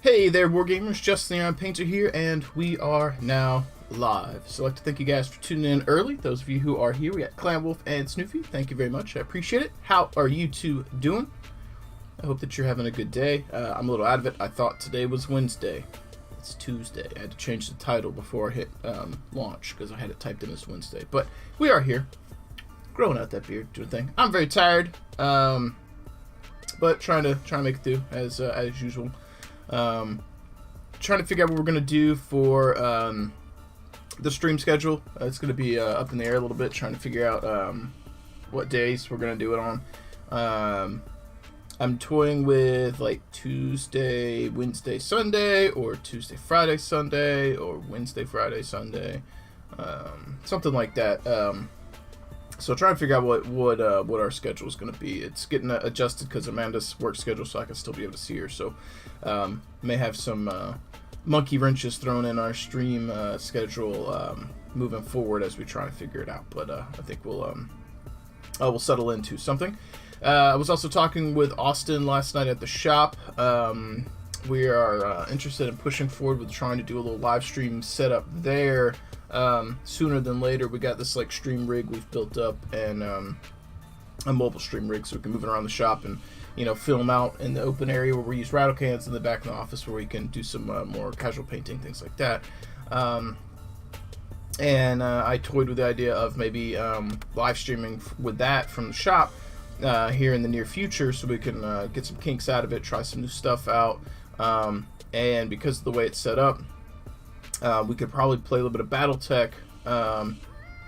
Hey there, Wargamers, Justin the Iron Painter here, and we are now live. So I'd like to thank you guys for tuning in early. Those of you who are here, we got Clan Wolf and Snoofy. Thank you very much. I appreciate it. How are you two doing? I hope that you're having a good day. I'm a little out of it. I thought today was Wednesday. It's Tuesday. I had to change the title before I hit launch because I had it typed in as Wednesday. But we are here, growing out that beard, doing a thing. I'm very tired, but trying to make it through as usual. Trying to figure out what we're gonna do for the stream schedule. It's gonna be up in the air a little bit. Trying to figure out what days we're gonna do it on. I'm toying with like Tuesday, Wednesday, Sunday, or Tuesday, Friday, Sunday, or Wednesday, Friday, Sunday, something like that. So trying to figure out what our schedule is going to be. It's getting adjusted because Amanda's work schedule, so I can still be able to see her. So may have some monkey wrenches thrown in our stream schedule moving forward as we try to figure it out. But I think we'll settle into something. I was also talking with Austin last night at the shop. We are interested in pushing forward with trying to do a little live stream setup there. Sooner than later. We got this like stream rig we've built up, and a mobile stream rig, so we can move it around the shop and film out in the open area where we use rattle cans, in the back of the office where we can do some more casual painting, things like that. And I toyed with the idea of maybe live streaming with that from the shop here in the near future, so we can get some kinks out of it, try some new stuff out, and because of the way it's set up, we could probably play a little bit of BattleTech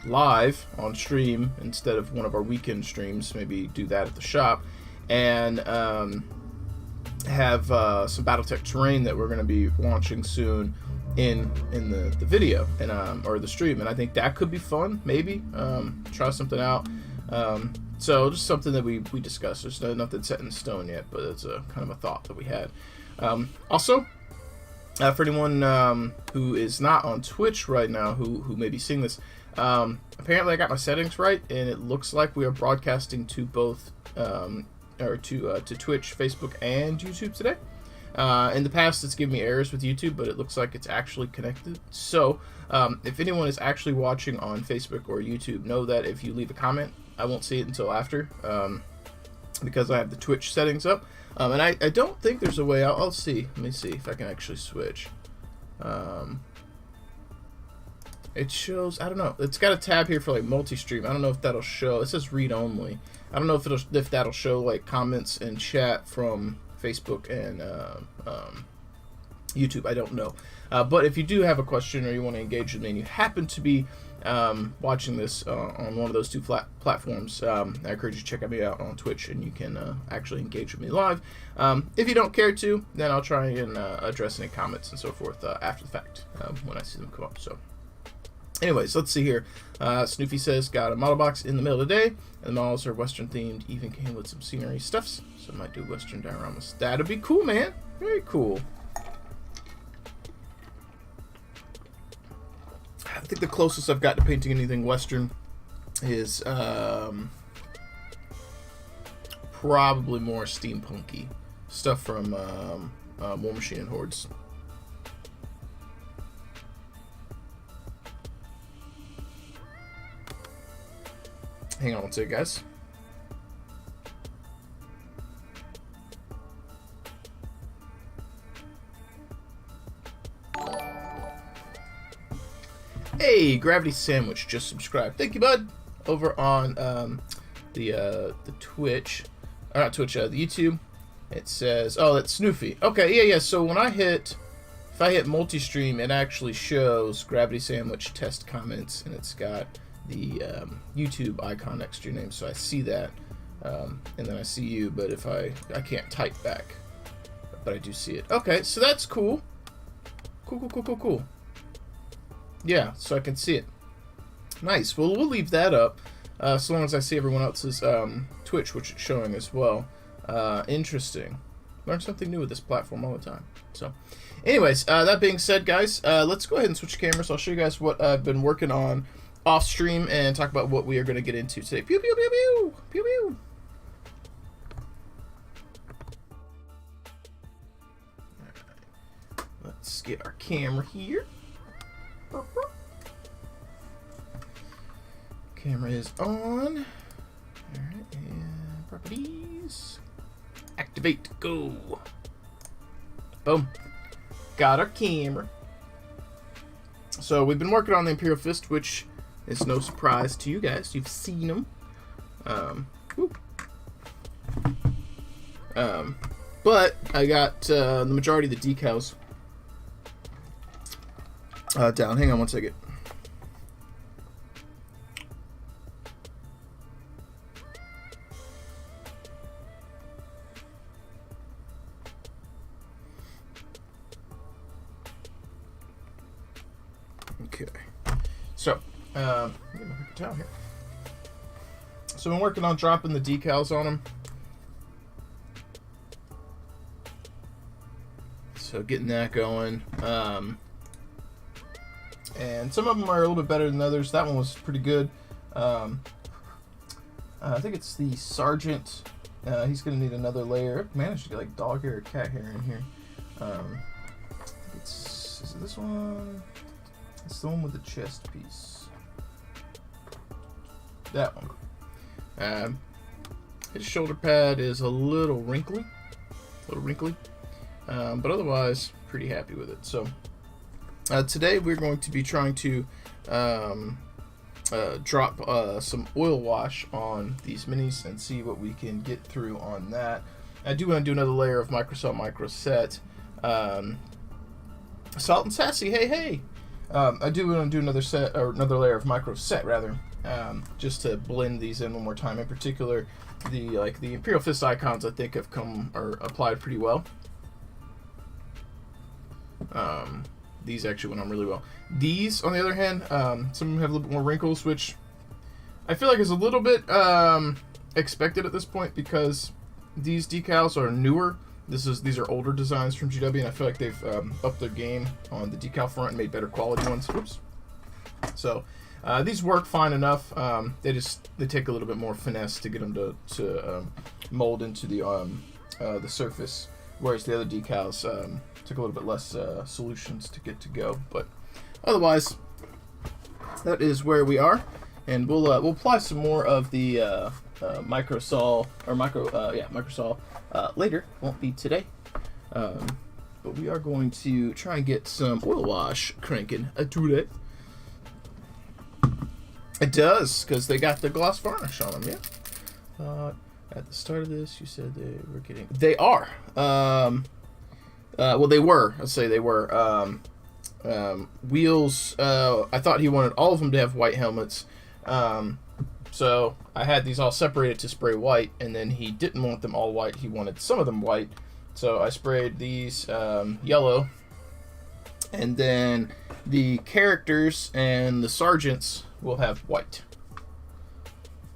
live on stream instead of one of our weekend streams. Maybe do that at the shop, and have some BattleTech terrain that we're going to be launching soon in the video and or the stream. And I think that could be fun. Maybe try something out. So just something that we discussed. There's nothing set in stone yet, but it's a kind of a thought that we had. Also, for anyone who is not on Twitch right now, who may be seeing this, apparently I got my settings right, and it looks like we are broadcasting to both, to Twitch, Facebook, and YouTube today. In the past, it's given me errors with YouTube, but it looks like it's actually connected. So, if anyone is actually watching on Facebook or YouTube, know that if you leave a comment, I won't see it until after, because I have the Twitch settings up. And I don't think there's a way. I'll see. Let me see if I can actually switch. It shows, I don't know. It's got a tab here for like multi-stream. I don't know if that'll show. It says read only. I don't know if that'll show like comments and chat from Facebook and YouTube. I don't know. But if you do have a question or you want to engage with me and you happen to be watching this on one of those two platforms, I encourage you to check me out on Twitch, and you can actually engage with me live. If you don't care to, then I'll try and address any comments and so forth after the fact when I see them come up. So anyways, let's see here. Snoofy says, got a model box in the mail today, and the models are Western themed, even came with some scenery stuffs, so I might do Western dioramas. That'd be cool, man. Very cool. I think the closest I've got to painting anything Western is probably more steampunky stuff from War Machine and Hordes. Hang on one second, guys. Hey, Gravity Sandwich just subscribed. Thank you, bud. Over on the Twitch, or not Twitch, the YouTube. It says, oh, that's Snoofy. Okay, yeah. So when if I hit multi-stream, it actually shows Gravity Sandwich test comments, and it's got the YouTube icon next to your name, so I see that, and then I see you. But if I can't type back, but I do see it. Okay, so that's cool. Cool. Yeah, so I can see it. Nice. Well, we'll leave that up, so long as I see everyone else's Twitch, which it's showing as well. Interesting. Learn something new with this platform all the time. So, anyways, that being said, guys, let's go ahead and switch cameras. I'll show you guys what I've been working on off stream and talk about what we are going to get into today. Pew pew pew pew pew pew. Let's get our camera here. Camera is on. Alright, and properties. Activate, go. Boom. Got our camera. So we've been working on the Imperial Fist, which is no surprise to you guys. You've seen them. But I got the majority of the decals down. Hang on one second. Okay, so get my paper towel here. So I'm working on dropping the decals on them. So getting that going. And some of them are a little bit better than others. That one was pretty good. I think it's the Sergeant. He's going to need another layer. I managed to get like dog hair or cat hair in here. Is it this one? It's the one with the chest piece. That one. His shoulder pad is a little wrinkly. But otherwise, pretty happy with it. So today we're going to be trying to drop some oil wash on these minis and see what we can get through on that. I do want to do another layer of Microsalt Micro Set. Salt and Sassy, hey. I do want to do another layer of Micro Set rather, just to blend these in one more time. In particular, the Imperial Fist icons I think have applied pretty well. These actually went on really well. These, on the other hand, some of them have a little bit more wrinkles, which I feel like is a little bit expected at this point because these decals are newer. These are older designs from GW, and I feel like they've upped their game on the decal front and made better quality ones. Oops. So these work fine enough. They take a little bit more finesse to get them to mold into the surface, whereas the other decals took a little bit less solutions to get to go. But otherwise, that is where we are, and we'll apply some more of the Microsol later. Won't be today, but we are going to try and get some oil wash cranking today. It does, because they got the gloss varnish on them. Yeah. At the start of this, you said they were getting. They are. Well, they were. Let's say they were. Wheels. I thought he wanted all of them to have white helmets. So I had these all separated to spray white, and then he didn't want them all white. He wanted some of them white. So I sprayed these yellow, and then the characters and the sergeants will have white.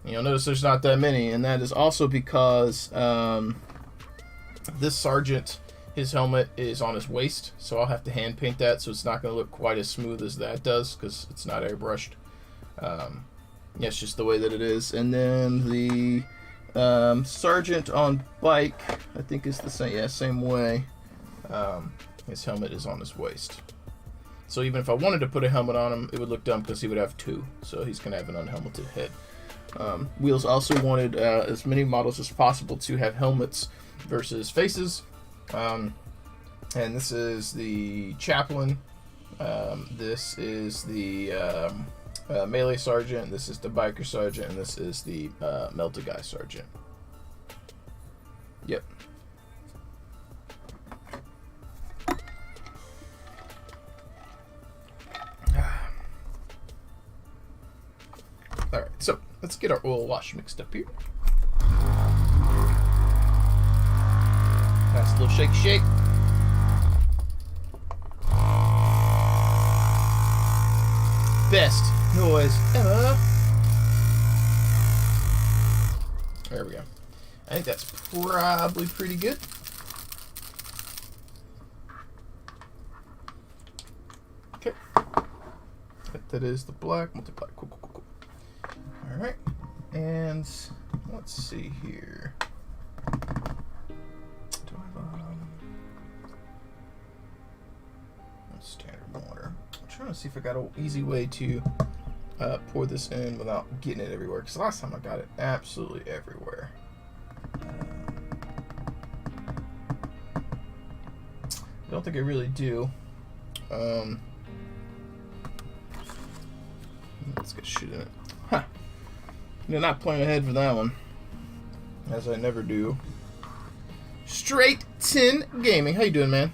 You'll notice there's not that many, and that is also because this sergeant, his helmet is on his waist, so I'll have to hand paint that, so it's not going to look quite as smooth as that does because it's not airbrushed. Yeah, it's just the way that it is. And then the sergeant on bike, I think is the same. Yeah, same way. His helmet is on his waist. So even if I wanted to put a helmet on him, it would look dumb because he would have two. So he's going to have an unhelmeted head. Wheels also wanted as many models as possible to have helmets versus faces. And this is the chaplain. This is the melee sergeant. This is the biker sergeant, and this is the melted guy sergeant. Yep. All right, so let's get our oil wash mixed up here. Nice little shake. Best noise ever. There we go. I think that's probably pretty good. Okay. That is the black, multi-black. Cool. All right. And let's see here. Do I have to see if I got an easy way to pour this in without getting it everywhere. Because last time I got it absolutely everywhere. I don't think I really do. Let's get shit in it. Huh. Did not plan ahead for that one, as I never do. Straight Tin Gaming, how you doing, man?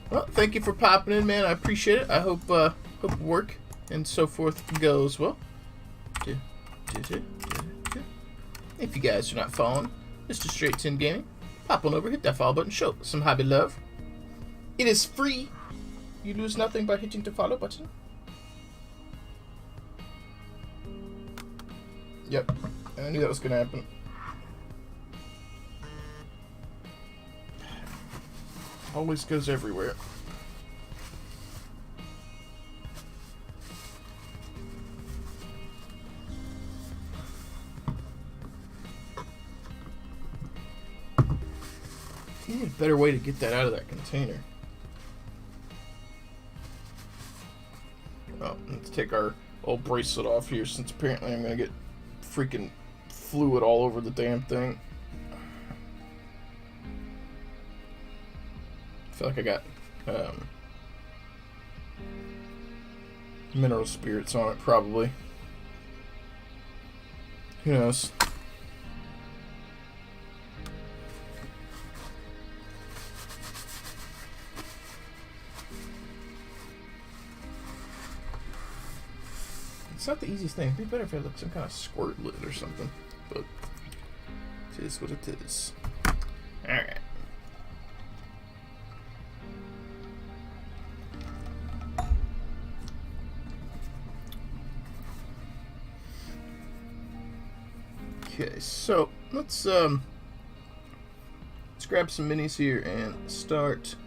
Well, thank you for popping in, man. I appreciate it. I hope work and so forth goes well. If you guys are not following Mr. Straight Tin Gaming, pop on over, hit that follow button, show some hobby love. It is free. You lose nothing by hitting the follow button. Yep, I knew that was gonna happen. Always goes everywhere. You need a better way to get that out of that container. Oh, let's take our old bracelet off here, since apparently I'm gonna get freaking fluid all over the damn thing. I feel like I got mineral spirits on it, probably. Who knows? It's not the easiest thing. It'd be better if I had like some kind of squirt lid or something. But it is what it is. Alright. Okay, so let's grab some minis here and start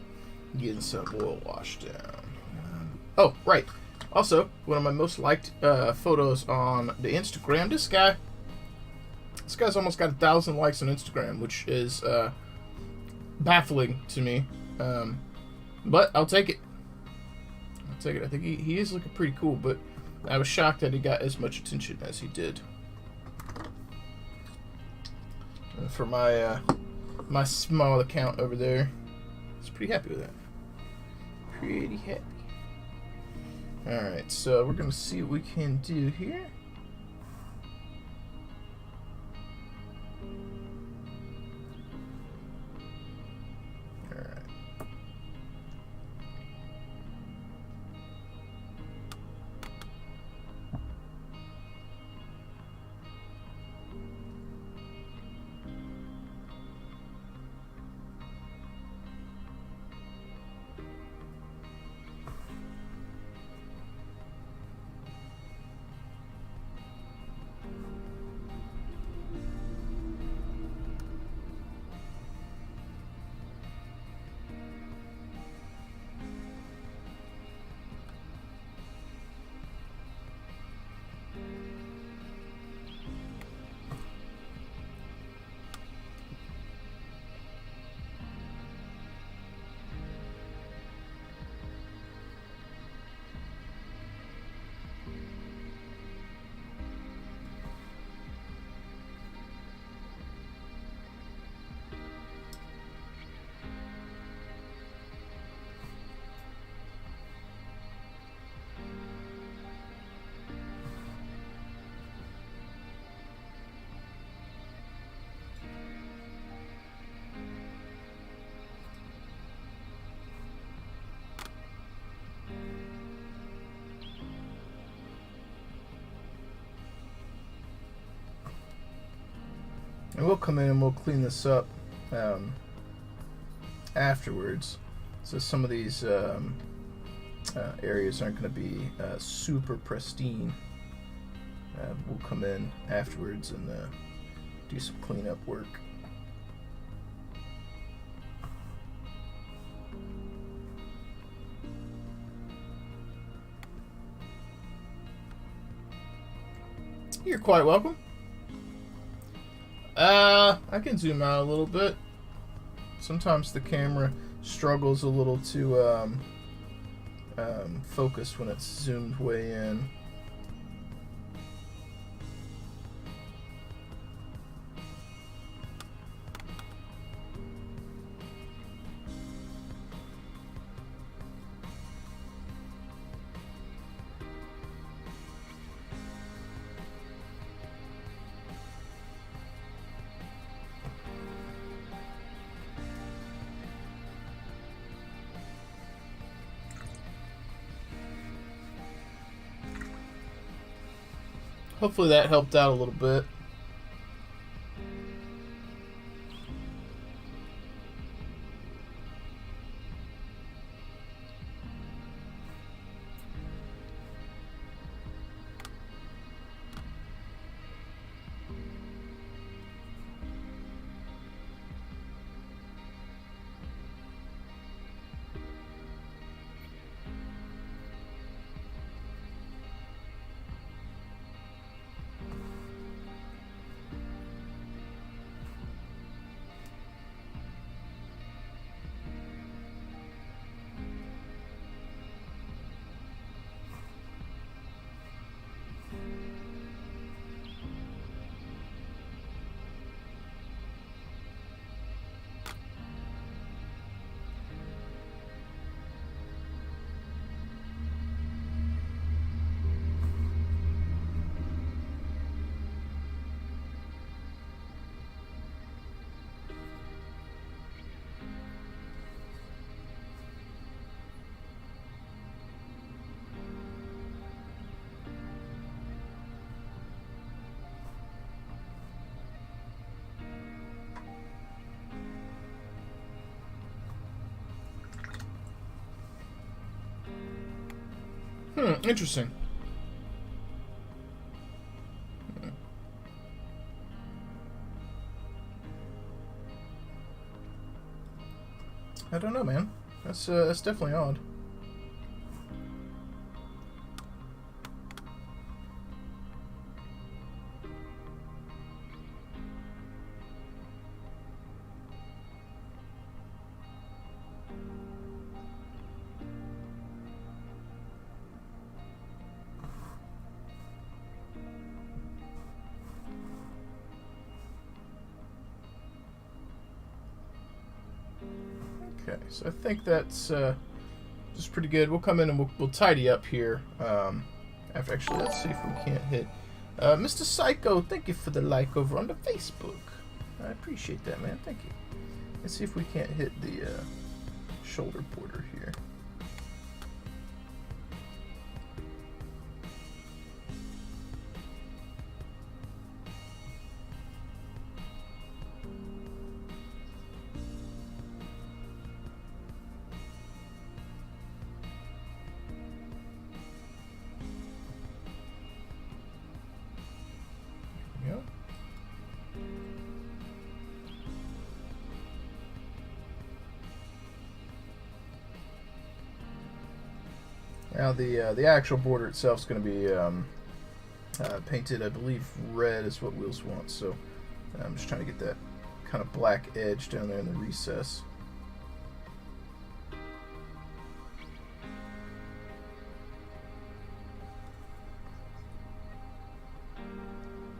getting some oil washed down. Oh, right. Also, one of my most liked photos on the Instagram. This guy's almost got 1,000 likes on Instagram, which is baffling to me. But I'll take it. I'll take it. I think he is looking pretty cool, but I was shocked that he got as much attention as he did. And for my my small account over there, I was pretty happy with that. Pretty happy. Alright, so we're going to see what we can do here. Alright. And we'll come in and we'll clean this up afterwards. So some of these areas aren't going to be super pristine. We'll come in afterwards and do some cleanup work. You're quite welcome. I can zoom out a little bit. Sometimes the camera struggles a little to focus when it's zoomed way in. Hopefully that helped out a little bit. Interesting. I don't know, man. That's definitely odd. Okay, so I think that's just pretty good. We'll come in and we'll tidy up here. Actually, let's see if we can't hit Mr. Psycho. Thank you for the like over on the Facebook. I appreciate that, man. Thank you. Let's see if we can't hit the shoulder border here. Now the actual border itself is going to be painted, I believe, red is what Wheels wants. So I'm just trying to get that kind of black edge down there in the recess.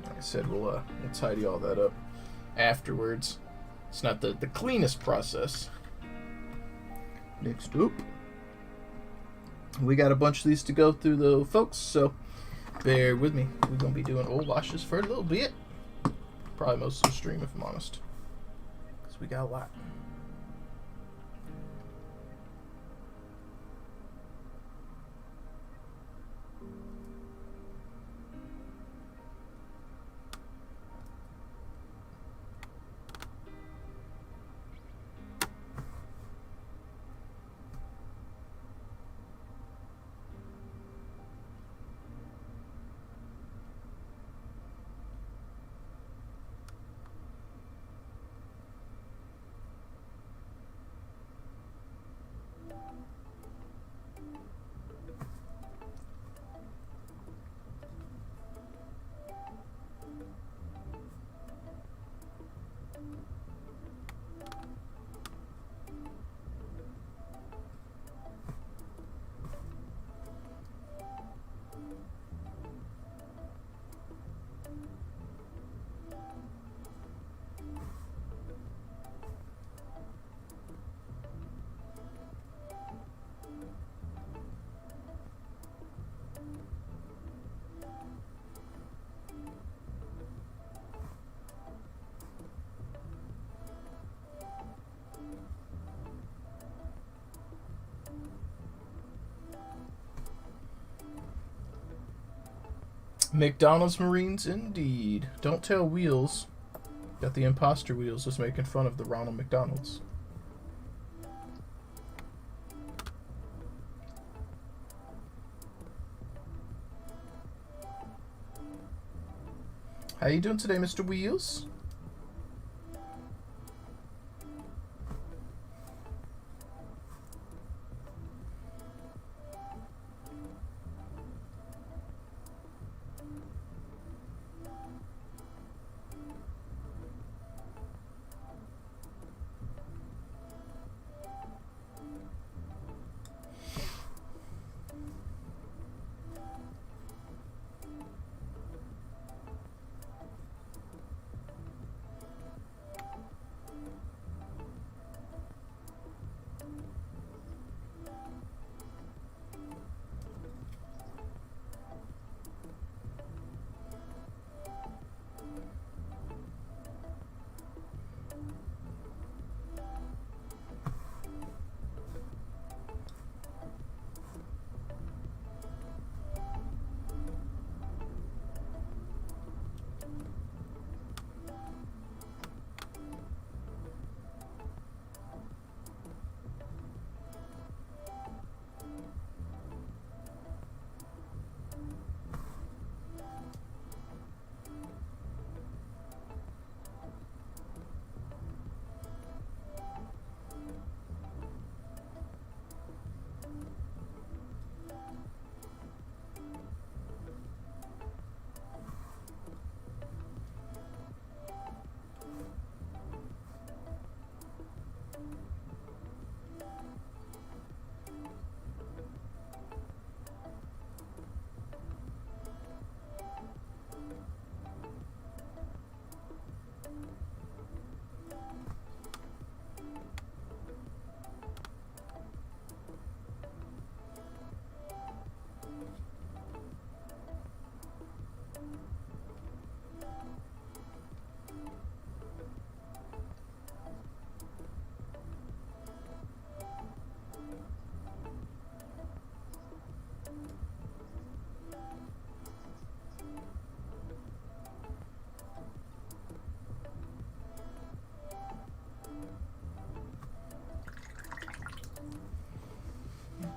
Like I said, we'll tidy all that up afterwards. It's not the cleanest process. Next up, we got a bunch of these to go through, though, folks, so bear with me. We're going to be doing oil washes for a little bit. Probably most of the stream, if I'm honest, because we got a lot. McDonald's Marines, indeed. Don't tell Wheels. Got the imposter Wheels just making fun of the Ronald McDonald's. How you doing today, Mr. Wheels?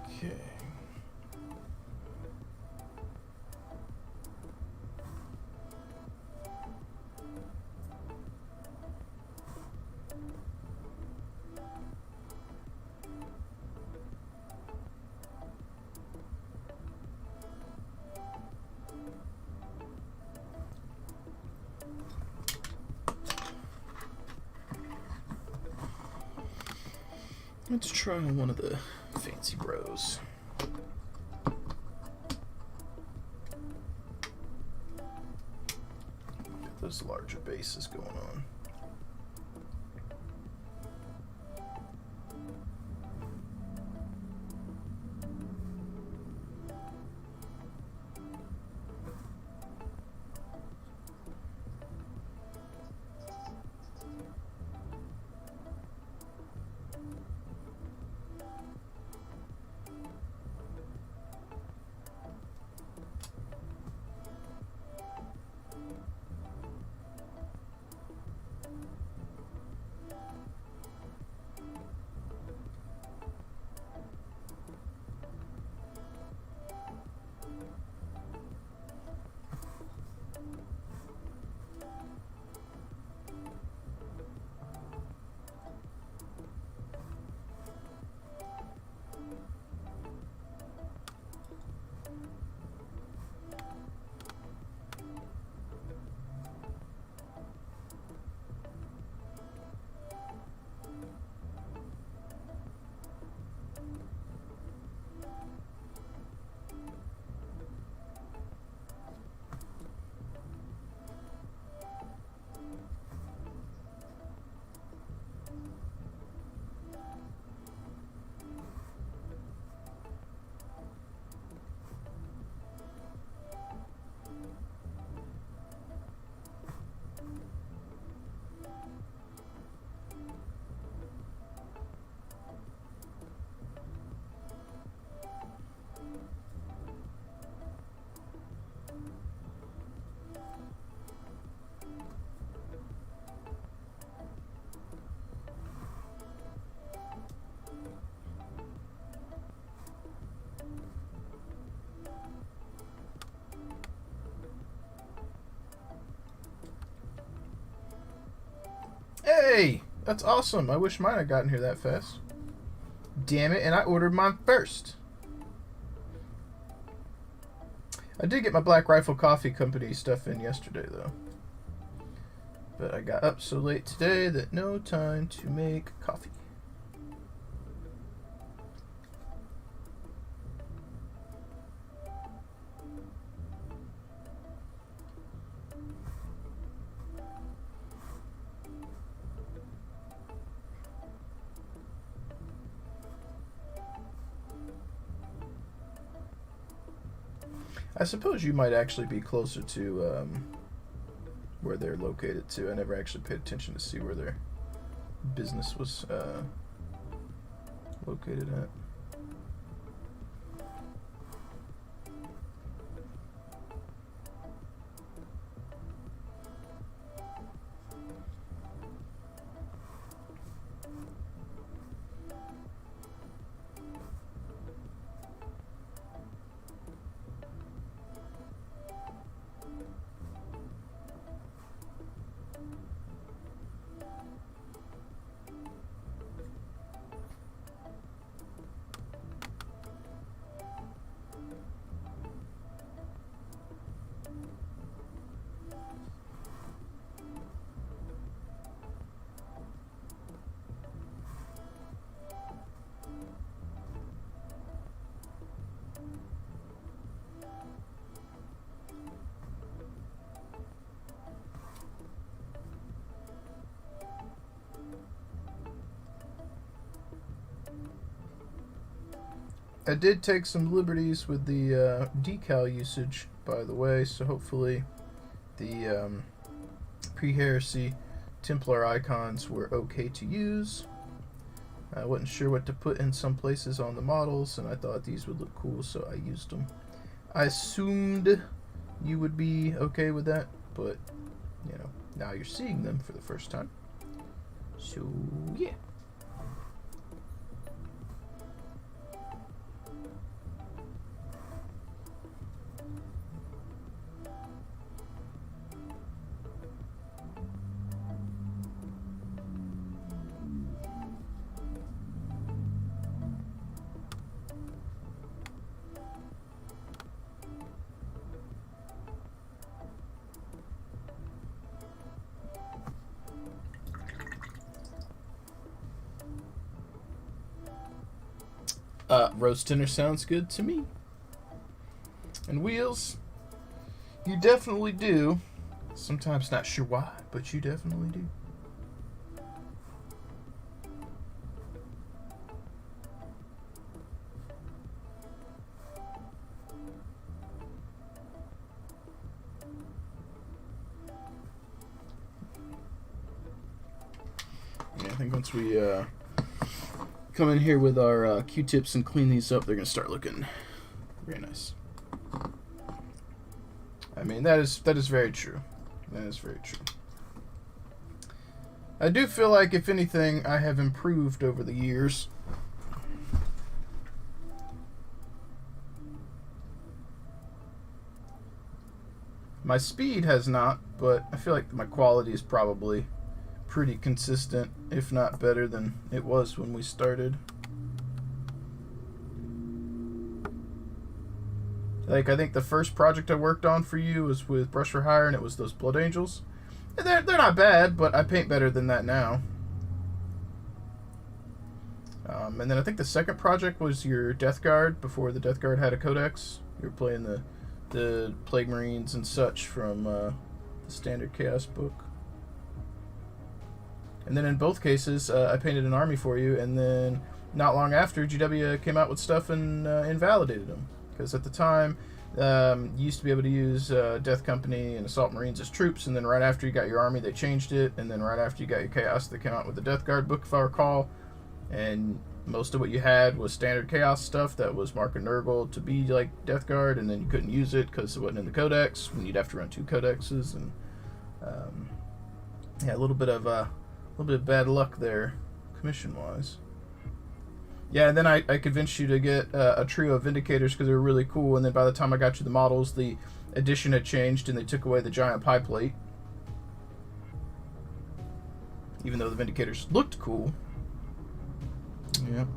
Okay. Let's try on one of the fancy bros. Get those larger bases going on. Hey, that's awesome. I wish mine had gotten here that fast. Damn it, and I ordered mine first. I did get my Black Rifle Coffee Company stuff in yesterday, though. But I got up so late today that no time to make coffee. I suppose you might actually be closer to where they're located too. I never actually paid attention to see where their business was located at. I did take some liberties with the decal usage, by the way, so hopefully the pre-heresy Templar icons were okay to use. I wasn't sure what to put in some places on the models, and I thought these would look cool, so I used them. I assumed you would be okay with that, but, you know, now you're seeing them for the first time. So, yeah. Roast dinner sounds good to me. And Wheels, you definitely do. Sometimes not sure why, but you definitely do. Yeah, I think once we come in here with our Q-tips and clean these up, they're going to start looking very nice. I mean, that is very true. That is very true. I do feel like, if anything, I have improved over the years. My speed has not, but I feel like my quality is probably pretty consistent, if not better than it was when we started. Like, I think the first project I worked on for you was with Brush for Hire, and it was those Blood Angels. And they're not bad, but I paint better than that now. And then I think the second project was your Death Guard, before the Death Guard had a codex. You were playing the Plague Marines and such from the Standard Chaos book. And then in both cases, I painted an army for you, and then not long after, GW came out with stuff and invalidated them. Because at the time, you used to be able to use Death Company and Assault Marines as troops, and then right after you got your army, they changed it, and then right after you got your Chaos, they came out with the Death Guard book, if I recall, and most of what you had was standard Chaos stuff that was Mark and Nurgle to be like Death Guard, and then you couldn't use it because it wasn't in the codex, when you'd have to run 2 codexes, and yeah, a little bit of bad luck there, commission-wise. Yeah, and then I convinced you to get a trio of Vindicators because they were really cool, and then by the time I got you the models, the edition had changed, and they took away the giant pie plate. even though the Vindicators looked cool. Yep.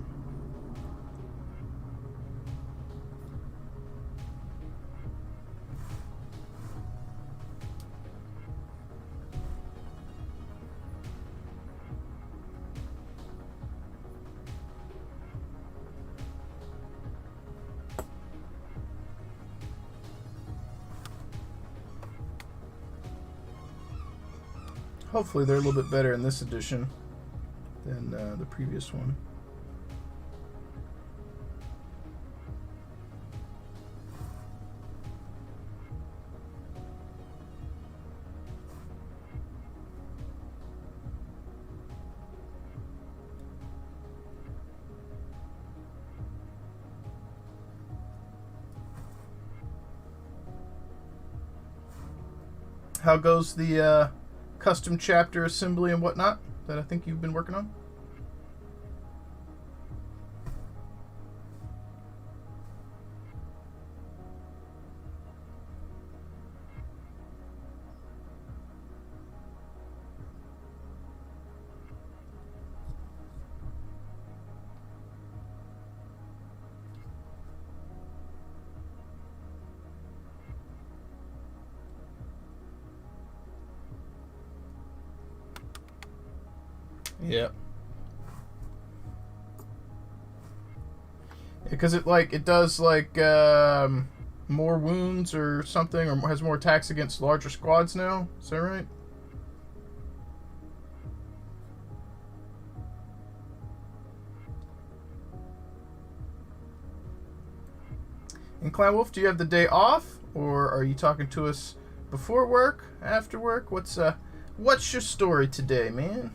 Hopefully they're a little bit better in this edition than the previous one. How goes the custom chapter assembly and whatnot that I think you've been working on? Yeah. Because it does more wounds or something, or has more attacks against larger squads now. Is that right? And Clan Wolf, do you have the day off, or are you talking to us before work, after work? What's your story today, man?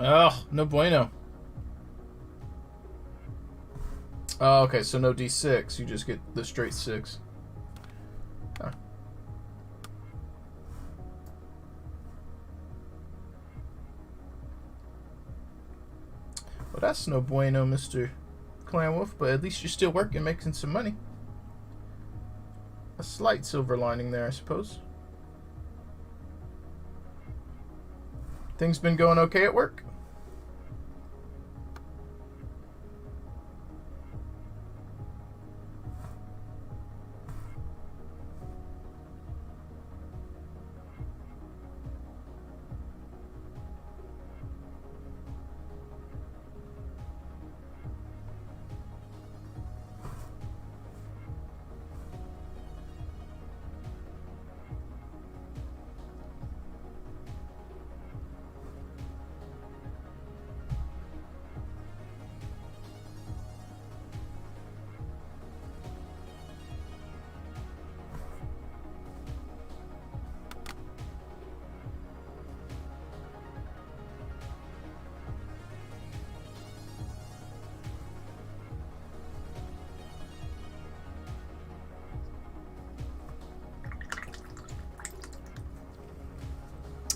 Oh, no bueno. Oh, okay, so no D6. You just get the straight 6. Huh. Well, that's no bueno, Mr. Clan Wolf, but at least you're still working, making some money. A slight silver lining there, I suppose. Things been going okay at work?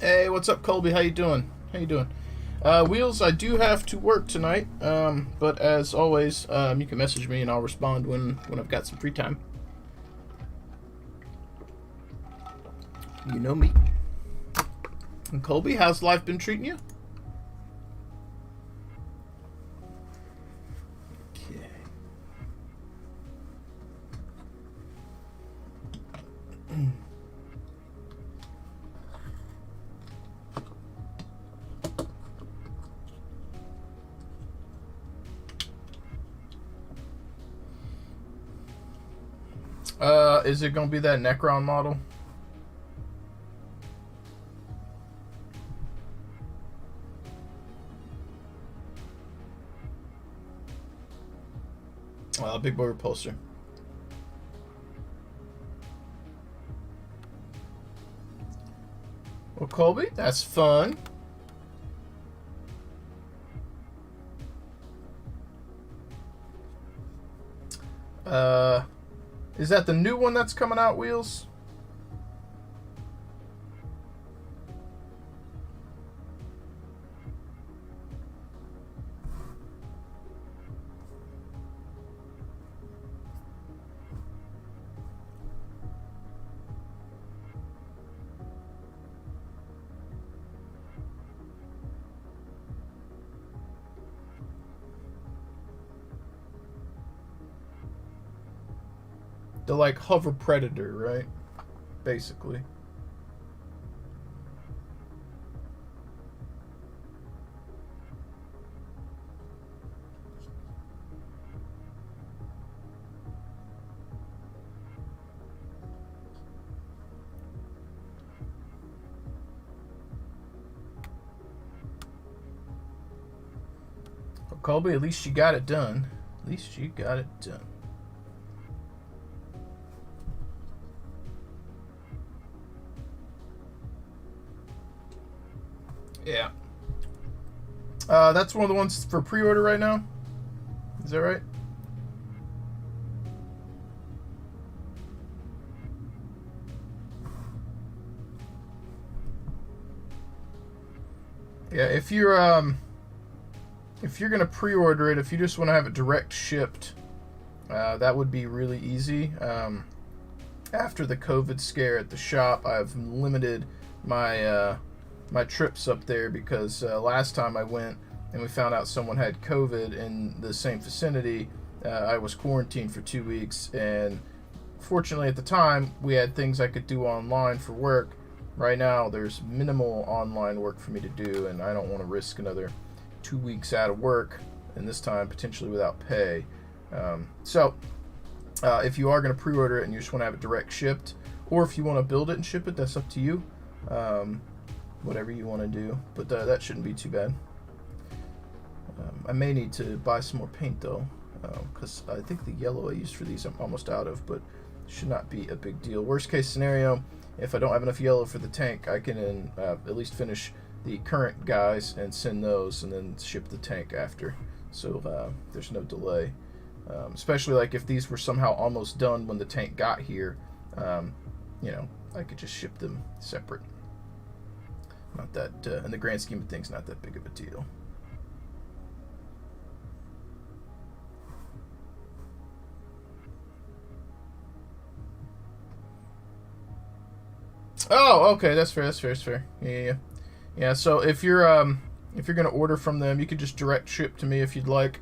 Hey, what's up, Colby? How you doing? Wheels, I do have to work tonight, but as always, you can message me and I'll respond when I've got some free time. You know me. And Colby, how's life been treating you? Is it going to be that Necron model? Big boy repulsor. Well, Colby, that's fun. Is that the new one that's coming out, Wheels? The like hover predator, right? Basically. Well, Colby, at least you got it done. At least you got it done. Yeah. That's one of the ones for pre-order right now. Is that right? Yeah, if you're gonna pre-order it, if you just want to have it direct shipped, that would be really easy. After the COVID scare at the shop, I've limited my my trips up there because last time I went and we found out someone had COVID in the same vicinity, I was quarantined for 2 weeks, and fortunately at the time we had things I could do online for work. Right now there's minimal online work for me to do, and I don't want to risk another 2 weeks out of work, and this time potentially without pay. So if you are going to pre-order it and you just want to have it direct shipped, or if you want to build it and ship it, that's up to you. Whatever you want to do, but that shouldn't be too bad. I may need to buy some more paint though, because I think the yellow I used for these I'm almost out of, but should not be a big deal. Worst case scenario, if I don't have enough yellow for the tank, I can at least finish the current guys and send those and then ship the tank after, so there's no delay. Especially like if these were somehow almost done when the tank got here, you know, I could just ship them separate. Not that, in the grand scheme of things, not that big of a deal. Oh, okay, that's fair. That's fair. That's fair. Yeah. So if you're gonna order from them, you could just direct ship to me if you'd like.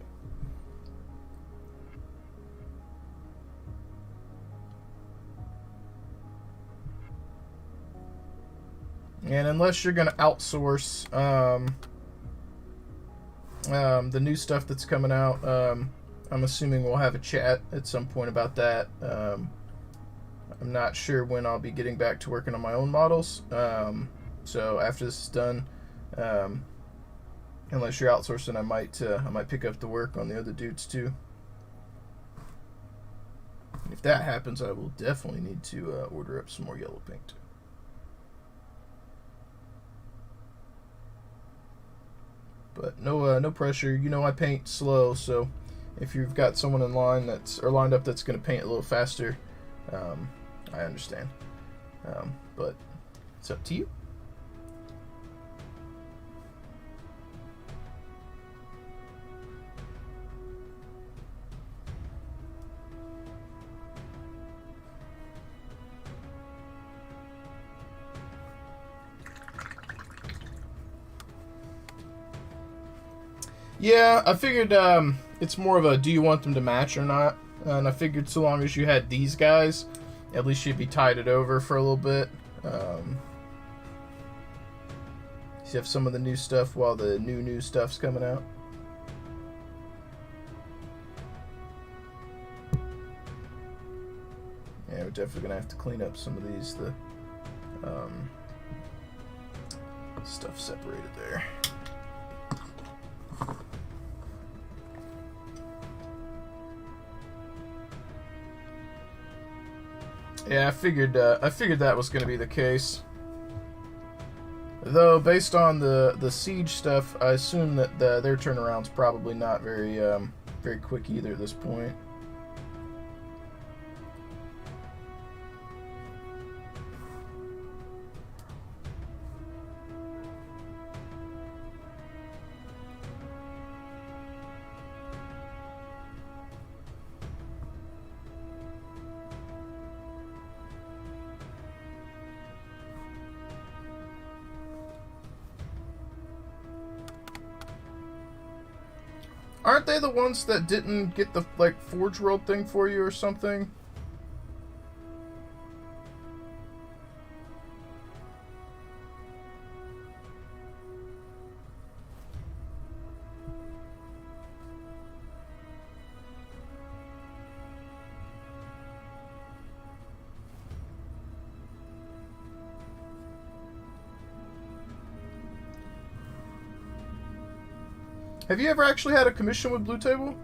And unless you're gonna outsource the new stuff that's coming out, I'm assuming we'll have a chat at some point about that. I'm not sure when I'll be getting back to working on my own models. So after this is done, unless you're outsourcing, I might pick up the work on the other dudes too. If that happens, I will definitely need to order up some more yellow paint. But no pressure. You know I paint slow, so if you've got someone in line lined up that's going to paint a little faster, I understand. But it's up to you. Yeah, I figured it's more of a do you want them to match or not? And I figured so long as you had these guys, at least you'd be tided over for a little bit. So you have some of the new stuff while the new stuff's coming out. Yeah, we're definitely gonna have to clean up some of these. The stuff separated there. Yeah, I figured that was going to be the case. Though, based on the Siege stuff, I assume that their turnaround's probably not very quick either at this point. Aren't they the ones that didn't get the, like, Forge World thing for you or something? Have you ever actually had a commission with Blue Table?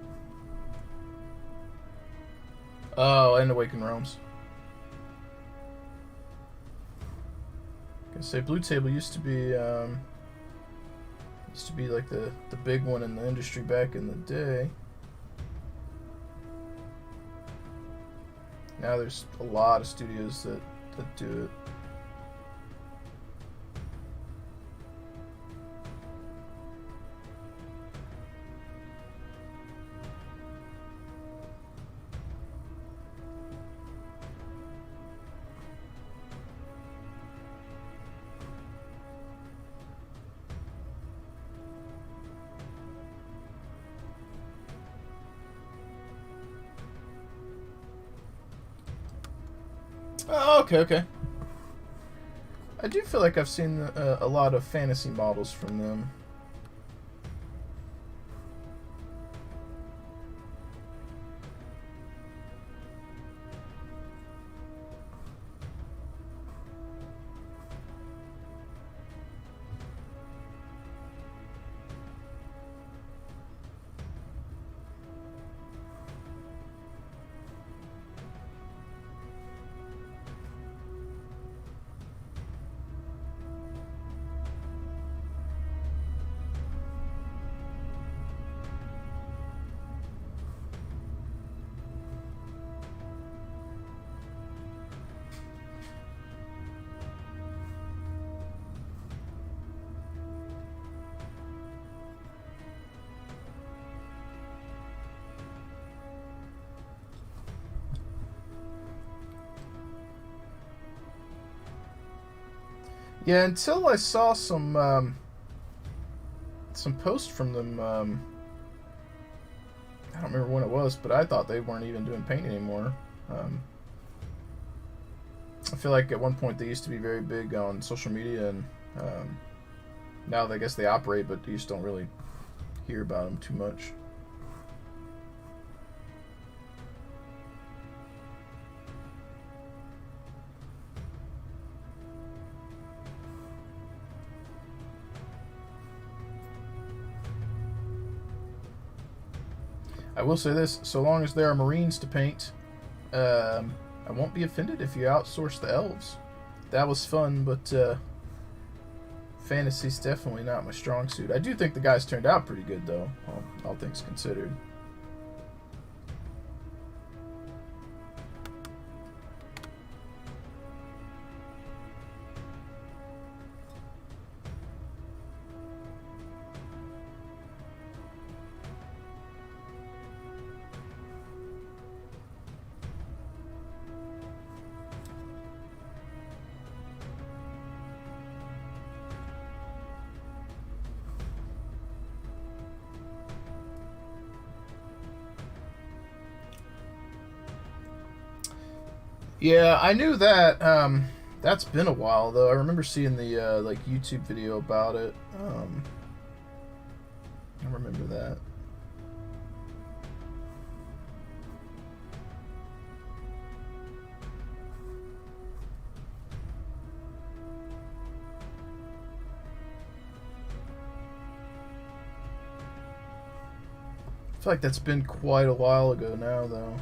Oh, and Awakened Realms. I say Blue Table used to be like the big one in the industry back in the day. Now there's a lot of studios that do it. Oh, okay. I do feel like I've seen a lot of fantasy models from them. Yeah, until I saw some posts from them. I don't remember when it was, but I thought they weren't even doing paint anymore. I feel like at one point they used to be very big on social media, and now I guess they operate, but you just don't really hear about them too much. I will say this, so long as there are Marines to paint, I won't be offended if you outsource the elves. That was fun, but fantasy's definitely not my strong suit. I do think the guys turned out pretty good, though, all things considered. Yeah, I knew that. That's been a while, though. I remember seeing the like YouTube video about it. I remember that. I feel like that's been quite a while ago now, though.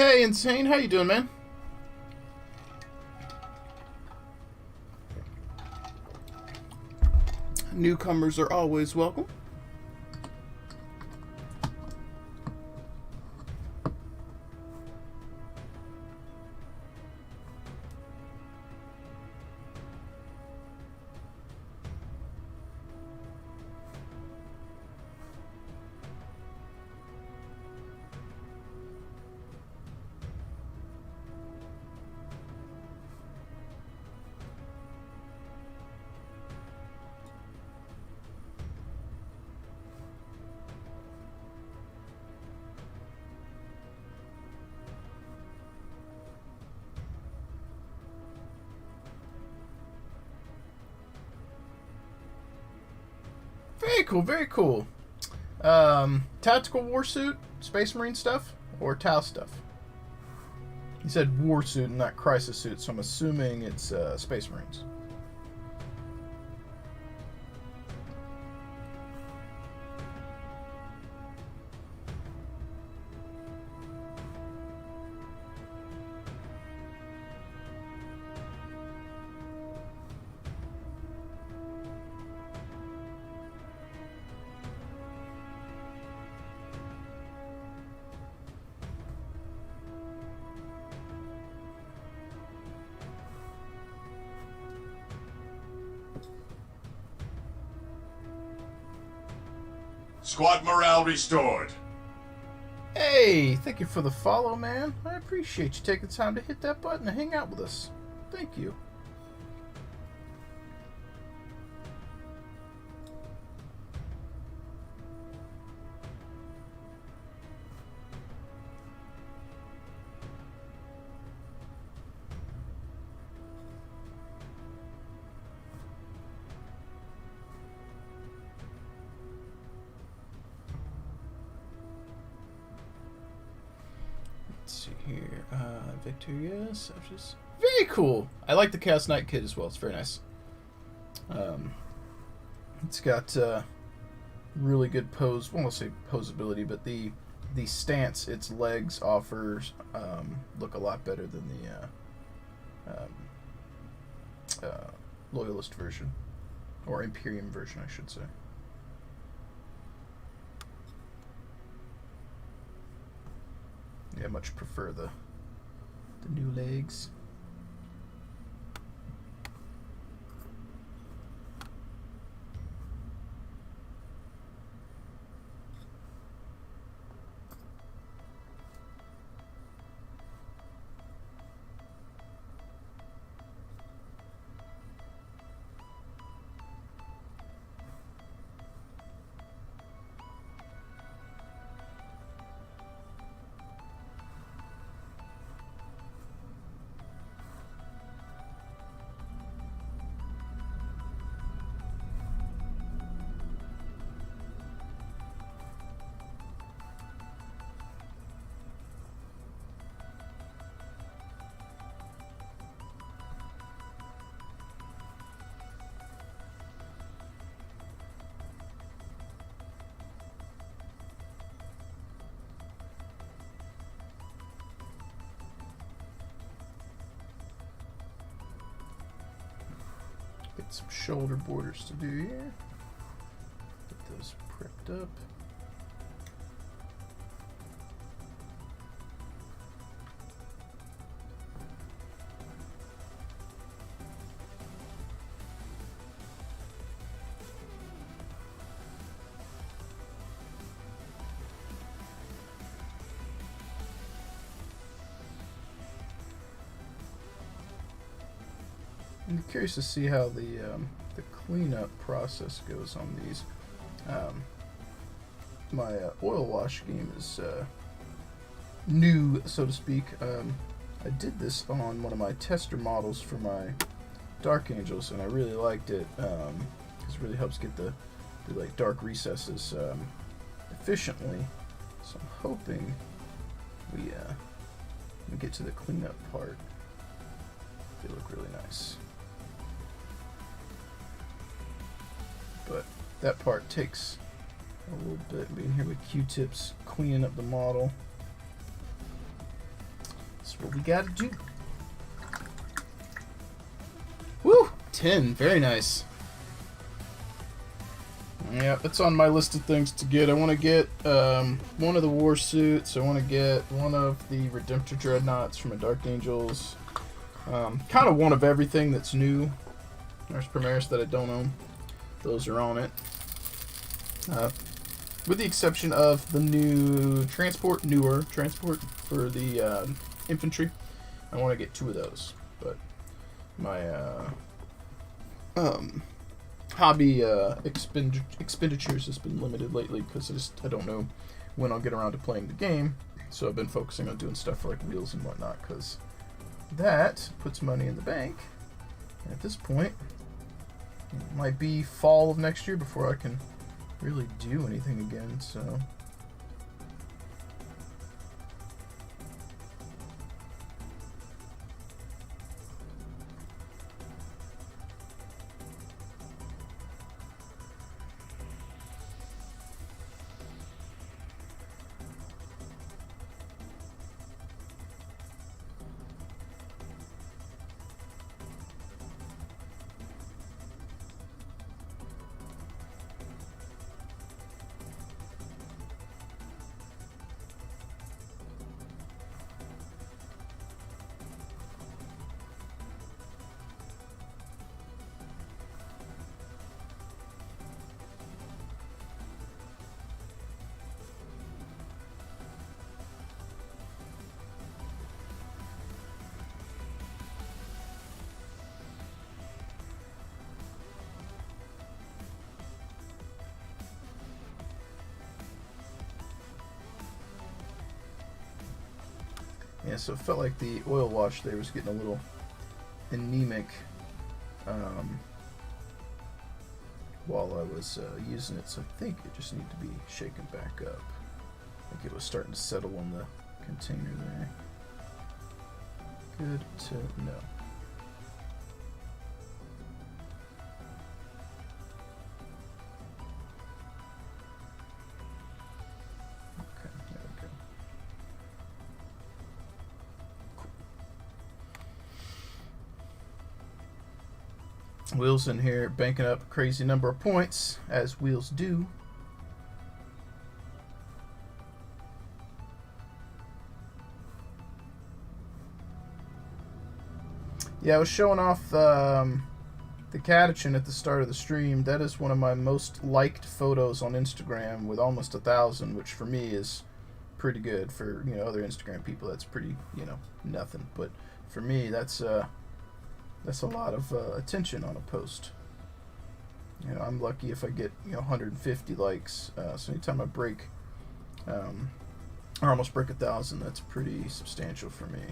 Hey, Insane, how you doing, man? Newcomers are always welcome. Very cool, very cool. Tactical war suit, Space Marine stuff, or Tau stuff? He said war suit and not crisis suit, so I'm assuming it's Space Marines. Squad morale restored. Hey, thank you for the follow, man. I appreciate you taking the time to hit that button and hang out with us. Thank you. Let's see here. Victor, yes. Very cool. I like the Chaos Knight kit as well. It's very nice. It's got really good pose. Well, I won't say posability, but the stance its legs offers look a lot better than the Loyalist version, or Imperial version, I should say. Yeah, much prefer the new legs. Get some shoulder borders to do here. Get those prepped up. I'm curious to see how the cleanup process goes on these. My oil wash game is new, so to speak. I did this on one of my tester models for my Dark Angels, and I really liked it because it really helps get the like dark recesses efficiently. So I'm hoping we get to the cleanup part. They look really nice. But that part takes a little bit, being here with Q-tips, cleaning up the model. what we gotta do. Woo! 10. Very nice. Yeah, it's on my list of things to get. I want to get one of the war suits. I want to get one of the Redemptor Dreadnoughts from a Dark Angels. Kind of one of everything that's new. There's Primaris that I don't own. Those are on it. With the exception of the new newer transport for the infantry. I want to get 2 of those. But my hobby expenditures has been limited lately because I don't know when I'll get around to playing the game. So I've been focusing on doing stuff for like wheels and whatnot because that puts money in the bank. And at this point, it might be fall of next year before I can really do anything again. So. Yeah, so it felt like the oil wash there was getting a little anemic while I was using it, so I think it just needed to be shaken back up. I think it was starting to settle on the container there. Good to know. Wheels in here banking up a crazy number of points, as wheels do. Yeah, I was showing off the Catachin at the start of the stream. That is one of my most liked photos on Instagram with almost 1,000, which for me is pretty good. For other Instagram people, that's pretty nothing. But for me, that's a lot of attention on a post. I'm lucky if I get 150 likes. So anytime I break, or almost break 1,000, that's pretty substantial for me.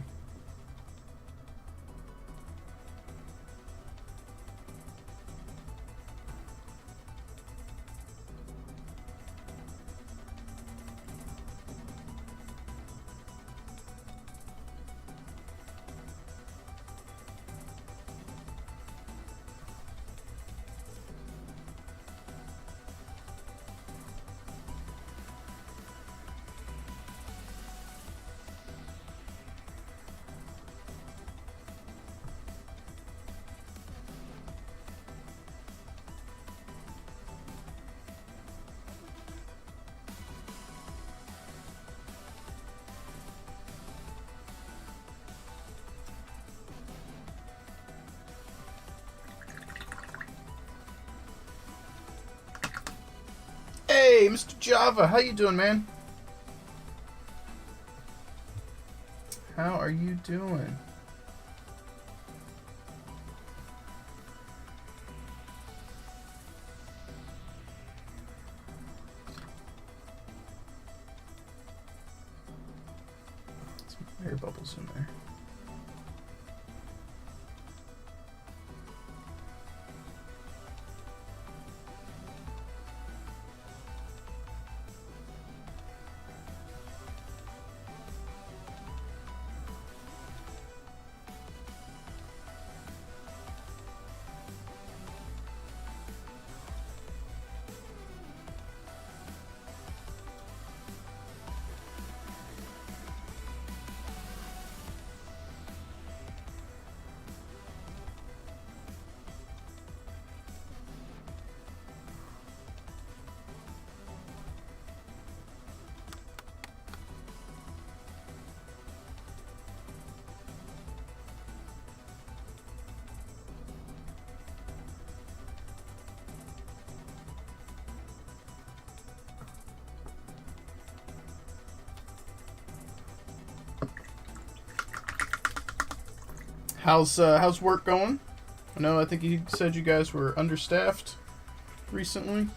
Hey, Mr. Java, how you doing, man? How are you doing? Some air bubbles in there. How's work going? I think you said you guys were understaffed recently.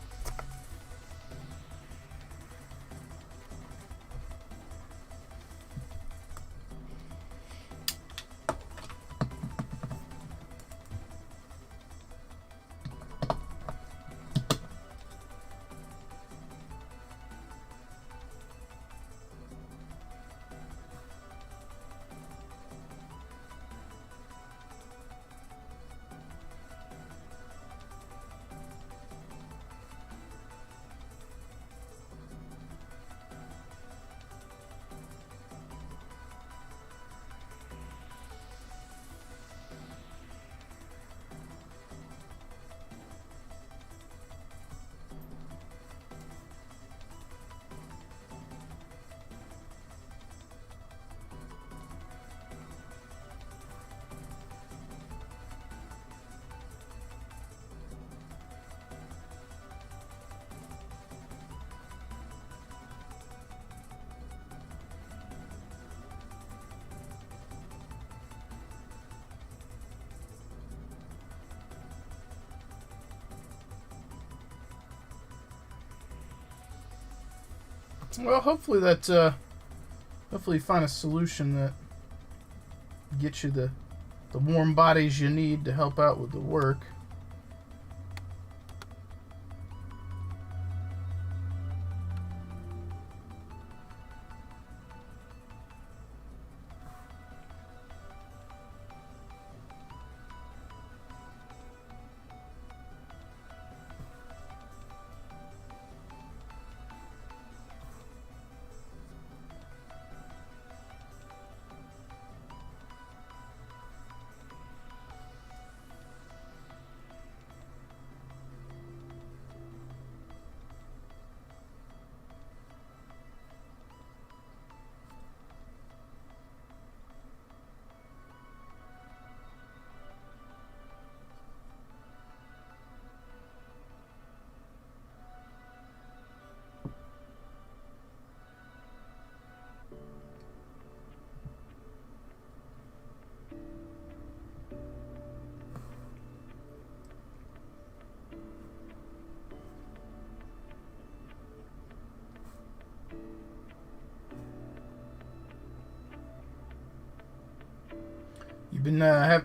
Well, hopefully hopefully you find a solution that gets you the warm bodies you need to help out with the work.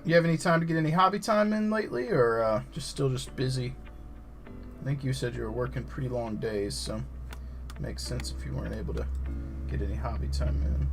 You have any time to get any hobby time in lately, or still busy? I think you said you were working pretty long days, so it makes sense if you weren't able to get any hobby time in.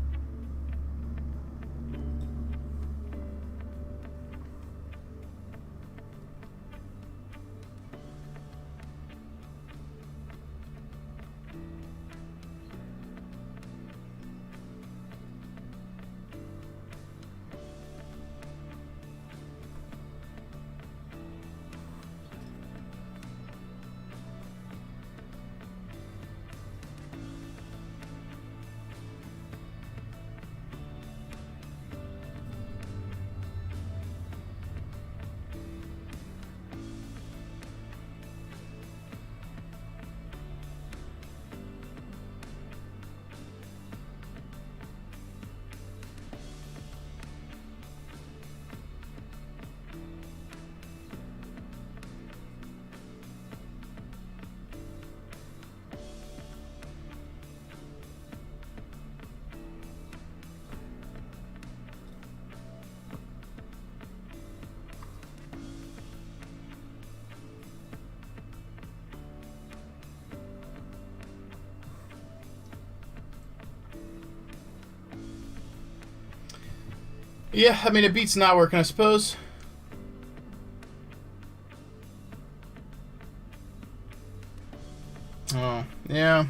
Yeah, I mean, it beats not working, I suppose. Oh, yeah.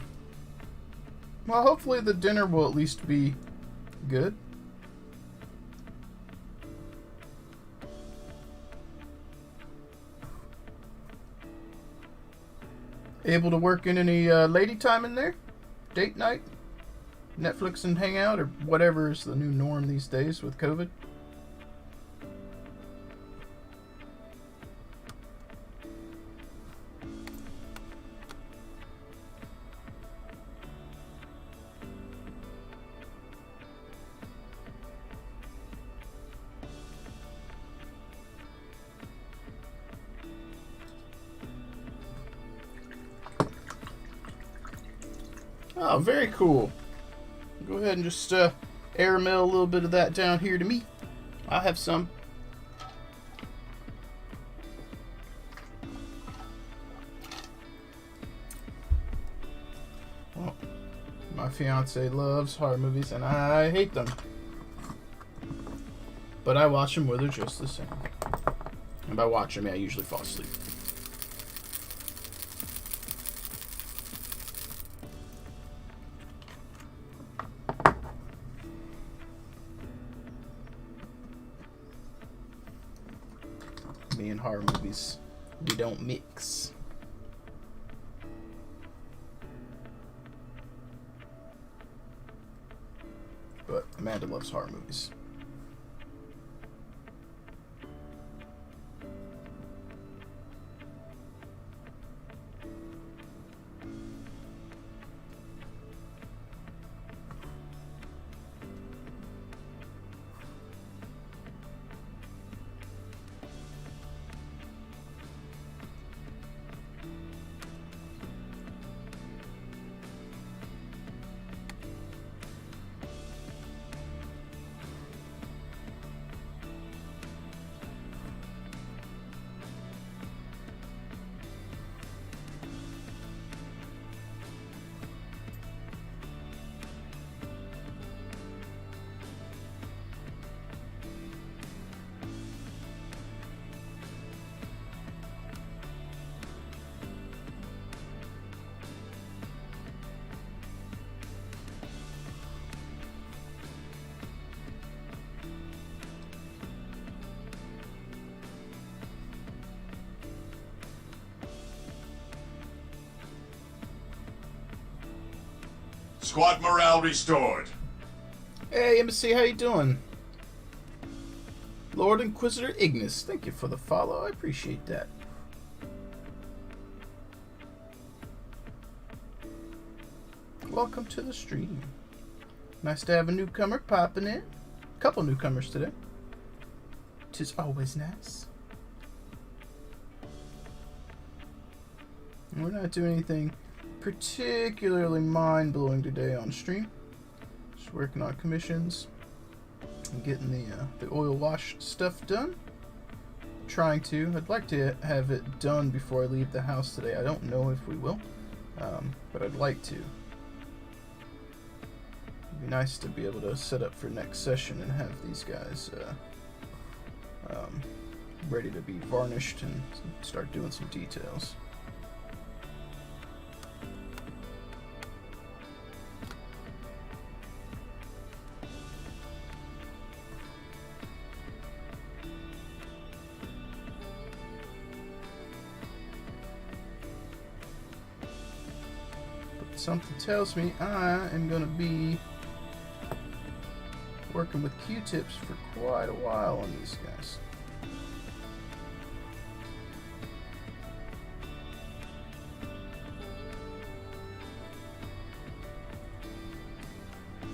Well, hopefully the dinner will at least be good. Able to work in any lady time in there? Date night? Netflix and hang out, or whatever is the new norm these days with COVID? Oh, very cool. Go ahead and just airmail a little bit of that down here to me. I'll have some. Well, my fiance loves horror movies and I hate them. But I watch them where they're just the same. And by watch them, I usually fall asleep. Me and horror movies, we don't mix. But Amanda loves horror movies. Squad morale restored. Hey, Embassy, how you doing? Lord Inquisitor Ignis, thank you for the follow. I appreciate that. Welcome to the stream. Nice to have a newcomer popping in. A couple newcomers today. 'Tis always nice. We're not doing anything particularly mind-blowing today on stream. Just working on commissions and getting the oil wash stuff done. Trying to. I'd like to have it done before I leave the house today. I don't know if we will, but I'd like to. It'd be nice to be able to set up for next session and have these guys ready to be varnished and start doing some details. Something tells me I am going to be working with Q-tips for quite a while on these guys.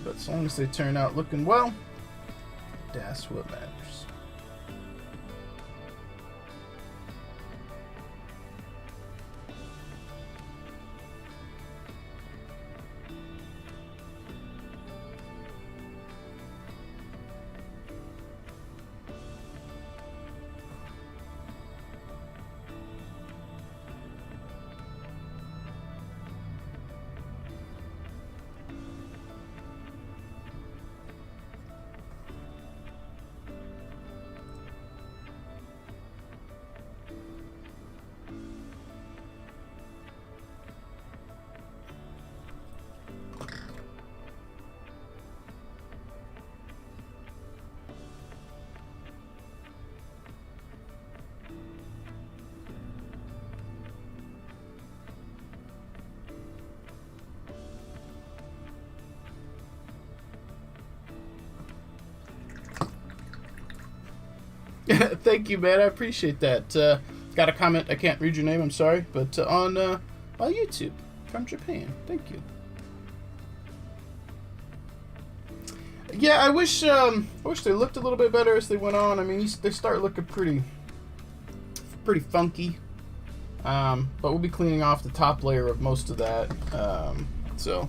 But as long as they turn out looking well, that's what matters. Thank you, man. I appreciate that. Got a comment. I can't read your name. I'm sorry, but on YouTube from Japan. Thank you. Yeah, I wish they looked a little bit better as they went on. I mean, they start looking pretty funky. But we'll be cleaning off the top layer of most of that. So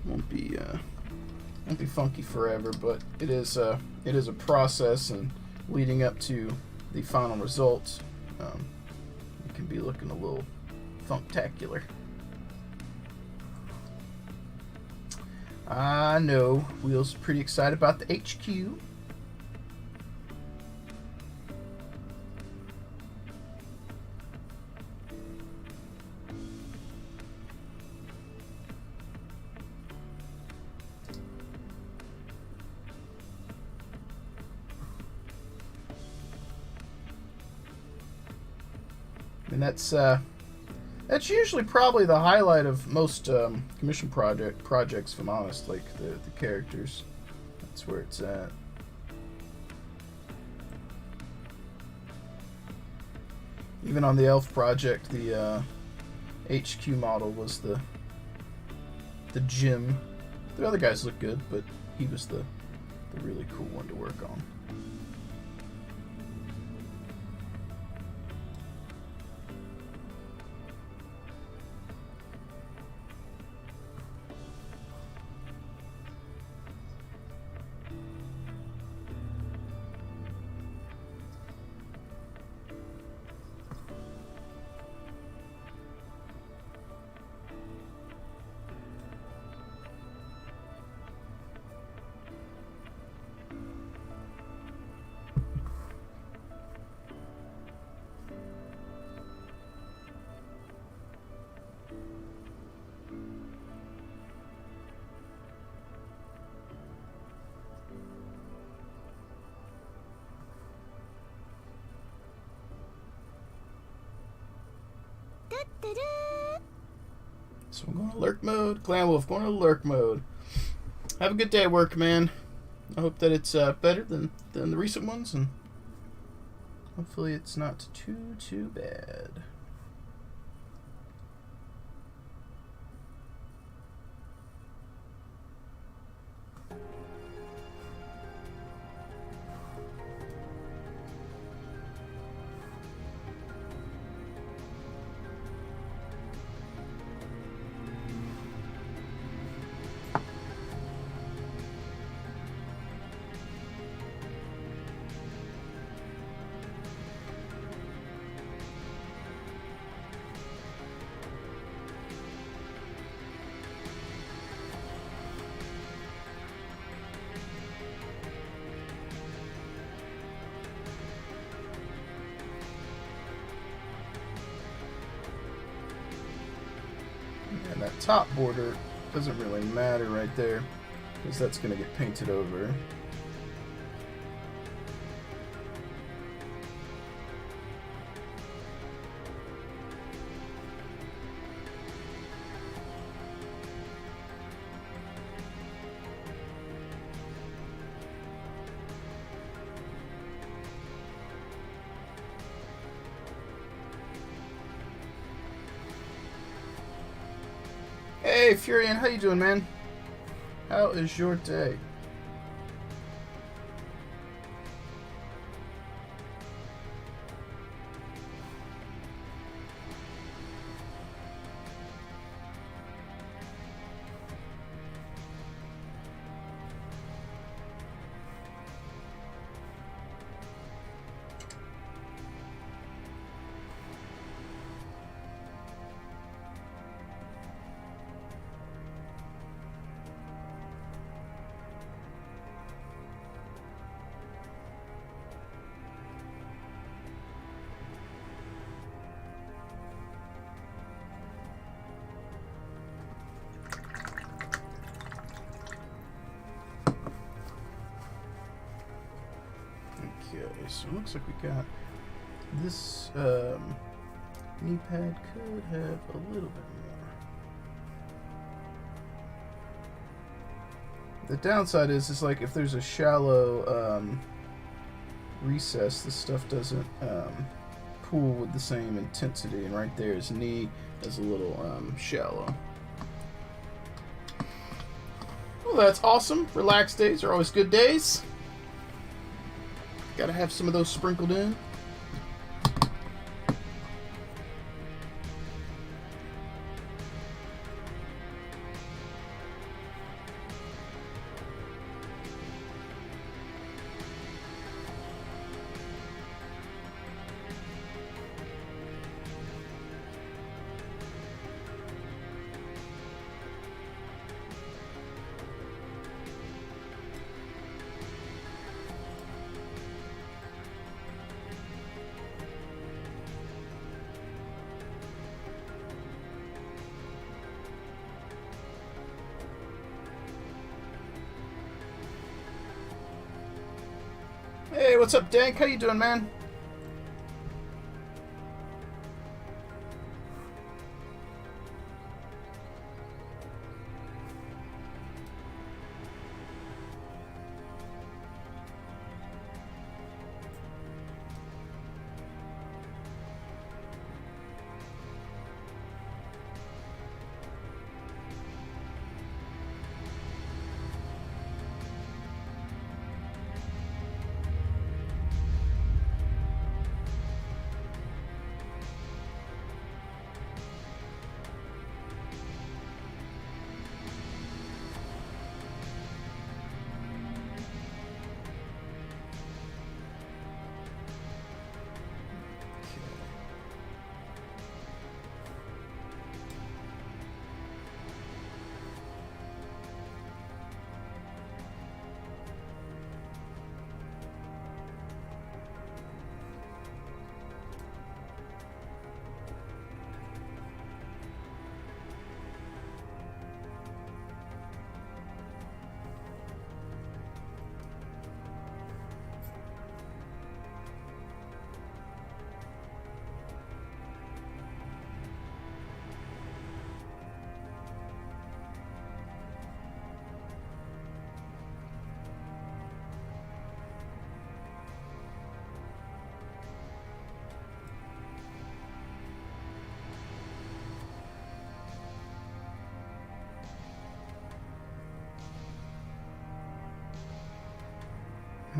won't be funky forever, but it is a process, and leading up to the final result, it can be looking a little funktacular. I know Wheel's pretty excited about the HQ. And that's usually probably the highlight of most commission projects, if I'm honest, like the characters. That's where it's at. Even on the elf project, the HQ model was the gym. The other guys look good, but he was the really cool one to work on. So I'm going to lurk mode. Clan Wolf going to lurk mode. Have a good day at work, man. I hope that it's better than the recent ones, and hopefully it's not too bad. And that top border doesn't really matter right there, because that's going to get painted over. Hey, Furion, how you doing, man? How is your day? Okay, so it looks like we got this knee pad could have a little bit more. The downside is like if there's a shallow recess, this stuff doesn't pool with the same intensity, and right there his knee is a little shallow. Well, that's awesome. Relaxed days are always good days. Gotta have some of those sprinkled in. what's up, Dank? How you doing, man?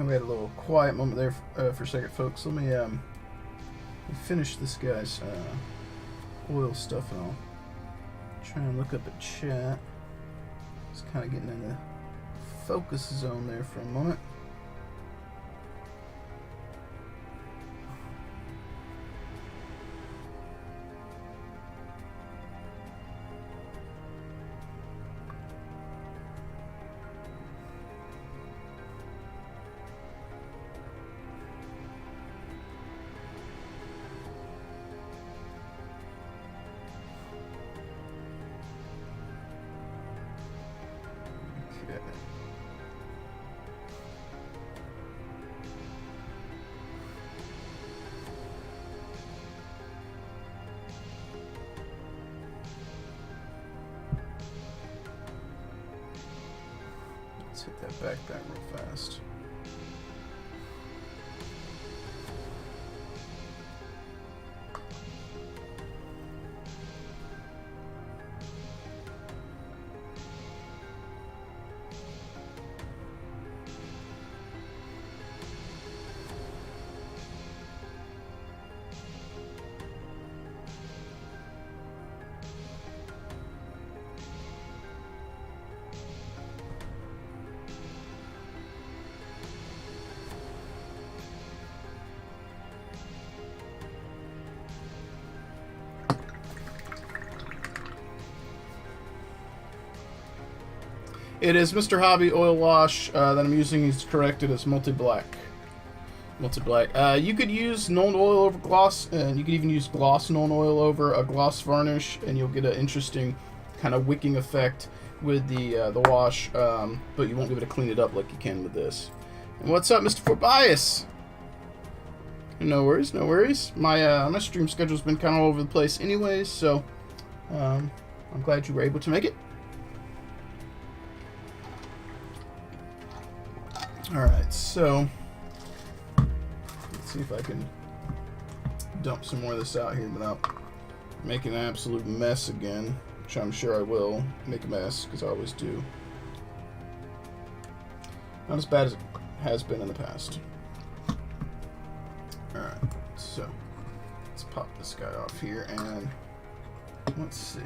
We had a little quiet moment there for a second, folks. Let me finish this guy's oil stuff, and I'll try and look up at chat. Just kind of getting in the focus zone there for a moment. Let's hit that back real fast. It is Mr. Hobby Oil Wash that I'm using. Is corrected as multi-black. Multi-black. You could use Nuln oil over gloss, and you could even use gloss Nuln oil over a gloss varnish, and you'll get an interesting kind of wicking effect with the wash, but you won't be able to clean it up like you can with this. And what's up, Mr. Fort Bias? No worries, no worries. My stream schedule's been kind of all over the place anyways, so I'm glad you were able to make it. Alright, so let's see if I can dump some more of this out here without making an absolute mess again, which I'm sure I will make a mess, because I always do. Not as bad as it has been in the past. Alright, so let's pop this guy off here, and let's see.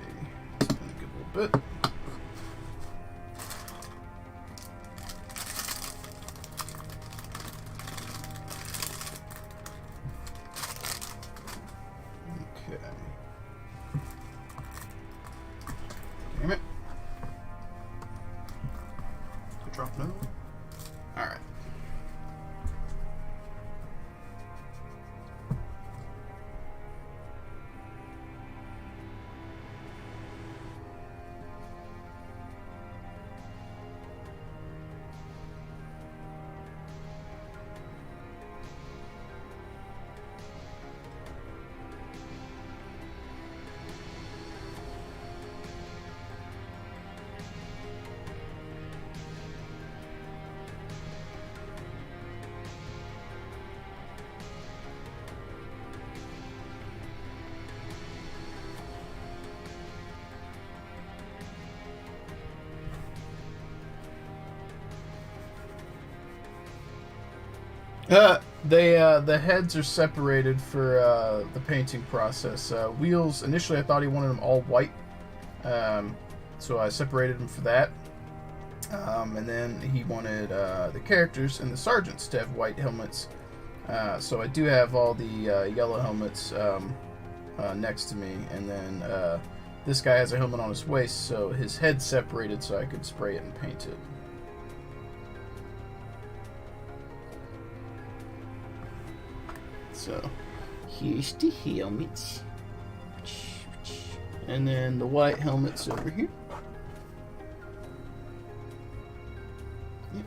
Let's spin it a little bit. Damn it. Drop no. Alright. The heads are separated for the painting process. Wheels, initially I thought he wanted them all white, so I separated them for that. And then he wanted the characters and the sergeants to have white helmets. So I do have all the yellow helmets next to me, and then this guy has a helmet on his waist, so his head's separated so I could spray it and paint it. So here's the helmets. And then the white helmets over here. Yep.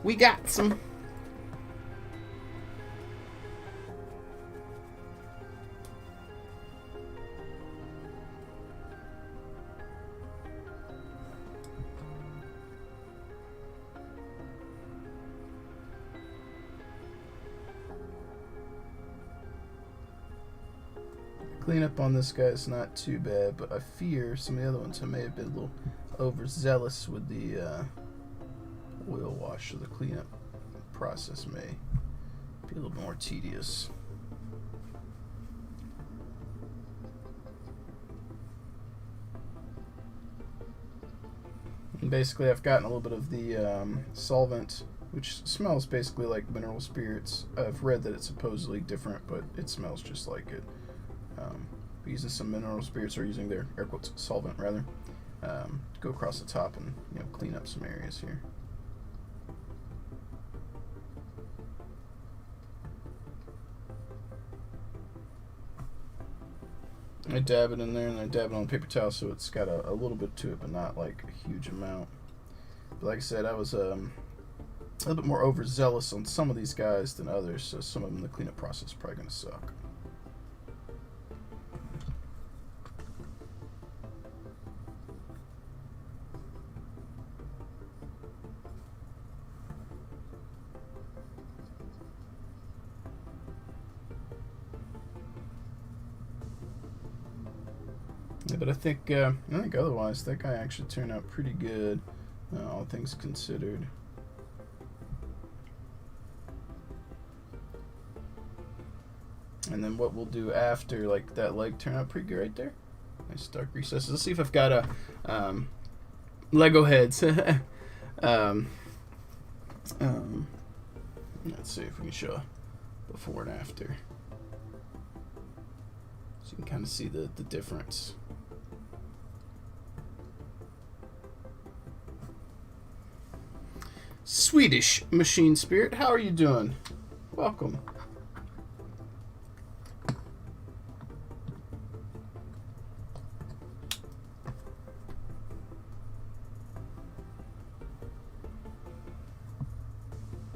We got some. Cleanup on this guy is not too bad, but I fear some of the other ones I may have been a little overzealous with the oil wash, so the cleanup process may be a little more tedious. And basically I've gotten a little bit of the solvent, which smells basically like mineral spirits. I've read that it's supposedly different, but it smells just like it. Using some mineral spirits, or using their air quotes solvent rather, to go across the top and clean up some areas here. I dab it in there, and I dab it on the paper towel, so it's got a little bit to it, but not like a huge amount. But like I said, I was a little bit more overzealous on some of these guys than others, so some of them the cleanup process is probably going to suck. Yeah, but I think otherwise that guy actually turned out pretty good, all things considered. And then what we'll do after, like that leg turned out pretty good right there. Nice dark recesses. Let's see if I've got a Lego heads. Let's see if we can show before and after, so you can kind of see the difference. Swedish Machine Spirit, how are you doing? Welcome.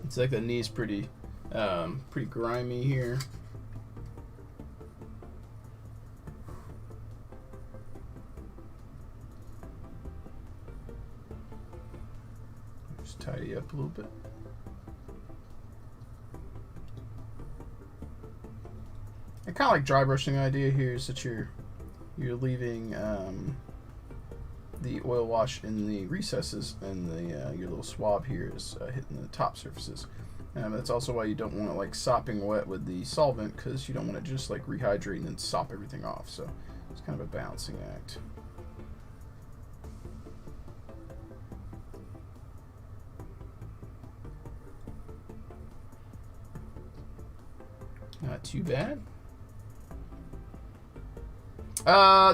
It's like the knee's pretty grimy here. Just tidy up a little bit. I kind of like dry brushing idea here is that you're leaving the oil wash in the recesses, and the your little swab here is hitting the top surfaces. That's also why you don't want it like sopping wet with the solvent, because you don't want to just like rehydrate and then sop everything off. So it's kind of a balancing act. Not too bad.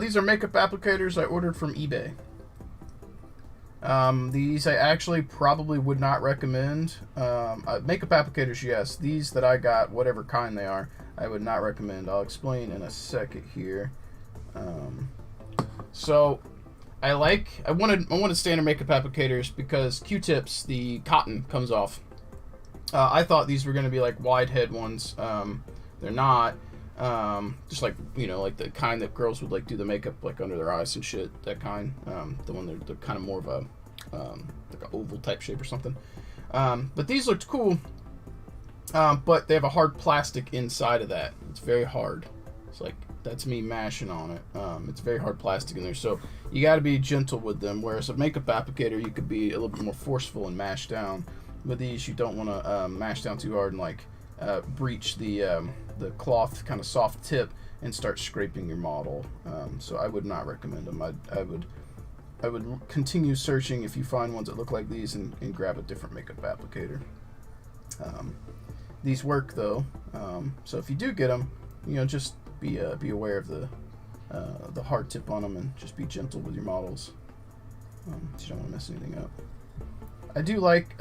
These are makeup applicators I ordered from eBay. These I actually probably would not recommend. Makeup applicators, yes. These that I got, whatever kind they are, I would not recommend. I'll explain in a second here. So I wanted standard makeup applicators because Q-tips, the cotton comes off. I thought these were going to be like wide head ones. They're not. Just like, like the kind that girls would like do the makeup like under their eyes and shit, that kind. The one they're kind of more of a like an oval type shape or something. But these looked cool. But they have a hard plastic inside of that. It's very hard. It's like, that's me mashing on it. It's very hard plastic in there, so you got to be gentle with them. Whereas a makeup applicator, you could be a little bit more forceful and mash down. with these, you don't want to mash down too hard and like breach the cloth kind of soft tip and start scraping your model. So I would not recommend them. I would continue searching if you find ones that look like these and grab a different makeup applicator. These work though, so if you do get them, just be aware of the hard tip on them and just be gentle with your models. So you don't want to mess anything up. I do like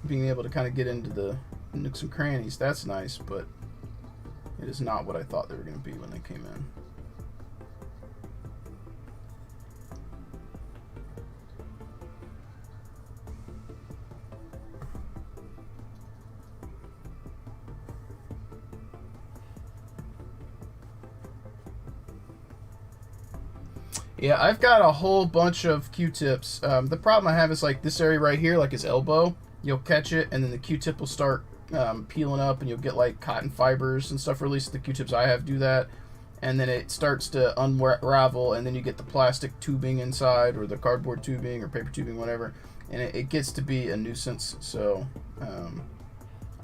being able to kind of get into the nooks and crannies. That's nice, but it is not what I thought they were going to be when they came in. Yeah, I've got a whole bunch of Q-tips. The problem I have is like this area right here, like his elbow. You'll catch it, and then the Q-tip will start peeling up, and you'll get like cotton fibers and stuff. Or at least the Q-tips I have do that. And then it starts to unravel, and then you get the plastic tubing inside, or the cardboard tubing, or paper tubing, whatever. And it gets to be a nuisance. So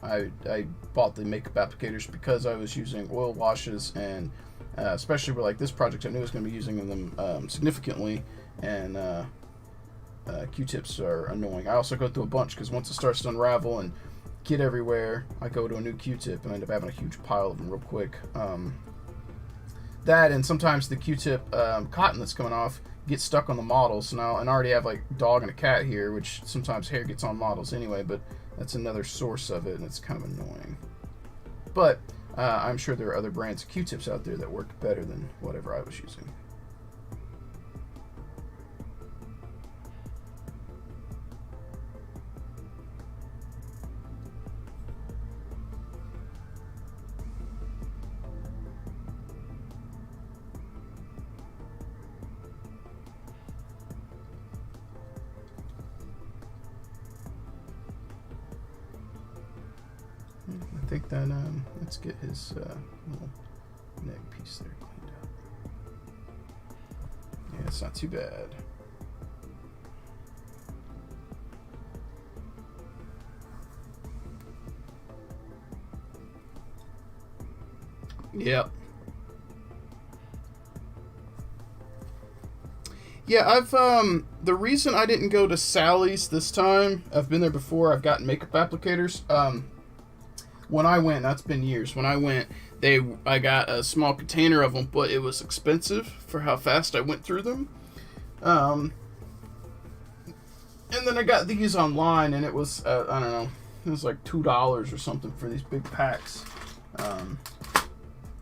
I bought the makeup applicators because I was using oil washes, and especially with like this project, I knew I was going to be using them significantly, and Q-tips are annoying. I also go through a bunch because once it starts to unravel and get everywhere, I go to a new Q-tip and I end up having a huge pile of them real quick. That, and sometimes the Q-tip cotton that's coming off gets stuck on the model. So now, and I already have like a dog and a cat here, which sometimes hair gets on models anyway, but that's another source of it, and it's kind of annoying. But I'm sure there are other brands of Q-tips out there that work better than whatever I was using. I think that, let's get his little neck piece there cleaned up. Yeah, it's not too bad. Yep. Yeah, I've, the reason I didn't go to Sally's this time, I've been there before, I've gotten makeup applicators, when I went, that's been years, when I went, I got a small container of them, but it was expensive for how fast I went through them. And then I got these online, and it was, I don't know, it was like $2 or something for these big packs.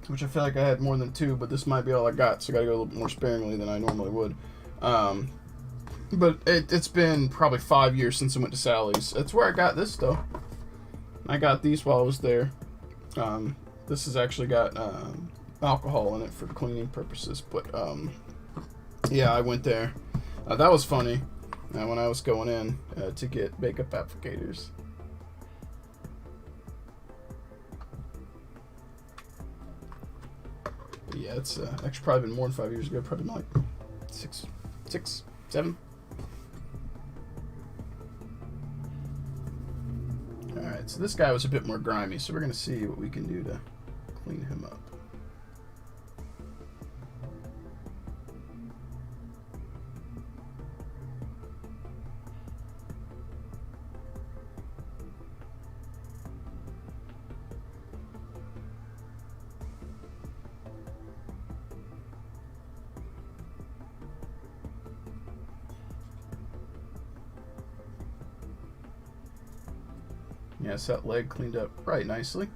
Which I feel like I had more than two, but this might be all I got, so I gotta go a little bit more sparingly than I normally would. But it's been probably 5 years since I went to Sally's. That's where I got this, though. I got these while I was there. This has actually got alcohol in it for cleaning purposes, but yeah, I went there. That was funny when I was going in to get makeup applicators. But yeah, it's actually probably been more than 5 years ago. Probably like six, 7. Alright, so this guy was a bit more grimy, so we're going to see what we can do to clean him up. Yes, that leg cleaned up right nicely.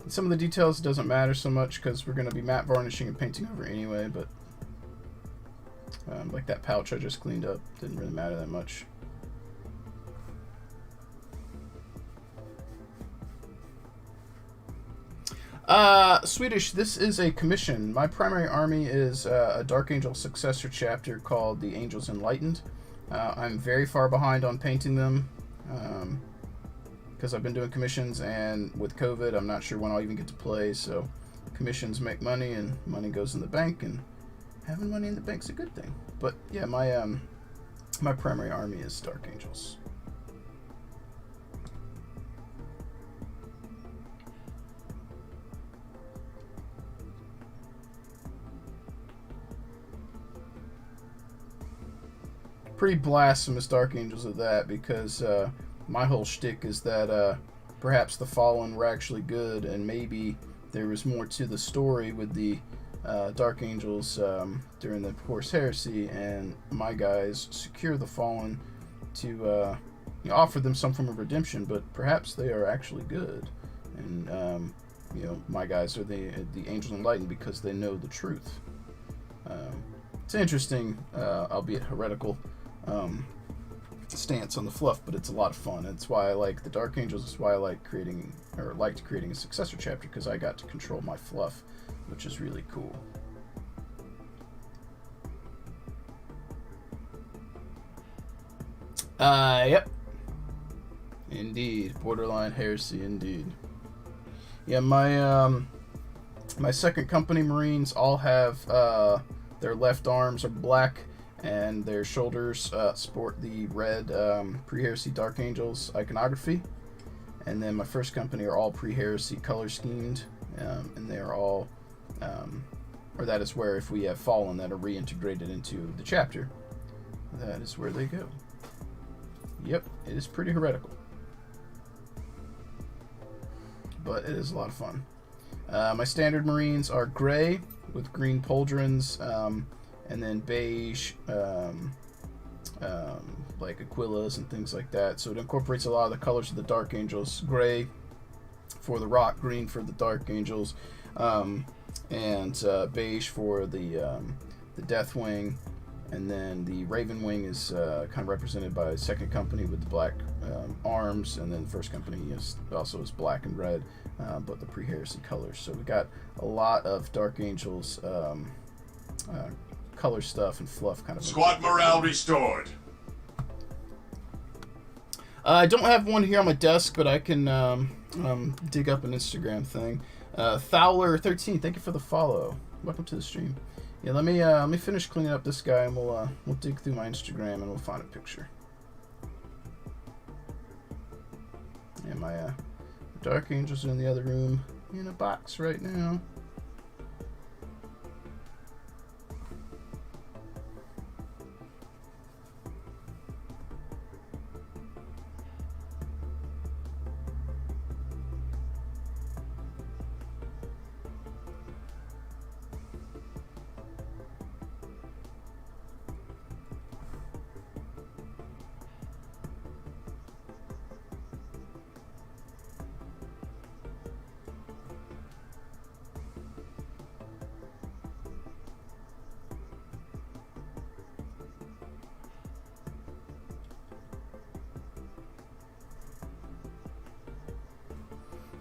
Some of the details doesn't matter so much because we're going to be matte varnishing and painting over anyway, but like that pouch I just cleaned up didn't really matter that much. Swedish, this is a commission. My primary army is a Dark Angel successor chapter called the Angels Enlightened. I'm very far behind on painting them. because I've been doing commissions, and with COVID, I'm not sure when I'll even get to play. So commissions make money, and money goes in the bank, and having money in the bank's a good thing. But yeah, my primary army is Dark Angels. Pretty blasphemous Dark Angels at that, because my whole shtick is that perhaps the Fallen were actually good, and maybe there was more to the story with the Dark Angels during the Horus Heresy, and my guys secure the Fallen to offer them some form of redemption, but perhaps they are actually good, and my guys are the Angels Enlightened because they know the truth. It's an interesting, albeit heretical, stance on the fluff, but it's a lot of fun. It's why I like the Dark Angels. It's why I liked creating a successor chapter, because I got to control my fluff, which is really cool. Yep. Indeed. Borderline heresy, indeed. Yeah, my second company Marines all have their left arms are black, and their shoulders sport the red pre-heresy Dark Angels iconography. And then my first company are all pre-heresy color schemed, and they are all, or that is where, if we have Fallen that are reintegrated into the chapter, that is where they go. Yep, it is pretty heretical, but it is a lot of fun. My standard Marines are gray with green pauldrons, and then beige, like Aquilas and things like that. So it incorporates a lot of the colors of the Dark Angels. Gray for the Rock, green for the Dark Angels, and beige for the Deathwing. And then the Raven Wing is kind of represented by second company with the black arms, and then first company is black and red, but the pre-heresy colors. So we got a lot of Dark Angels color stuff and fluff kind of. Squad morale restored. I don't have one here on my desk, but I can dig up an Instagram thing. Thowler13, thank you for the follow. Welcome to the stream. Yeah, let me finish cleaning up this guy, and we'll dig through my Instagram and we'll find a picture. Yeah, my Dark Angels are in the other room in a box right now.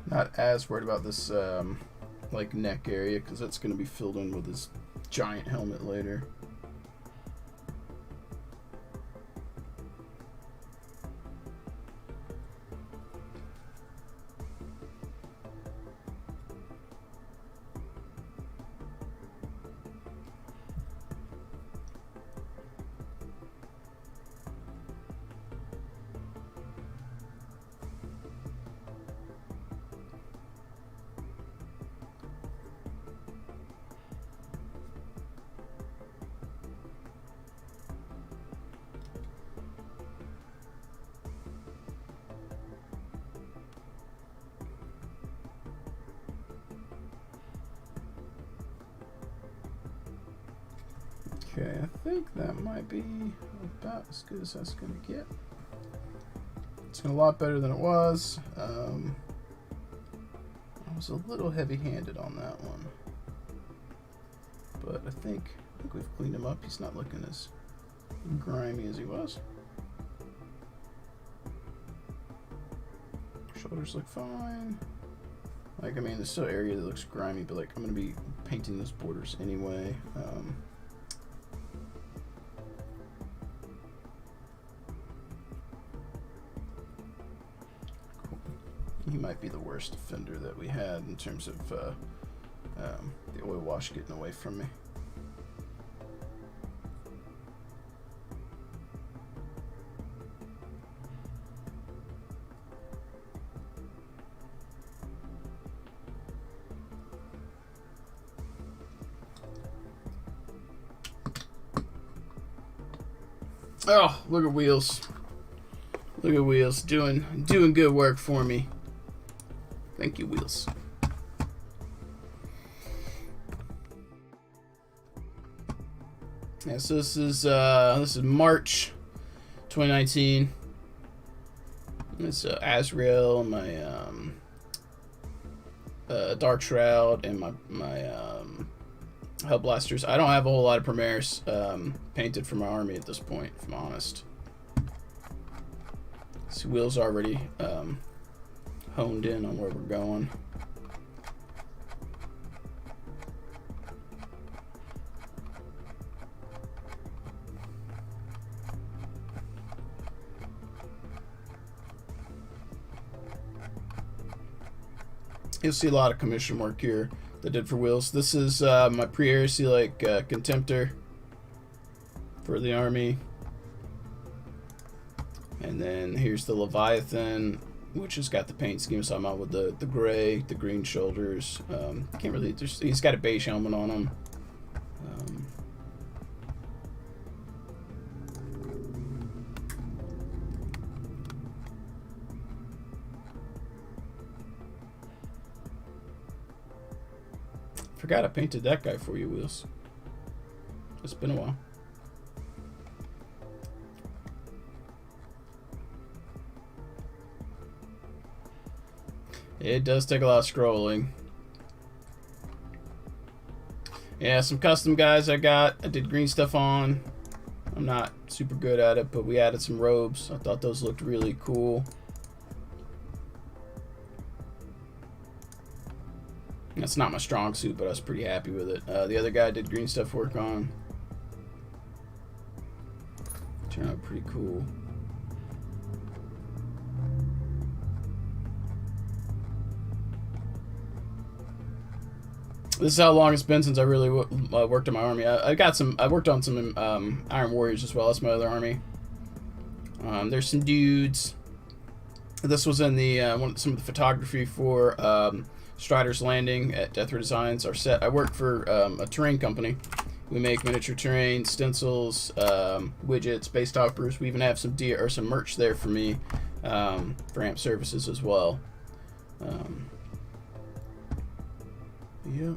Not as worried about this like neck area, because that's going to be filled in with his giant helmet later. Okay, I think that might be about as good as that's going to get. It's a lot better than it was. I was a little heavy-handed on that one, but I think we've cleaned him up. He's not looking as grimy as he was. Shoulders look fine. Like, I mean, there's still area that looks grimy, but like, I'm going to be painting those borders anyway. he might be the worst offender that we had in terms of the oil wash getting away from me. Oh, look at Wheels. Look at Wheels doing good work for me. Thank you, Wheels. Yeah, so this is March 2019. It's Azrael, my Dark Shroud, and my Hell Blasters. I don't have a whole lot of Primaris painted for my army at this point, if I'm honest. See, Wheels already honed in on where we're going. You'll see a lot of commission work here that I did for Wheels. This is my pre-heresy Contemptor for the army. And then here's the Leviathan, which has got the paint scheme, so I'm out with the gray, the green shoulders. Can't really, he's got a beige helmet on him. Forgot I painted that guy for you, Wheels. It's been a while. It does take a lot of scrolling. Yeah, some custom guys I did green stuff on. I'm not super good at it, but we added some robes. I thought those looked really cool. That's not my strong suit, but I was pretty happy with it. The other guy did green stuff work on. Turned out pretty cool. This is how long it's been since I really worked on my army. I worked on some Iron Warriors as well. That's my other army. There's some dudes. This was in the some of the photography for Strider's Landing at Death Ray Designs. Our set. I work for a terrain company. We make miniature terrain, stencils, widgets, base toppers. We even have some merch there for me for AMP services as well. Yeah.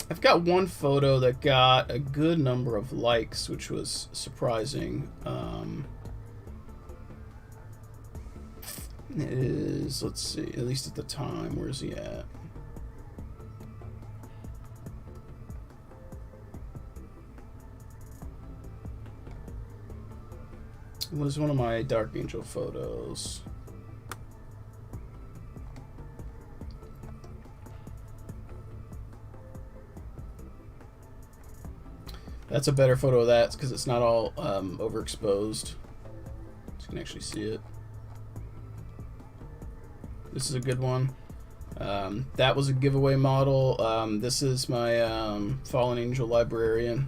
I've got one photo that got a good number of likes, which was surprising. It is, let's see, at least at the time, where's he at? It was one of my Dark Angel photos. That's a better photo of that because it's not all overexposed. So you can actually see it. This is a good one. That was a giveaway model. This is my Fallen Angel Librarian.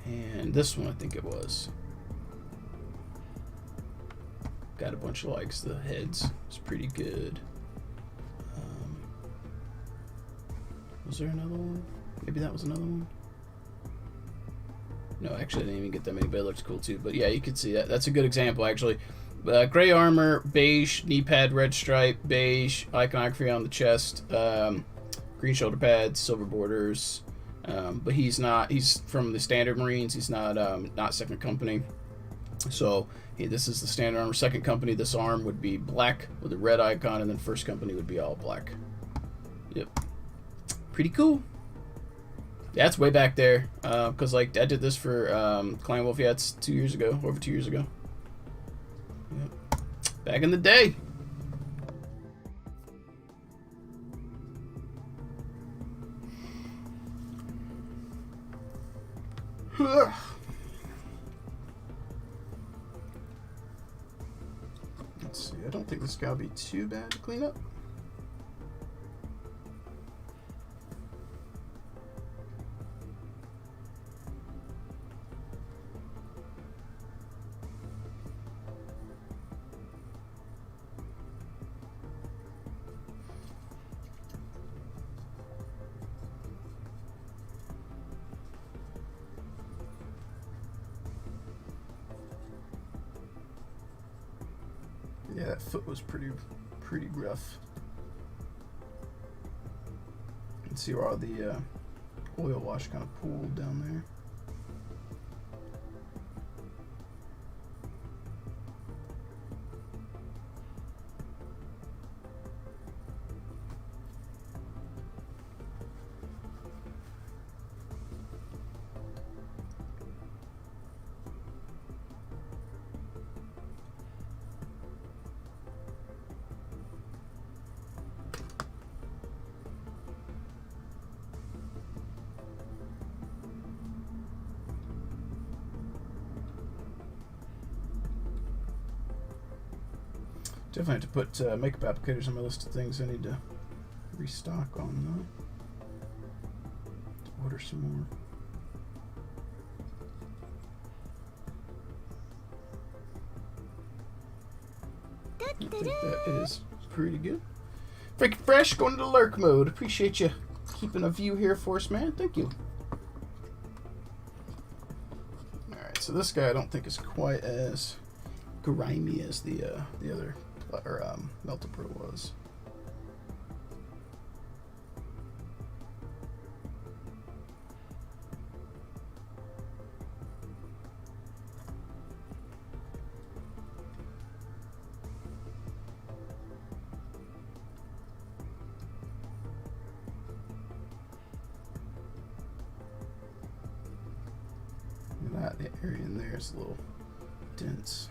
And this one, I think it was. Got a bunch of likes. The heads is pretty good. Was there another one? Maybe that was another one. No, actually, I didn't even get that many, but it looks cool too. But yeah, you can see that. That's a good example, actually. Gray armor, beige knee pad, red stripe, beige iconography on the chest, green shoulder pads, silver borders. But he's not. He's from the standard Marines. He's not second company. So this is the standard armor. Second company, this arm would be black with a red icon, and then first company would be all black. Yep. Pretty cool. Yeah, it's way back there. Because like I did this for Clan Wolf. Yeah, it's 2 years ago, over 2 years ago. Yep. Back in the day. don't think this guy will be too bad to clean up. Yeah, that foot was pretty rough. You can see where all the oil wash kind of pooled down there. Definitely have to put makeup applicators on my list of things I need to restock on, though. To order some more. I think that is pretty good. Freaking fresh, going into lurk mode. Appreciate you keeping a view here for us, man. Thank you. Alright, so this guy I don't think is quite as grimy as the other Melta Pro was. That the area in there is a little dense.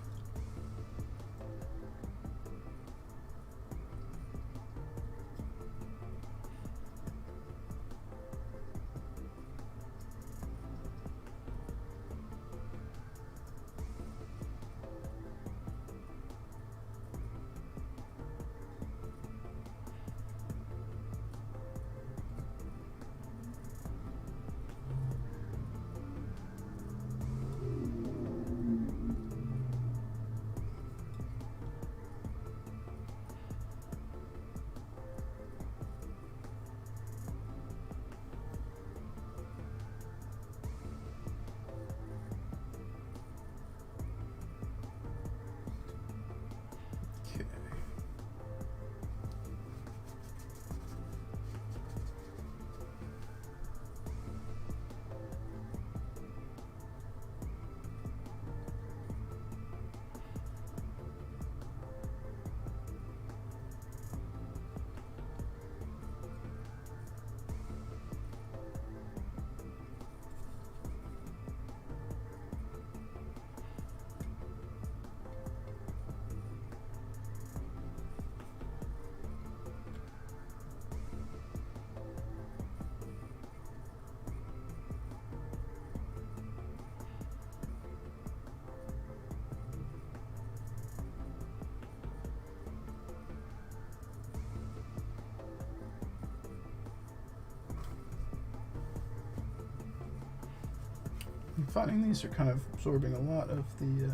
I'm finding these are kind of absorbing a lot of the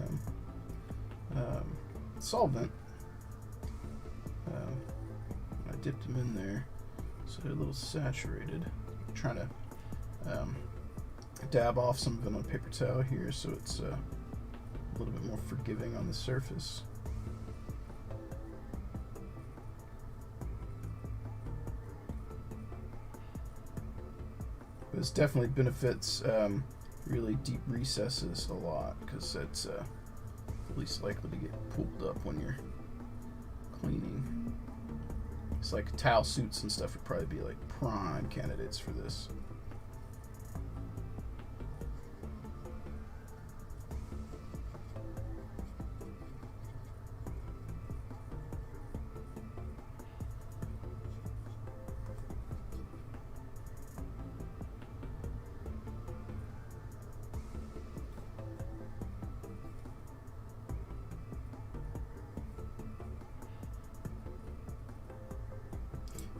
solvent. I dipped them in there, so they're a little saturated. I'm trying to dab off some of it on paper towel here, so it's a little bit more forgiving on the surface. This definitely benefits really deep recesses a lot, because it's least likely to get pulled up when you're cleaning. It's like towel suits and stuff would probably be like prime candidates for this.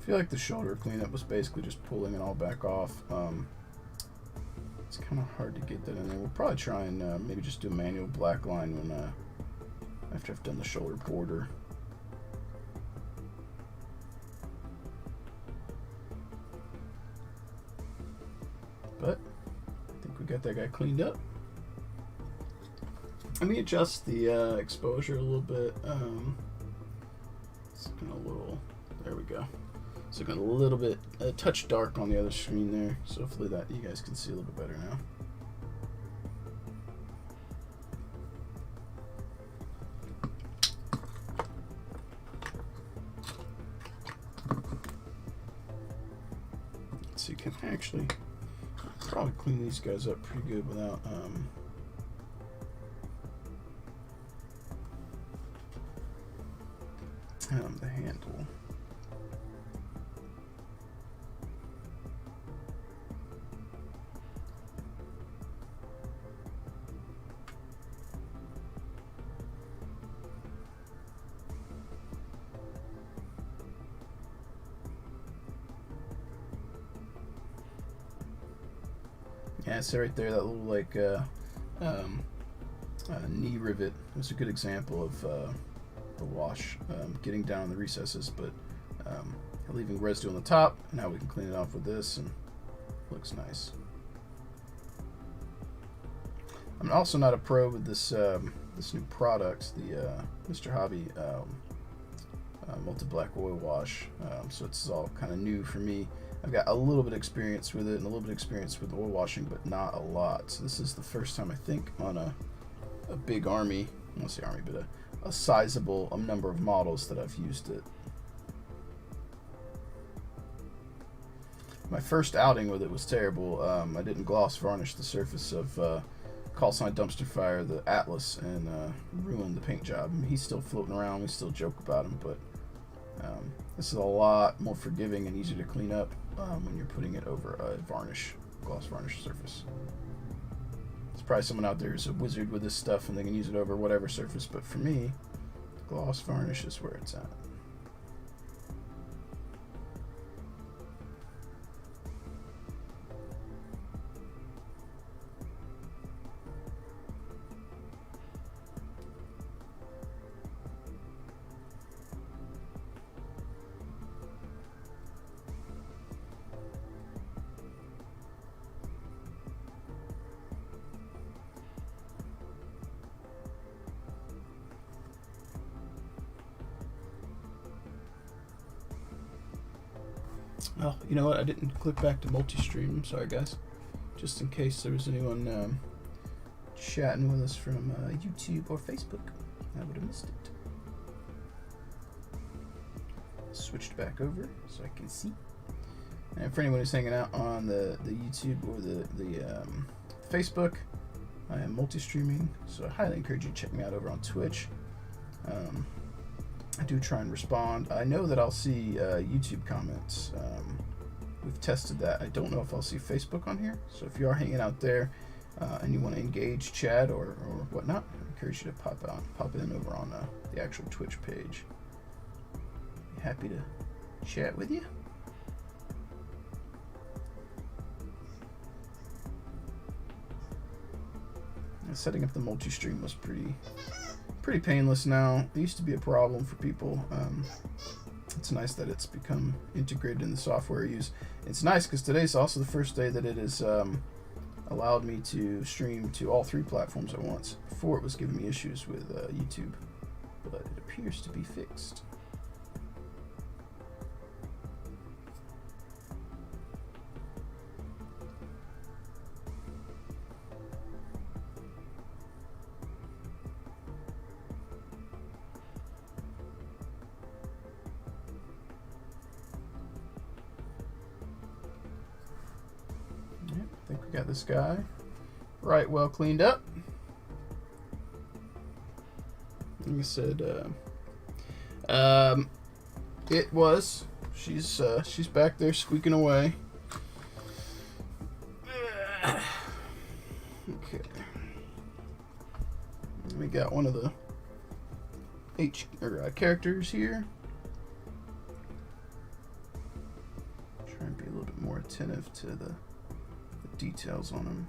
feel like the shoulder cleanup was basically just pulling it all back off. It's kind of hard to get that in there. We'll probably try and maybe just do a manual black line when after I've done the shoulder border. But I think we got that guy cleaned up. Let me adjust the exposure a little bit. It's looking a little, there we go. It's looking a little bit, a touch dark on the other screen there. So hopefully that you guys can see a little bit better now. So you can actually probably clean these guys up pretty good without the handle. Yeah, so right there, that little like knee rivet was a good example of the wash getting down in the recesses, but leaving residue on the top. And now we can clean it off with this, and it looks nice. I'm also not a pro with this this new product, the Mr. Hobby multi-black oil wash, so it's all kind of new for me. I've got a little bit of experience with it and a little bit of experience with oil washing, but not a lot. So this is the first time I think on a big army, I won't say army, but a sizable number of models that I've used it. My first outing with it was terrible. I didn't gloss varnish the surface of Call Sign Dumpster Fire, the Atlas, and ruined the paint job. I mean, he's still floating around. We still joke about him, but this is a lot more forgiving and easier to clean up when you're putting it over a gloss varnish surface. There's probably someone out there who's a wizard with this stuff and they can use it over whatever surface, but for me, gloss varnish is where it's at. Oh, you know what? I didn't click back to multi-stream. I'm sorry, guys. Just in case there was anyone chatting with us from YouTube or Facebook, I would have missed it. Switched back over so I can see. And for anyone who's hanging out on the YouTube or the Facebook, I am multi-streaming, so I highly encourage you to check me out over on Twitch. I do try and respond. I know that I'll see YouTube comments. We've tested that. I don't know if I'll see Facebook on here. So if you are hanging out there and you want to engage chat or whatnot, I encourage you to pop in over on the actual Twitch page. Be happy to chat with you. And setting up the multi-stream was pretty painless now. It used to be a problem for people. It's nice that it's become integrated in the software I use. It's nice because today's also the first day that it has allowed me to stream to all 3 platforms at once. Before it was giving me issues with YouTube, but it appears to be fixed. I think we got this guy right well cleaned up. Like I said, it was. She's back there squeaking away. Okay. We got one of the characters here. attentive to the details on them.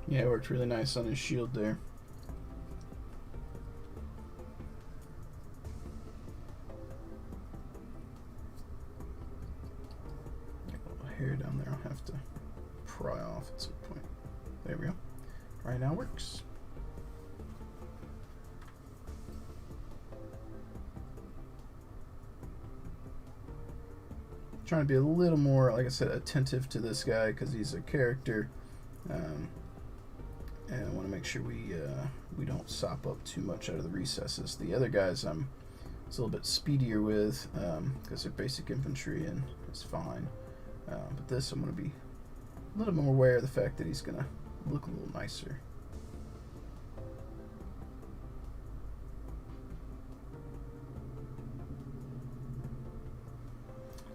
Yeah, it worked really nice on his shield there. Got a little hair down there I'll have to pry off at some point. There we go. Right now works. Trying to be a little more, like I said, attentive to this guy because he's a character. And I want to make sure we don't sop up too much out of the recesses. The other guys I'm a little bit speedier with because they're basic infantry and it's fine. But this I'm going to be a little more aware of the fact that he's going to look a little nicer.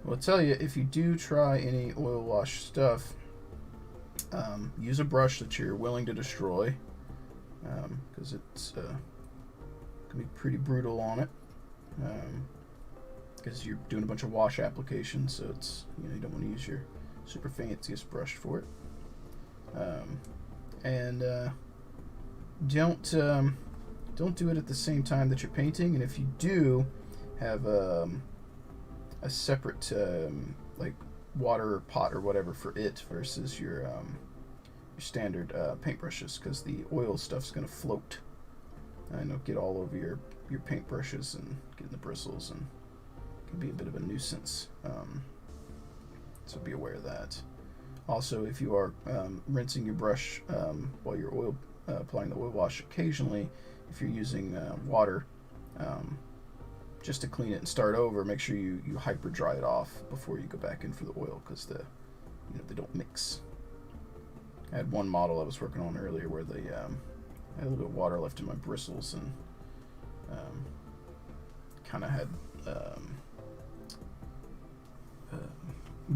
Well, I'll tell you, if you do try any oil wash stuff, use a brush that you're willing to destroy, because it's going to be pretty brutal on it, because you're doing a bunch of wash applications, so it's, you know, you don't want to use your super fanciest brush for it. And don't do it at the same time that you're painting, and if you do have a separate like water pot or whatever for it versus your standard paintbrushes, because the oil stuff's going to float and it'll get all over your paintbrushes and get in the bristles and can be a bit of a nuisance. So be aware of that. Also, if you are rinsing your brush while you're applying the oil wash, occasionally if you're using water just to clean it and start over, make sure you hyper dry it off before you go back in for the oil, because they don't mix. I had one model I was working on earlier where they I had a little bit of water left in my bristles and kind of had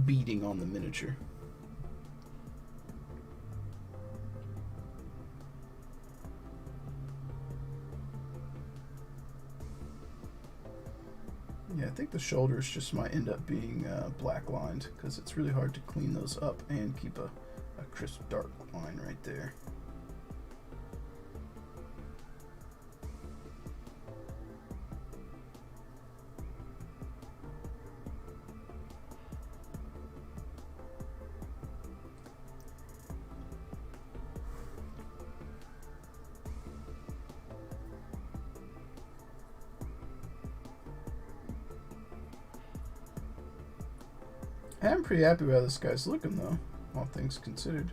beading on the miniature. Yeah, I think the shoulders just might end up being black lined because it's really hard to clean those up and keep a crisp dark line right there. I'm pretty happy with how this guy's looking, though, all things considered.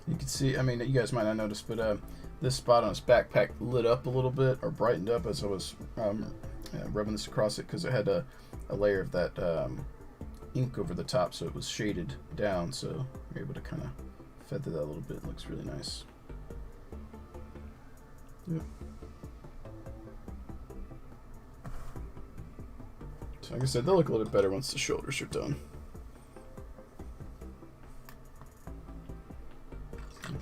You can see, I mean, you guys might not notice, but this spot on his backpack lit up a little bit, or brightened up as I was rubbing this across it, because it had a layer of that ink over the top, so it was shaded down, so you're able to kind of feather that a little bit. It looks really nice. Yep. So like I said, they'll look a little bit better once the shoulders are done.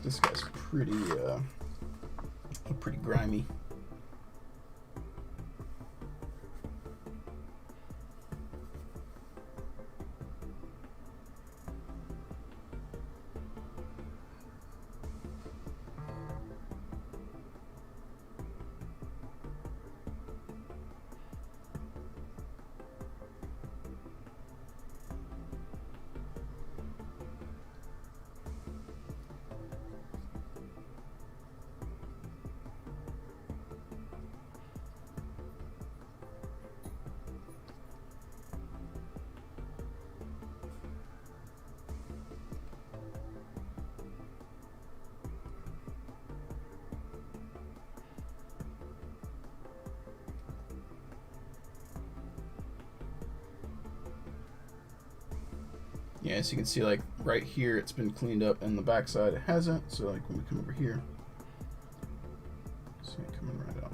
This guy's pretty grimy. Yeah, as you can see, like right here, it's been cleaned up, and the backside it hasn't. So like when we come over here, see it coming right off.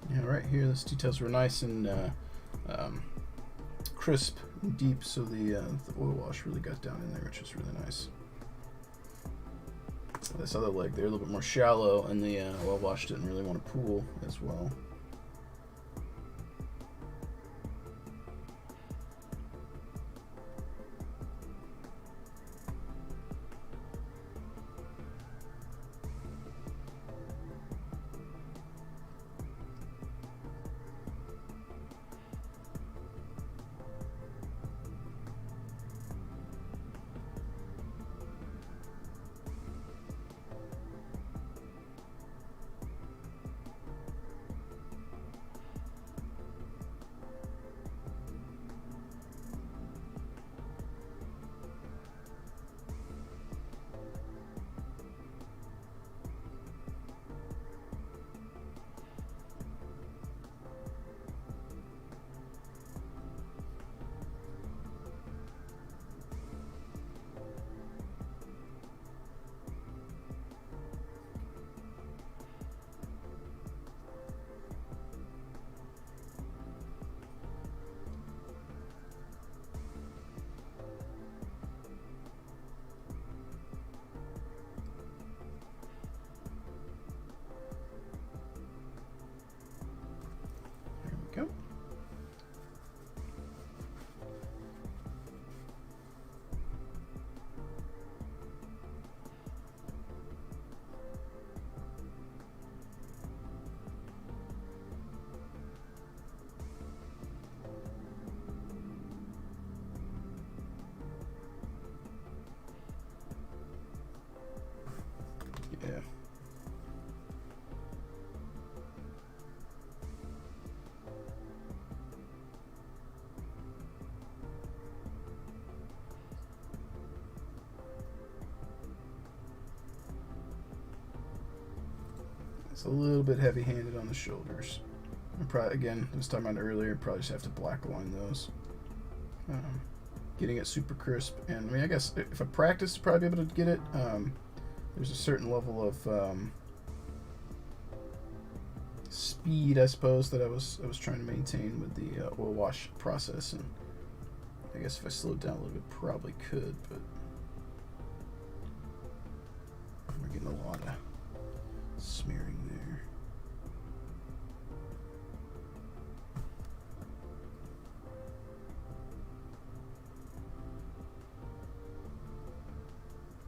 Yeah, right here, those details were nice and crisp and deep, so the oil wash really got down in there, which is really nice. This other leg, they're a little bit more shallow, and the oil wash didn't really want to pool as well. Go. Yeah. It's a little bit heavy-handed on the shoulders. Probably, again, I was talking about earlier, probably just have to black line those. Getting it super crisp, and I mean, I guess if I practice, I'd probably be able to get it. There's a certain level of speed, I suppose, that I was trying to maintain with the oil wash process, and I guess if I slowed down a little bit, probably could, but we're getting a lot of smearing there.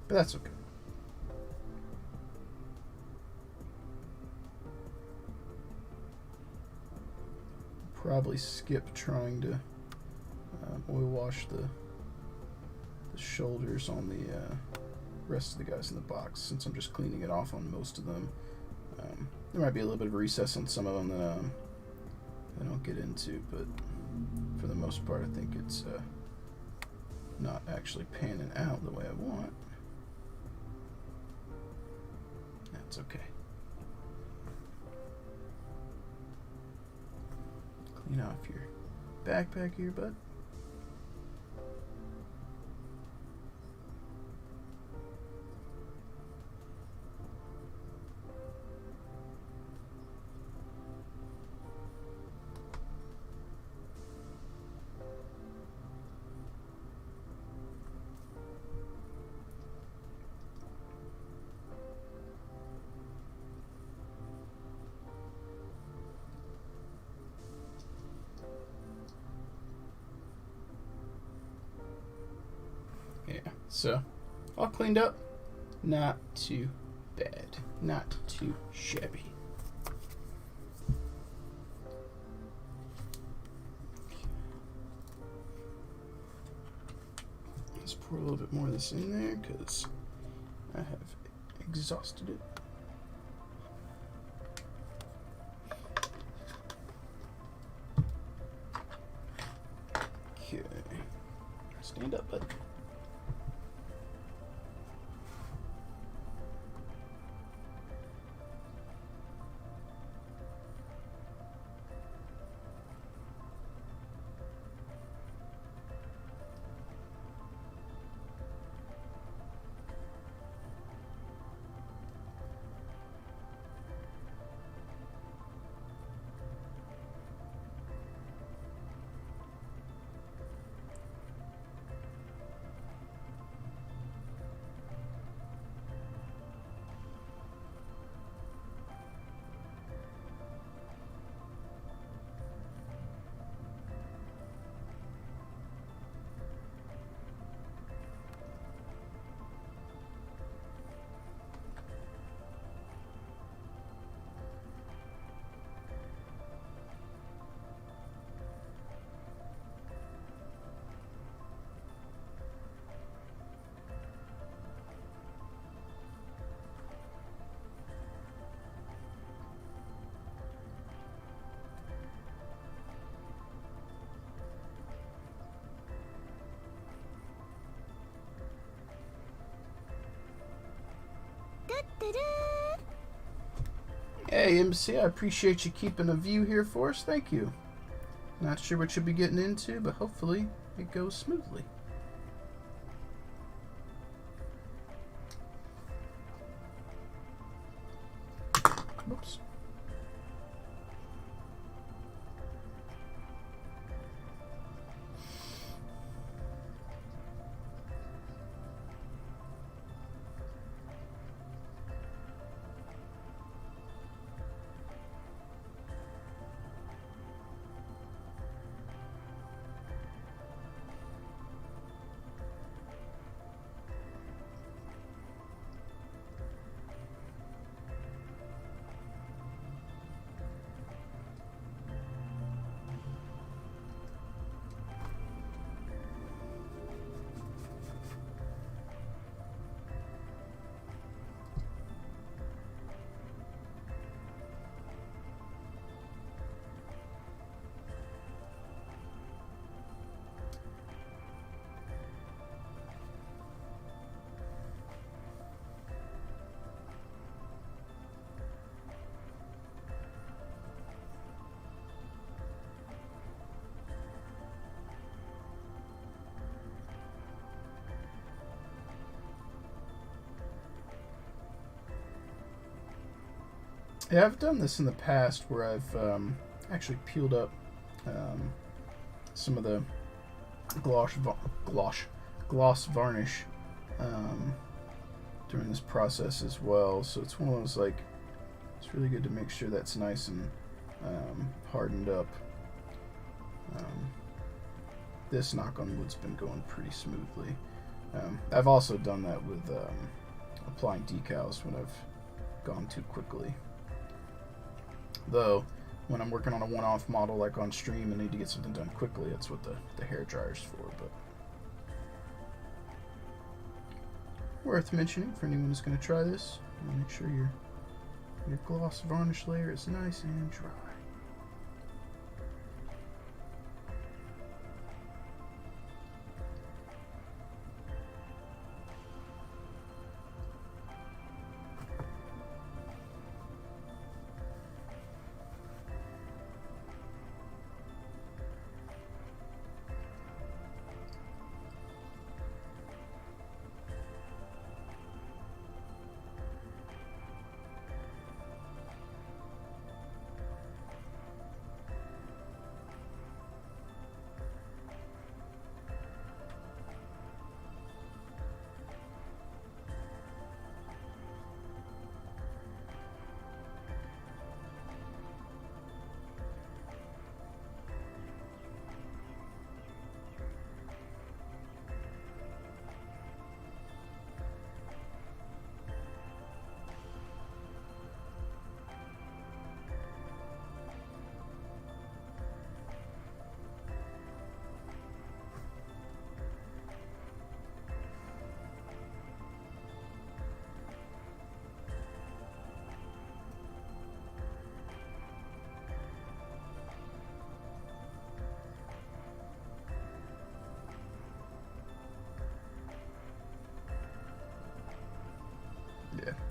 But that's okay. Probably skip trying to oil wash the shoulders on the rest of the guys in the box, since I'm just cleaning it off on most of them. There might be a little bit of a recess on some of them that they don't get into, but for the most part, I think it's not actually panning out the way I want. That's okay. Clean off your backpack here, bud. Yeah, so all cleaned up. Not too bad. Not too shabby. Let's pour a little bit more of this in there because I have exhausted it. Okay. Stand up, bud. Hey, MC, I appreciate you keeping a view here for us. Thank you. Not sure what you'll be getting into, but hopefully it goes smoothly. Whoops. Yeah, I've done this in the past where I've actually peeled up some of the gloss varnish during this process as well. So it's one of those, like, it's really good to make sure that's nice and hardened up. This knock on wood's been going pretty smoothly. I've also done that with applying decals when I've gone too quickly. Though, when I'm working on a one-off model like on stream and need to get something done quickly, that's what the hair dryer's for. But worth mentioning for anyone who's going to try this. Make sure your gloss varnish layer is nice and dry.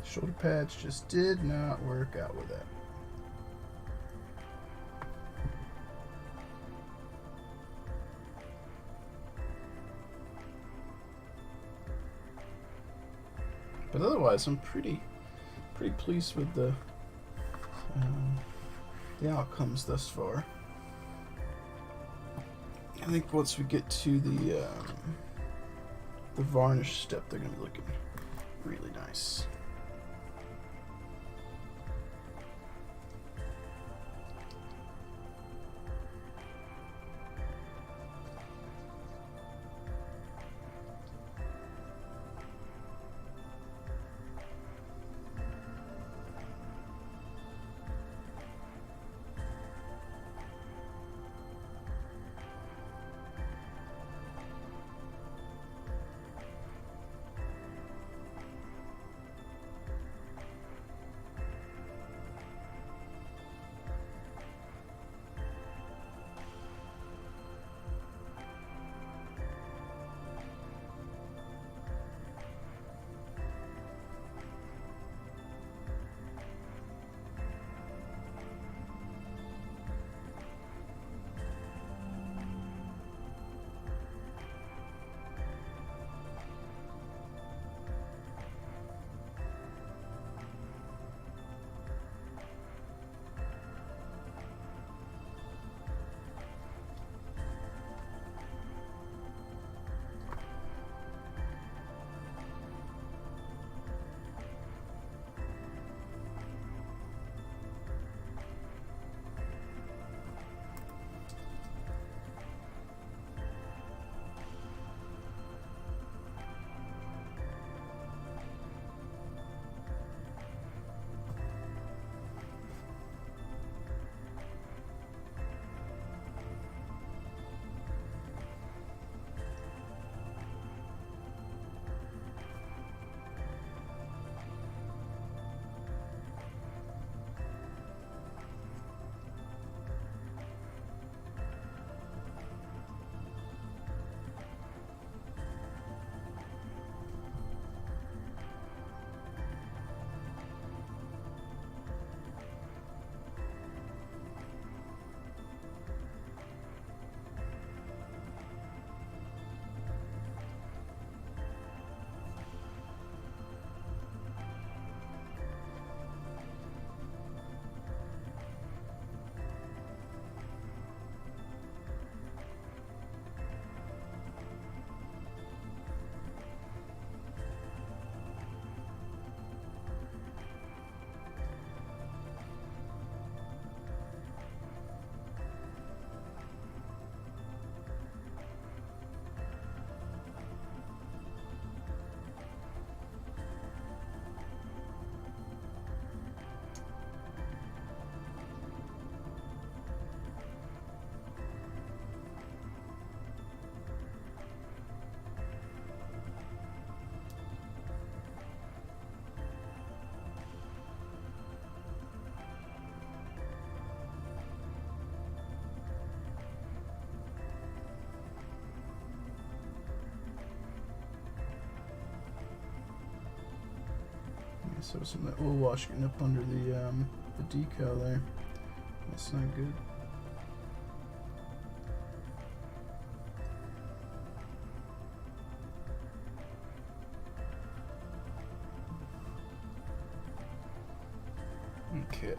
Shoulder pads just did not work out with that. But otherwise, I'm pretty pleased with the outcomes thus far. I think once we get to the varnish step, they're gonna be looking really nice. So some of that oil wash getting up under the decal there. That's not good. Okay.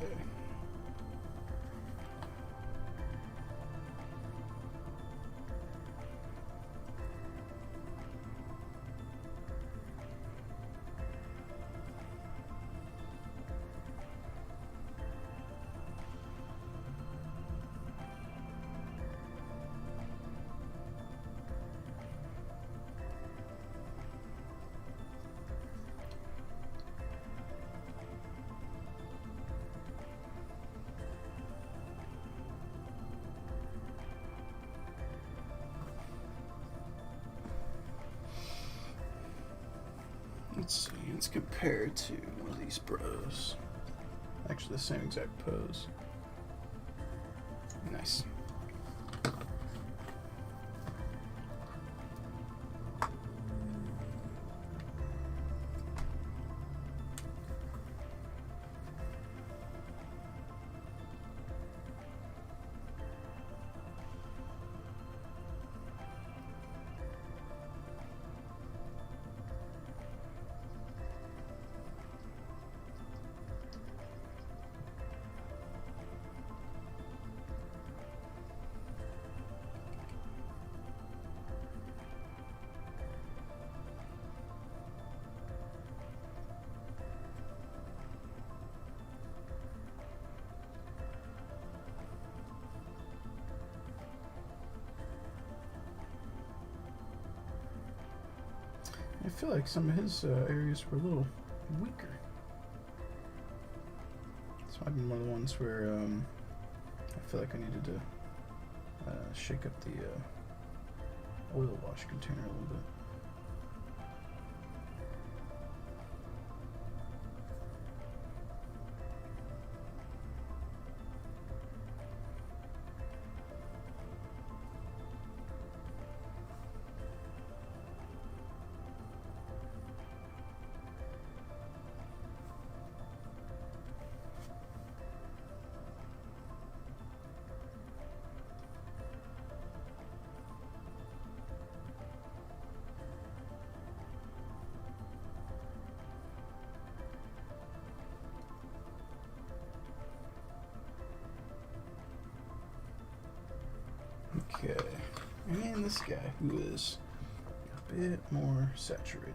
Let's see, let's compare it to one of these bros. Actually, the same exact pose. Nice. feel like some of his areas were a little weaker. This might be one of the ones where I feel like I needed to shake up the oil wash container a little bit. Okay, and this guy who is a bit more saturated.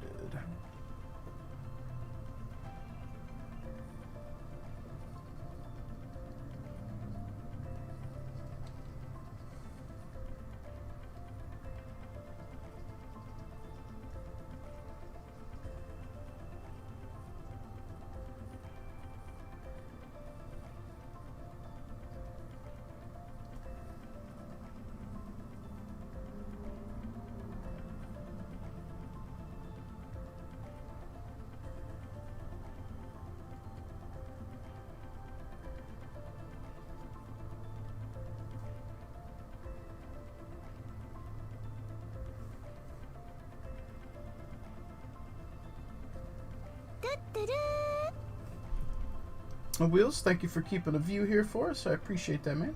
Well, Wheels, thank you for keeping a view here for us. I appreciate that, man.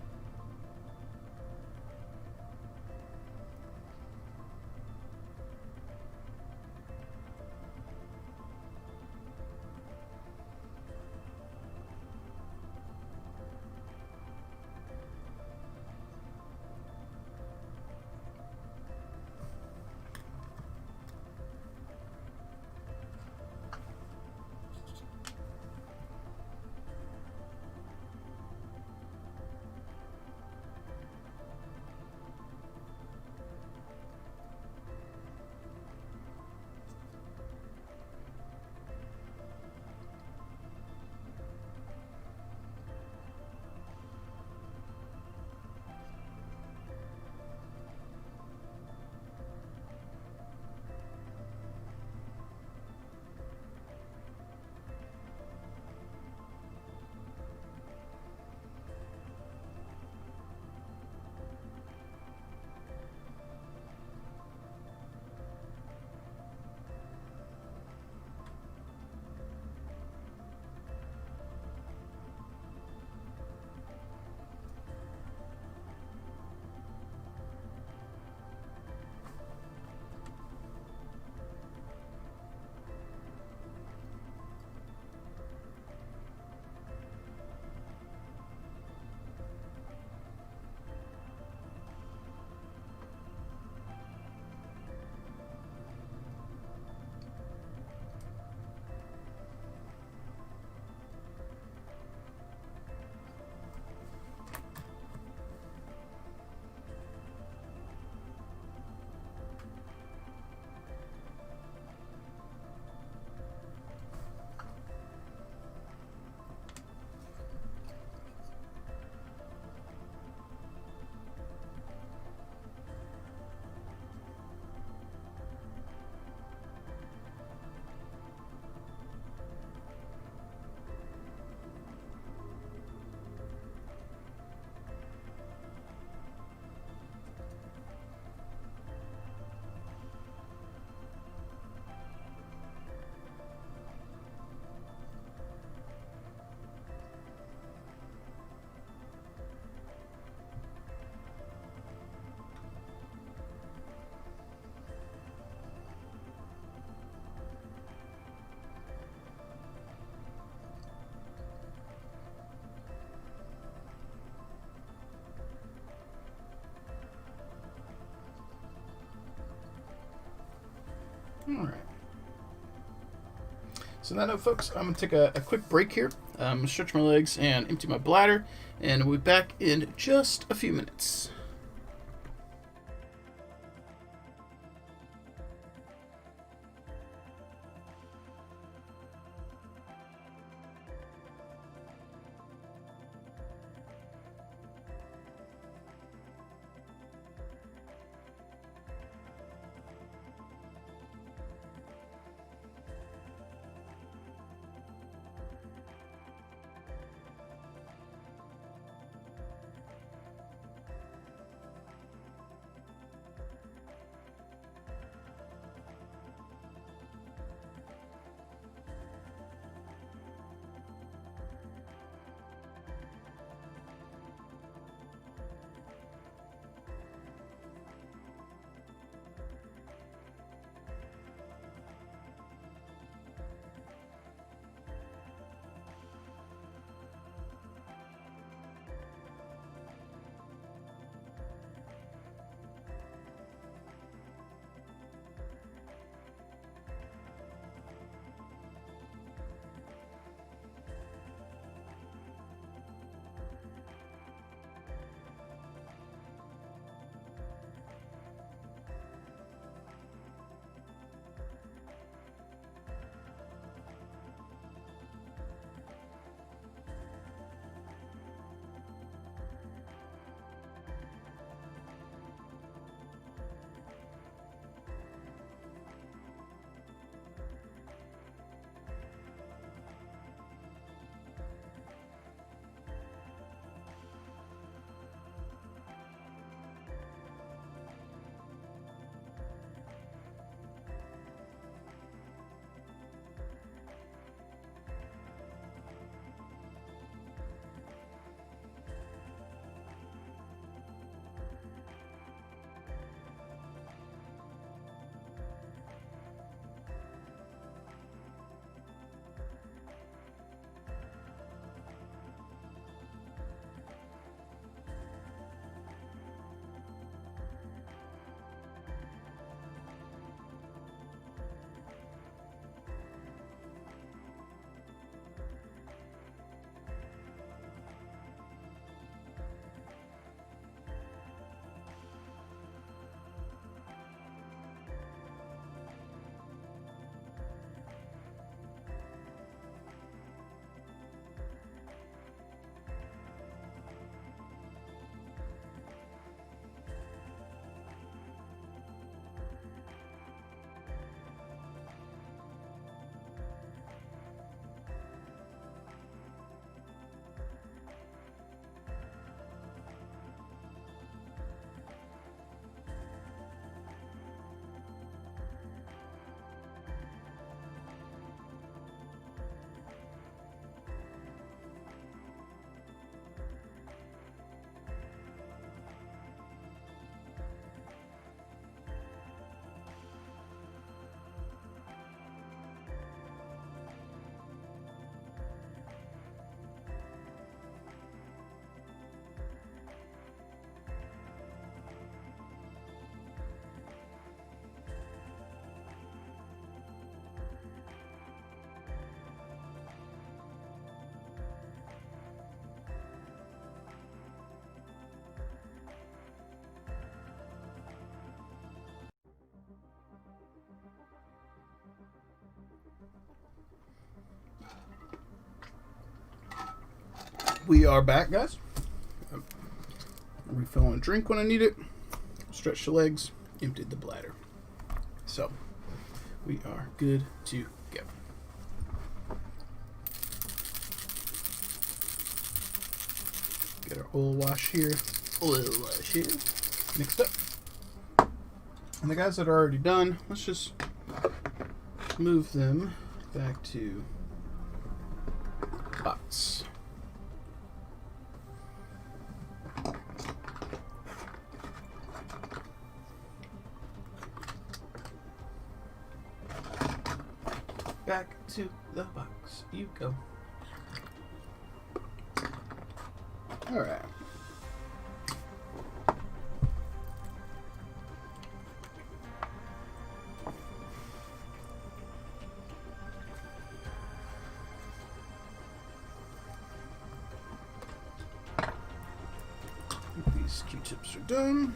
Alright. So on that note, folks, I'm going to take a quick break here. Stretch my legs and empty my bladder, and we'll be back in just a few minutes. We are back, guys. Refilling a drink when I need it. Stretch the legs. Emptied the bladder. So, we are good to go. Get our oil wash here. Mixed up. And the guys that are already done, let's just move them back to pots. Back to the box. You go. All right. These Q-tips are done.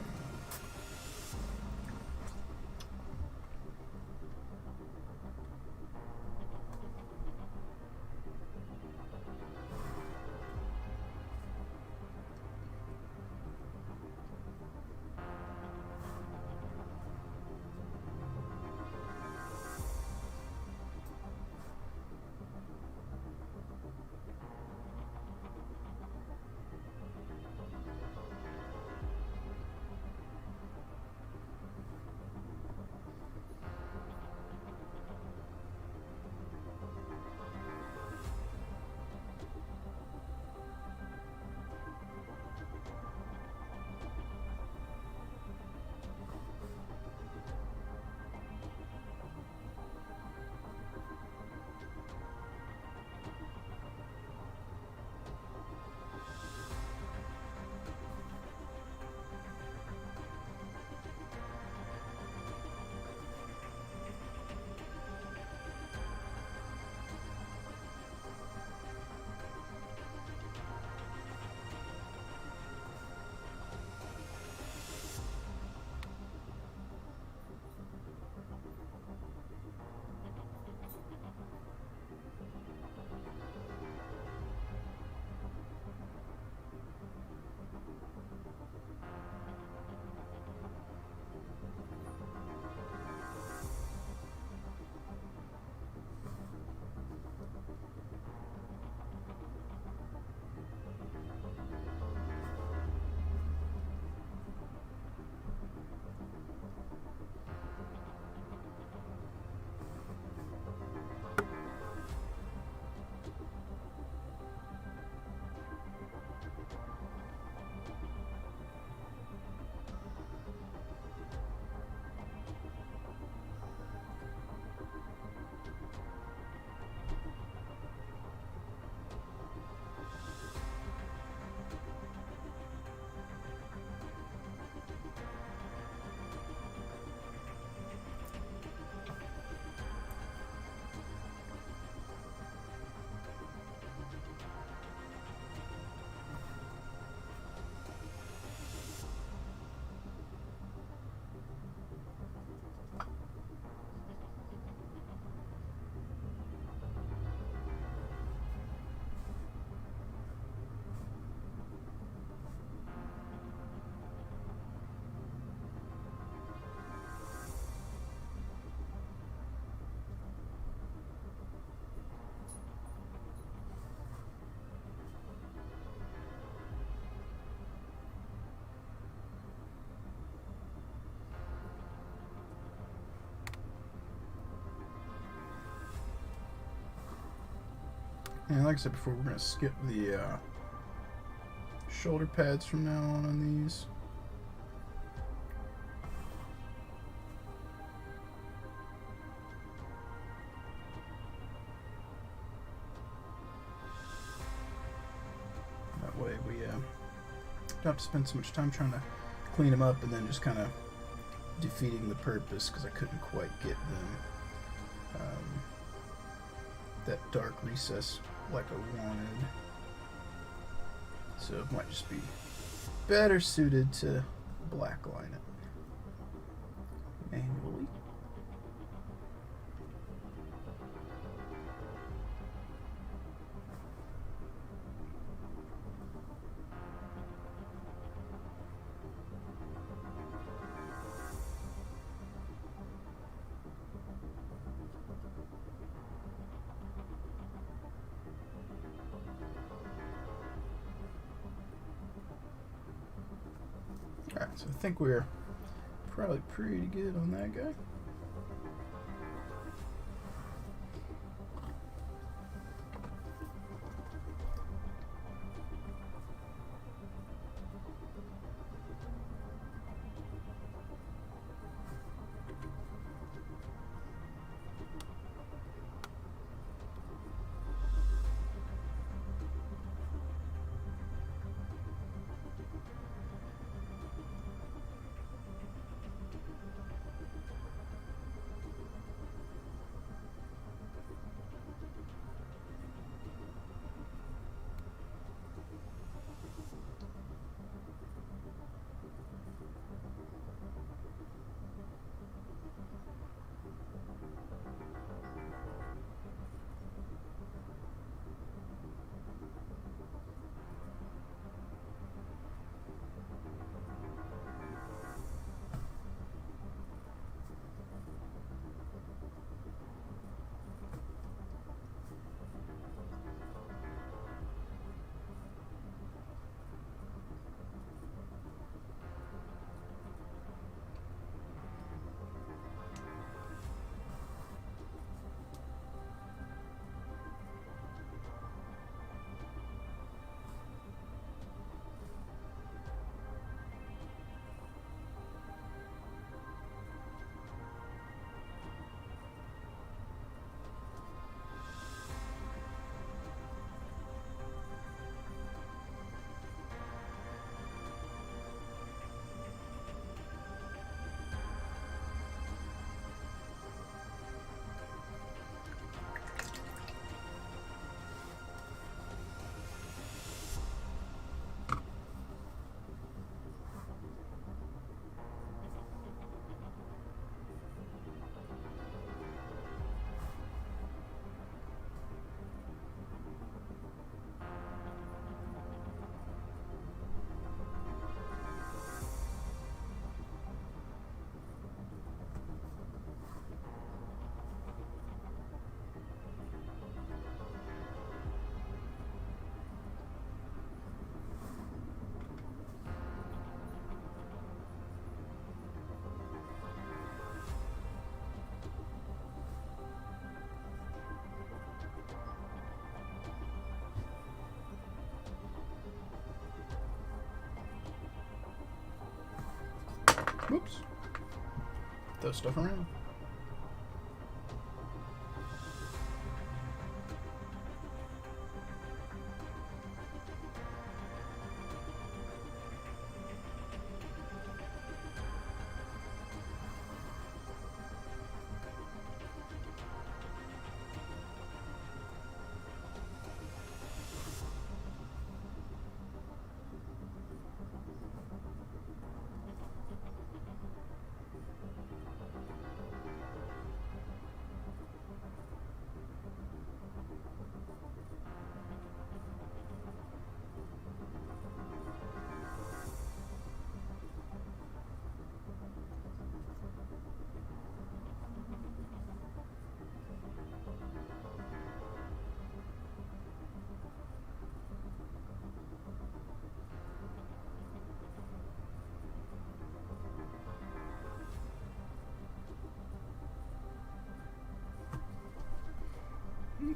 And like I said before, we're going to skip the shoulder pads from now on these. That way we don't have to spend so much time trying to clean them up and then just kind of defeating the purpose because I couldn't quite get them that dark recess like I wanted. So it might just be better suited to blackline it manually. Alright, so I think we're probably pretty good on that guy. Whoops. Throw stuff around.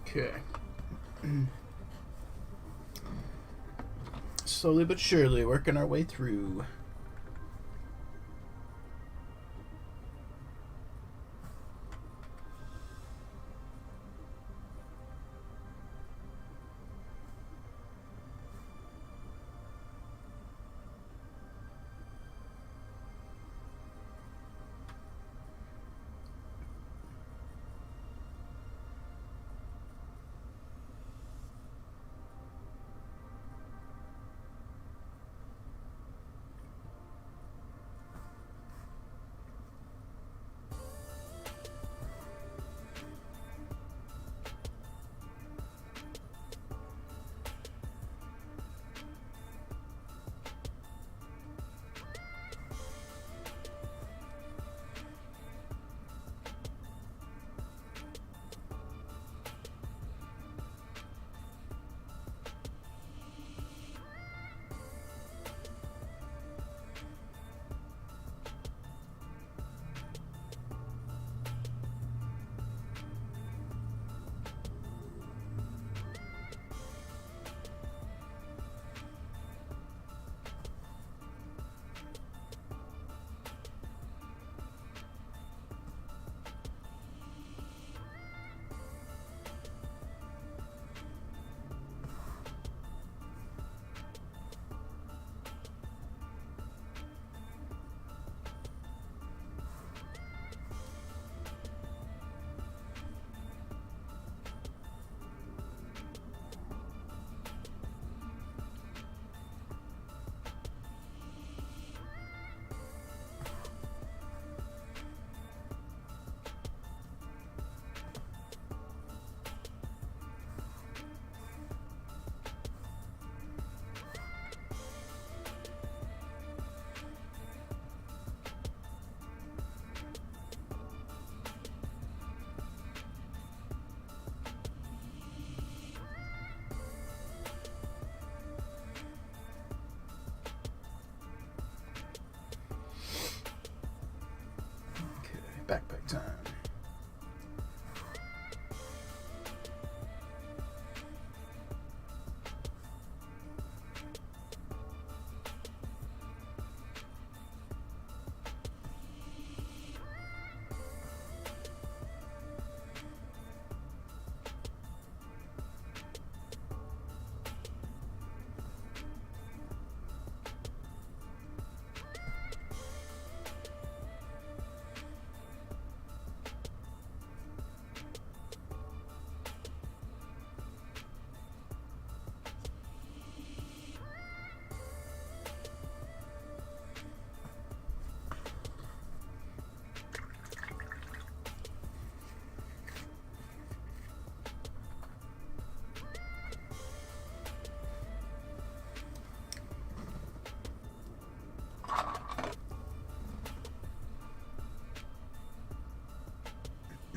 Okay. Slowly but surely working our way through.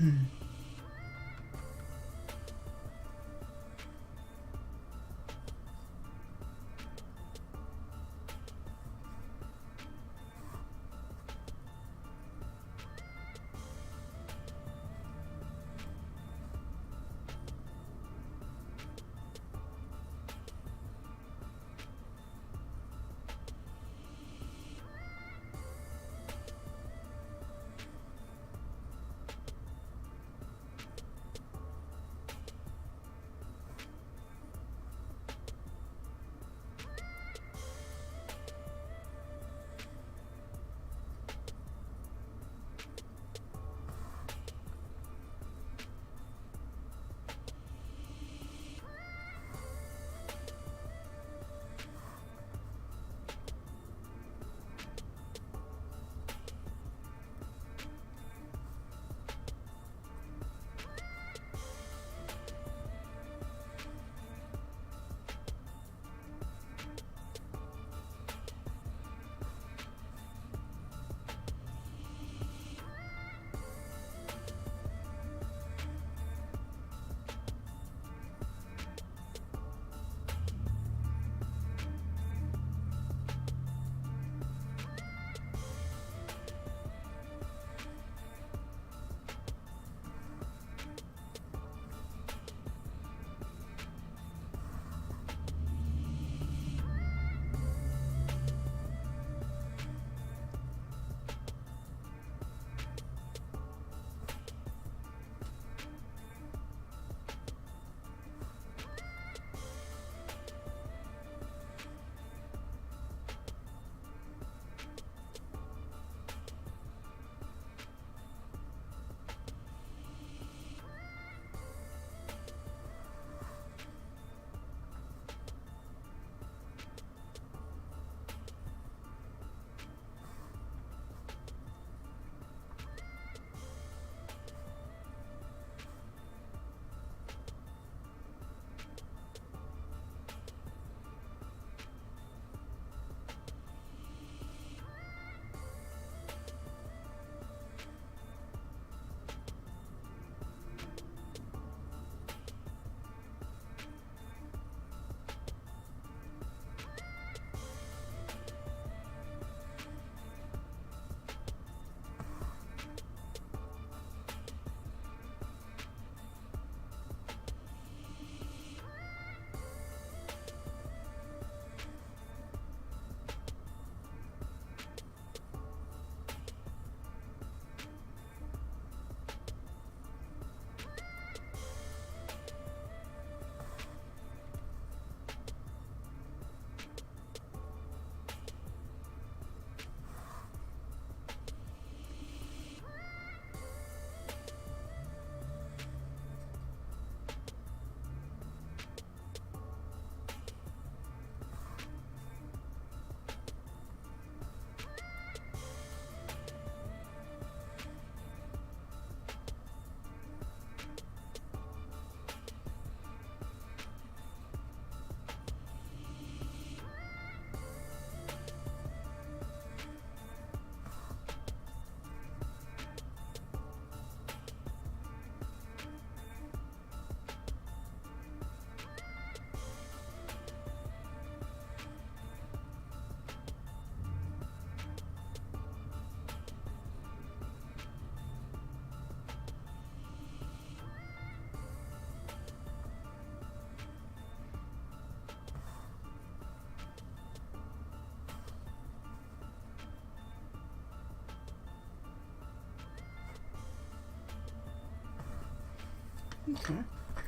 Okay.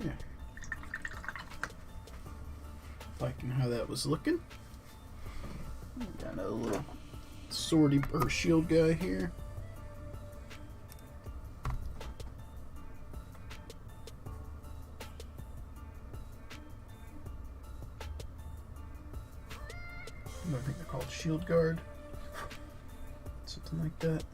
Yeah. Liking how that was looking. Got another little swordy or shield guy here. I think they're called shield guard. Something like that.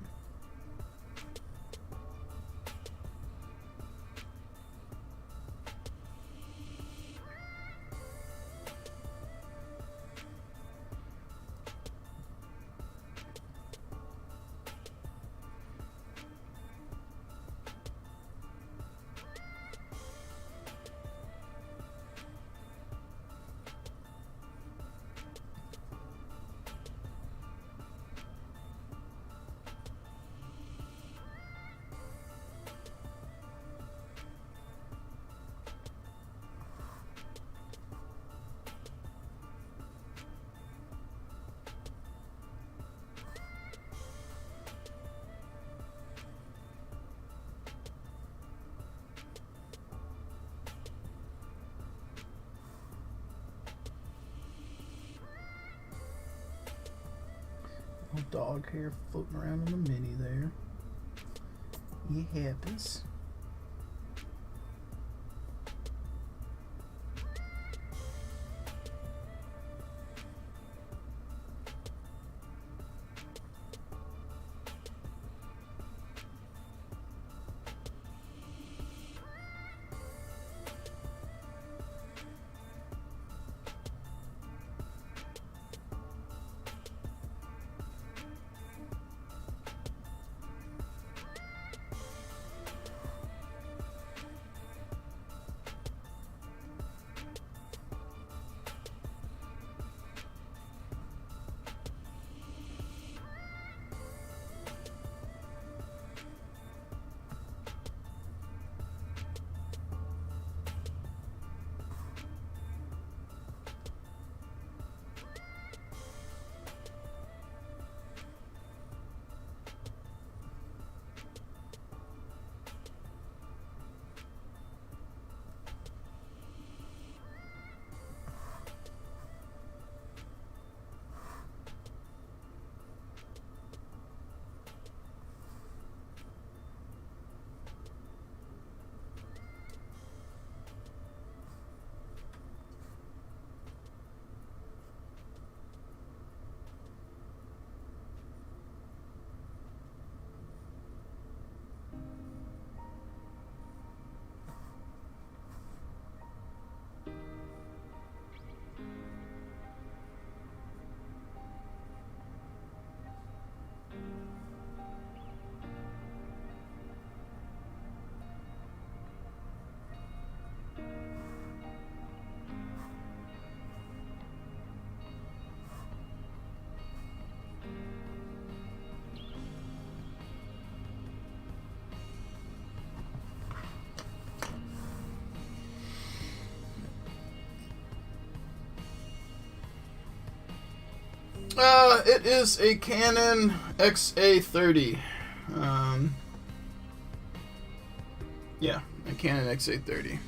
Little dog hair floating around on the mini there. It happens. It is a Canon XA30. Yeah, a Canon XA30.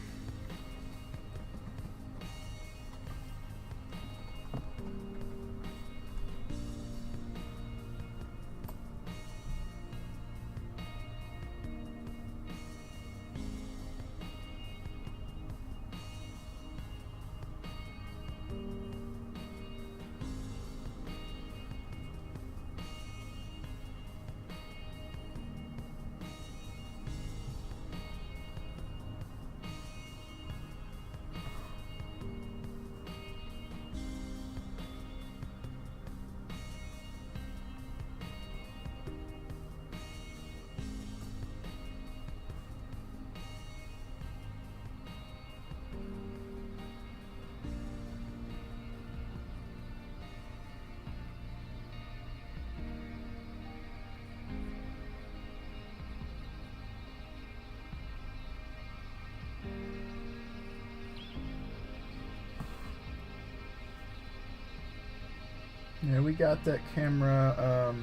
Yeah, we got that camera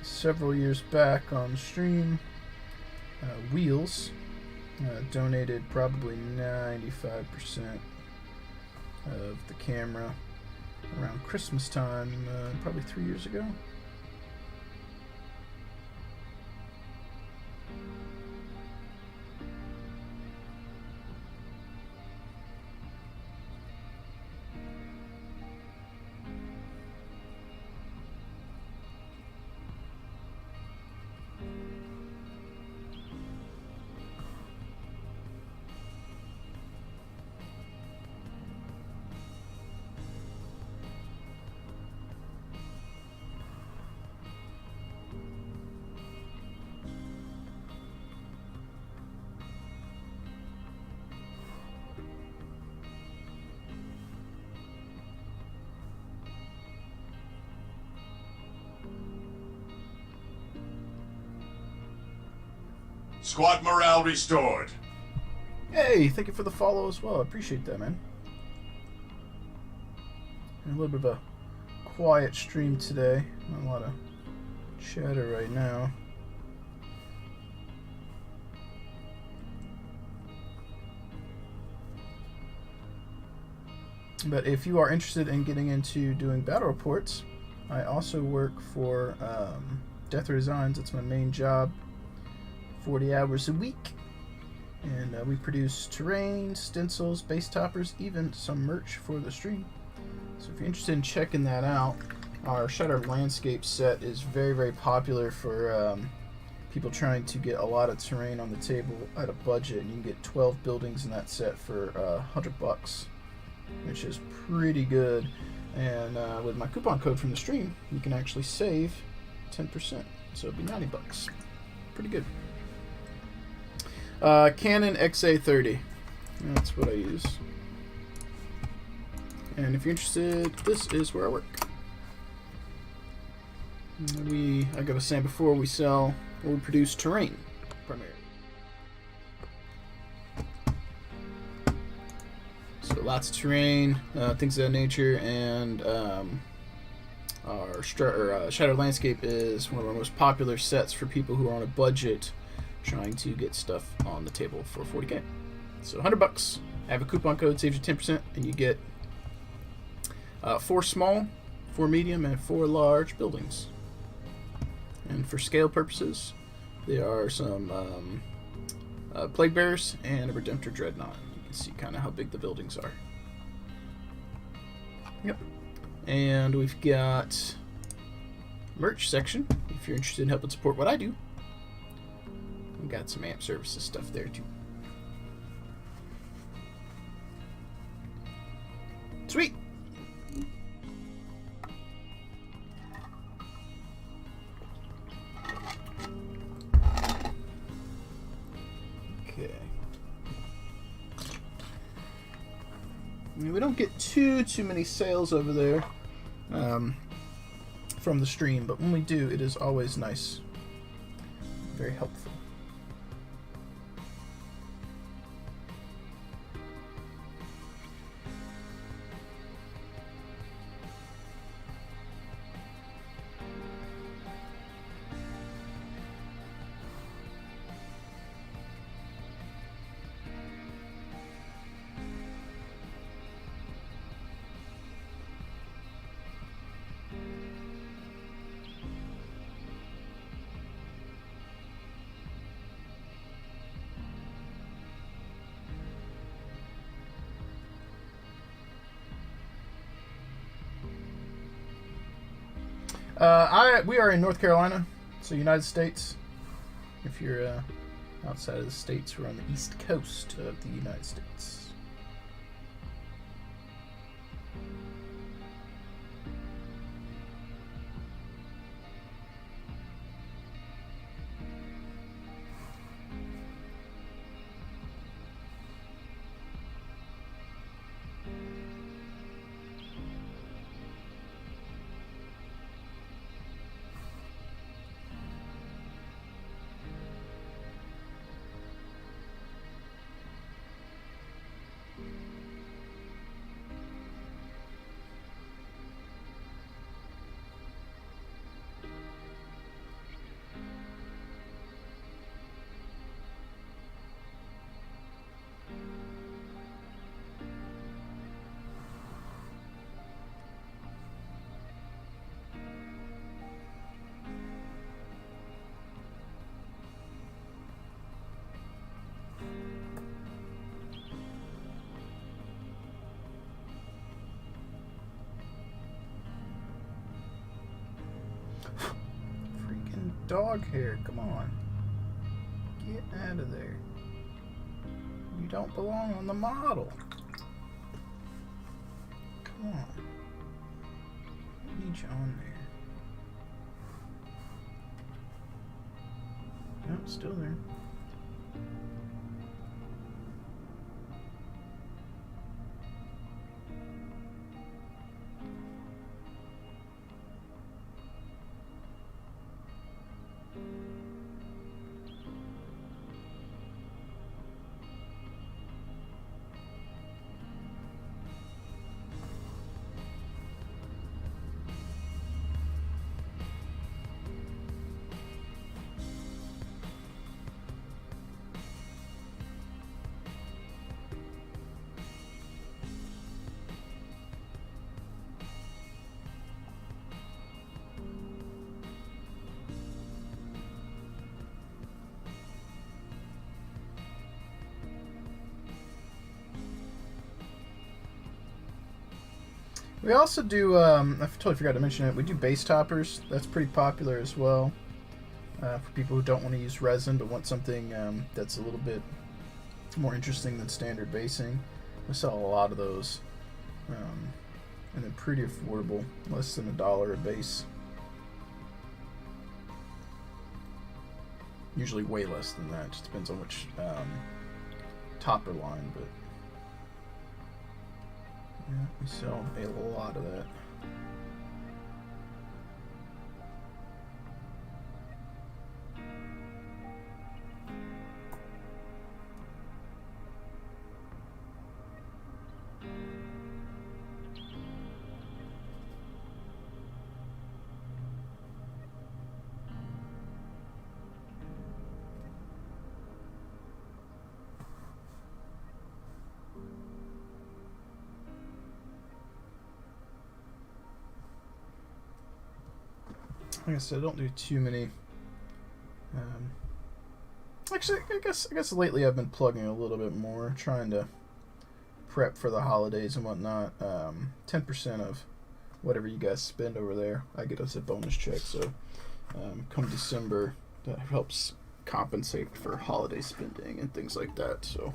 several years back on stream. Wheels donated probably 95% of the camera around Christmas time, probably 3 years ago. Squad morale restored. Hey, thank you for the follow as well. I appreciate that, man. A little bit of a quiet stream today. Not a lot of chatter right now. But if you are interested in getting into doing battle reports, I also work for Death Resigns. It's my main job, 40 hours a week. And we produce terrain, stencils, base toppers, even some merch for the stream. So if you're interested in checking that out, our Shattered Landscape set is very, very popular for people trying to get a lot of terrain on the table at a budget. And you can get 12 buildings in that set for $100, which is pretty good. And with my coupon code from the stream, you can actually save 10%. So it'd be $90. Pretty good. Canon XA30. That's what I use. And if you're interested, this is where I work. Like I was saying before, we produce terrain primarily. So lots of terrain, things of that nature, and our Shattered Landscape is one of our most popular sets for people who are on a budget trying to get stuff on the table for 40k. So $100. I have a coupon code, saves you 10%, and you get 4 small, 4 medium, and 4 large buildings. And for scale purposes, there are some Plague Bearers and a Redemptor Dreadnought. You can see kind of how big the buildings are. Yep. And we've got merch section, if you're interested in helping support what I do. We've got some AMP services stuff there too. Sweet! Okay. I mean, we don't get too many sales over there from the stream, but when we do, it is always nice. Very helpful. We are in North Carolina, so United States. If you're outside of the States, we're on the East Coast of the United States. Dog hair, come on. Get out of there. You don't belong on the model. Come on. I need you on there. Nope, still there. We also do, I totally forgot to mention it, we do base toppers. That's pretty popular as well. For people who don't want to use resin but want something that's a little bit more interesting than standard basing. We sell a lot of those. And they're pretty affordable, less than $1 a base. Usually way less than that, just depends on which topper line, but yeah, we sell a lot of that. Like I said, I don't do too many. Actually, I guess lately I've been plugging a little bit more, trying to prep for the holidays and whatnot. 10% of whatever you guys spend over there, I get as a bonus check. So come December, that helps compensate for holiday spending and things like that. So.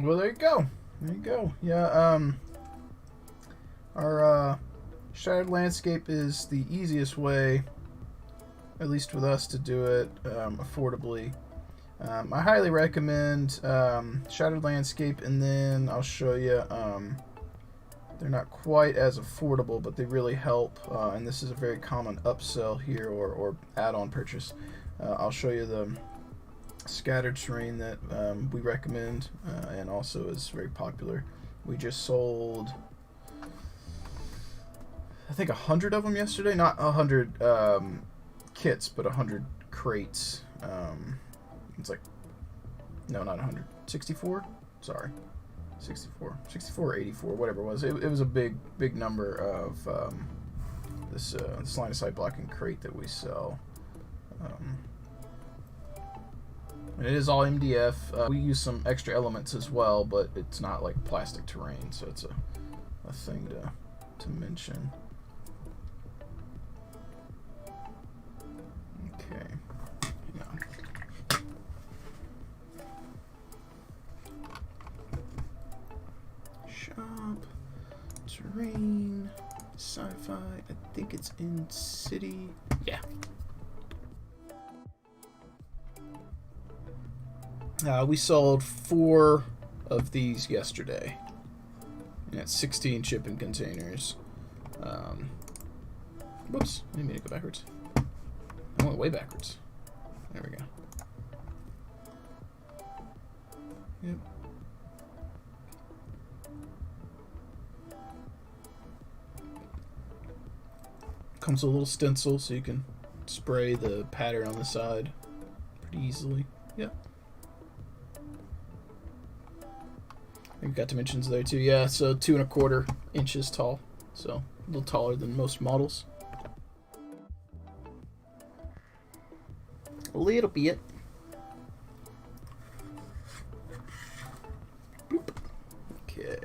Well, there you go. There you go. Yeah, our Shattered Landscape is the easiest way, at least with us, to do it affordably. I highly recommend Shattered Landscape, and then I'll show you. They're not quite as affordable, but they really help, and this is a very common upsell here or add-on purchase. I'll show you the Scattered Terrain that we recommend and also is very popular. We just sold, I think, 100 of them yesterday. Not 100 kits, but 100 crates. It's like, no, not 100. 64? Sorry. 64 or 84, whatever it was. It was a big number of this line of sight blocking crate that we sell. And it is all MDF. We use some extra elements as well, but it's not like plastic terrain, so it's a thing to mention. Okay. Hang on. Shop, terrain, sci-fi. I think it's in city. Yeah. We sold 4 of these yesterday. And that's 16 shipping containers. Whoops, I didn't mean to go backwards. I went way backwards. There we go. Yep. Comes with a little stencil so you can spray the pattern on the side pretty easily. Yep. We've got dimensions there too. Yeah, so 2¼ inches tall. So a little taller than most models. A little bit. Boop. Okay.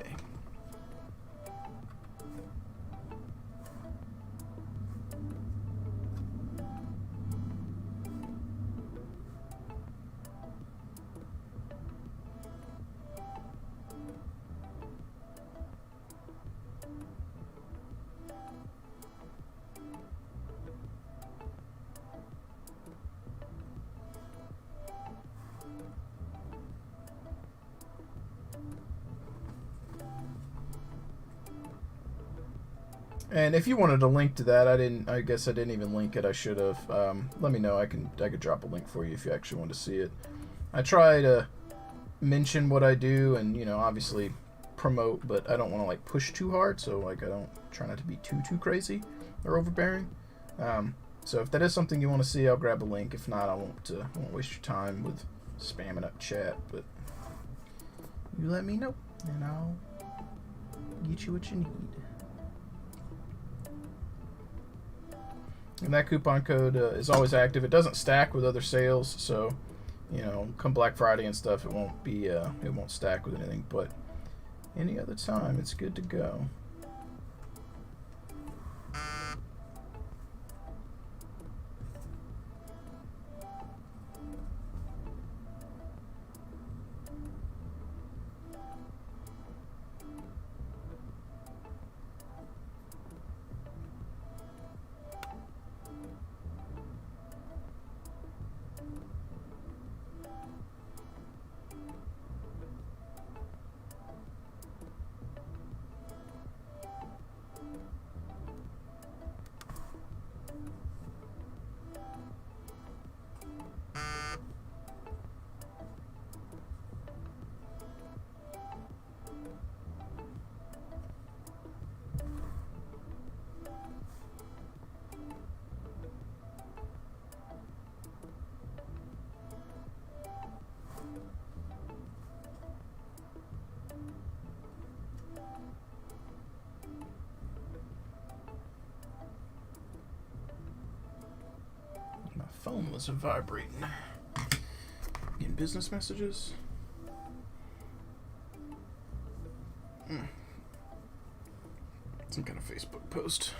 And if you wanted a link to that, I guess I didn't even link it. I should have. Let me know. I could drop a link for you if you actually want to see it. I try to mention what I do and, obviously promote, but I don't want to like push too hard. So like I don't try not to be too crazy or overbearing. So if that is something you want to see, I'll grab a link. If not, I won't waste your time with spamming up chat. But you let me know, and I'll get you what you need. And that coupon code is always active. It doesn't stack with other sales, so come Black Friday and stuff, it won't stack with anything. But any other time, it's good to go. My phone was vibrating. Getting business messages. Some kind of Facebook post.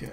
Okay.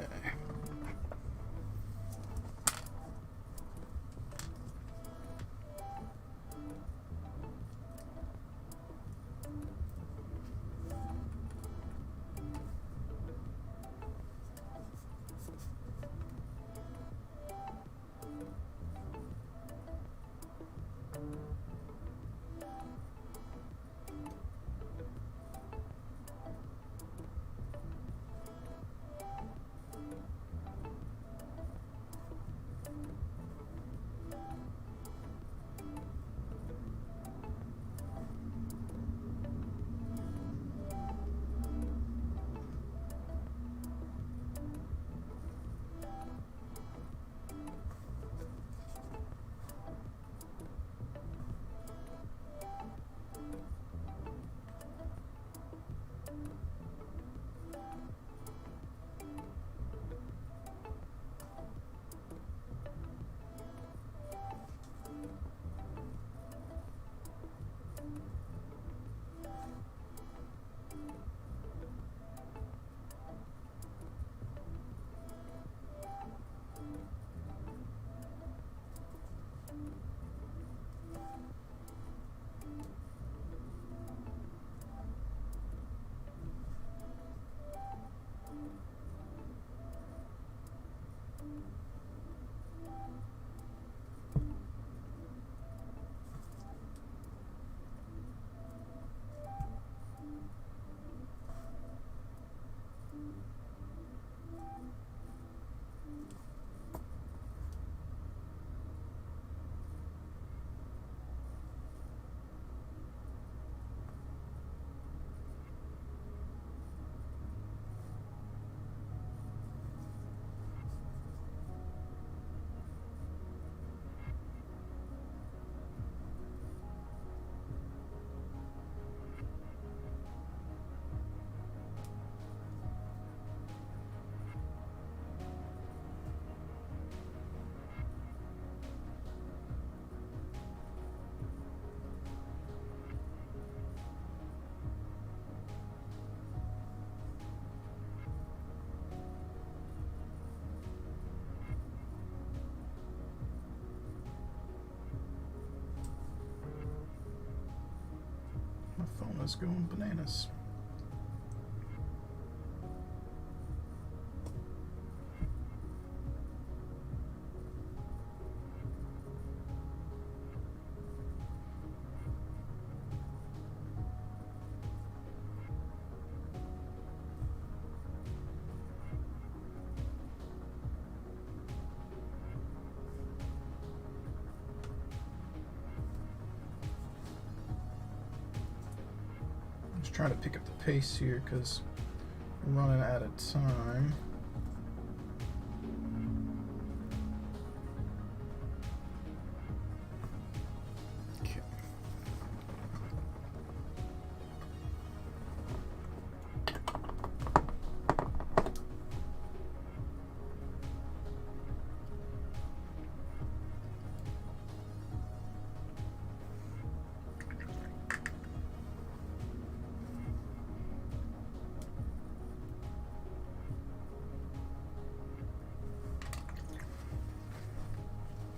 is going bananas. Trying to pick up the pace here because we're running out of time. Okay.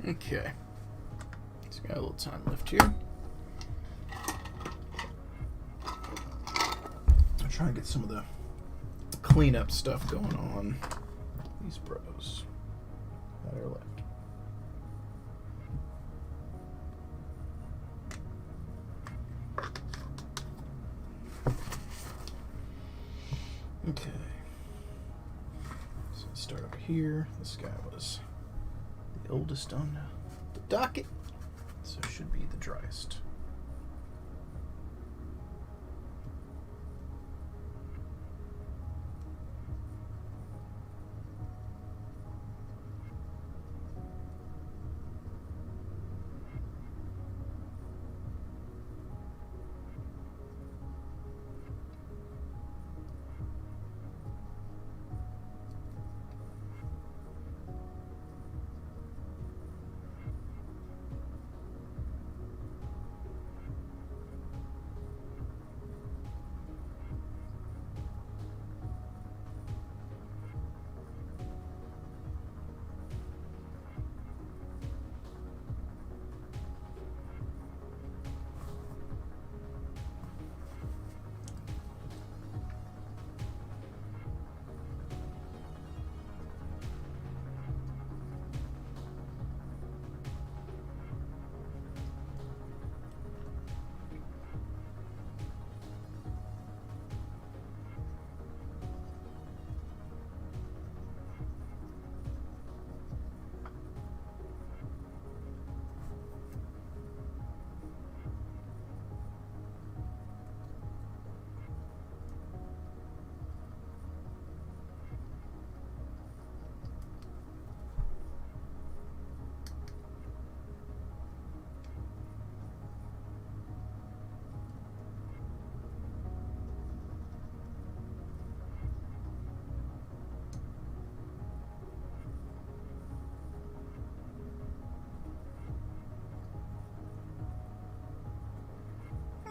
Okay, so got a little time left here. I'm trying to get some of the cleanup stuff going on these bros that are left. Okay, so let's start over here. This guy was the oldest on the docket, so it should be the driest.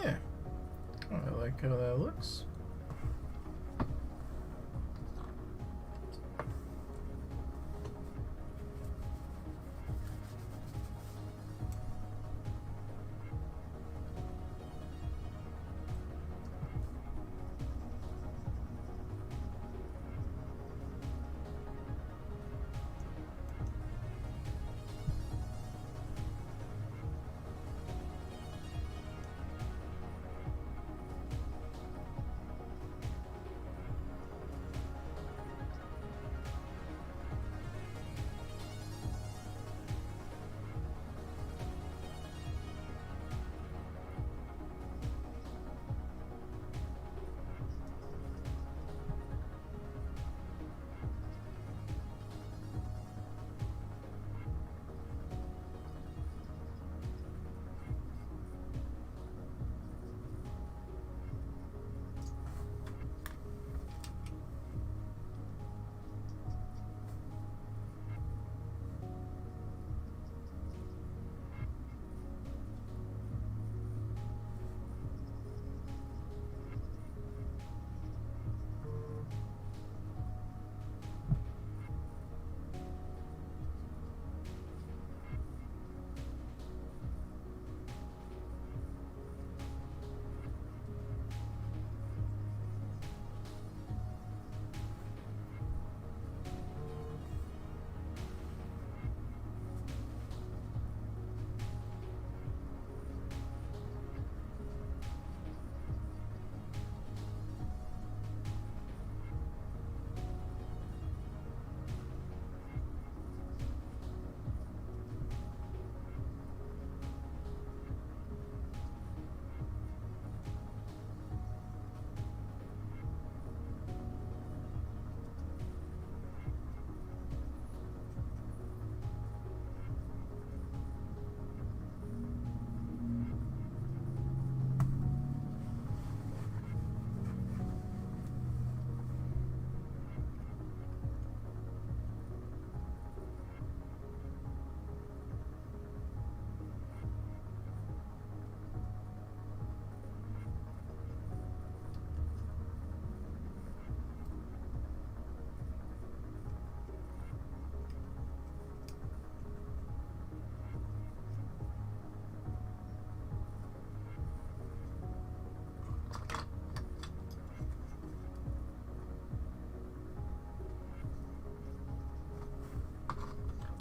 Yeah, I like how that looks.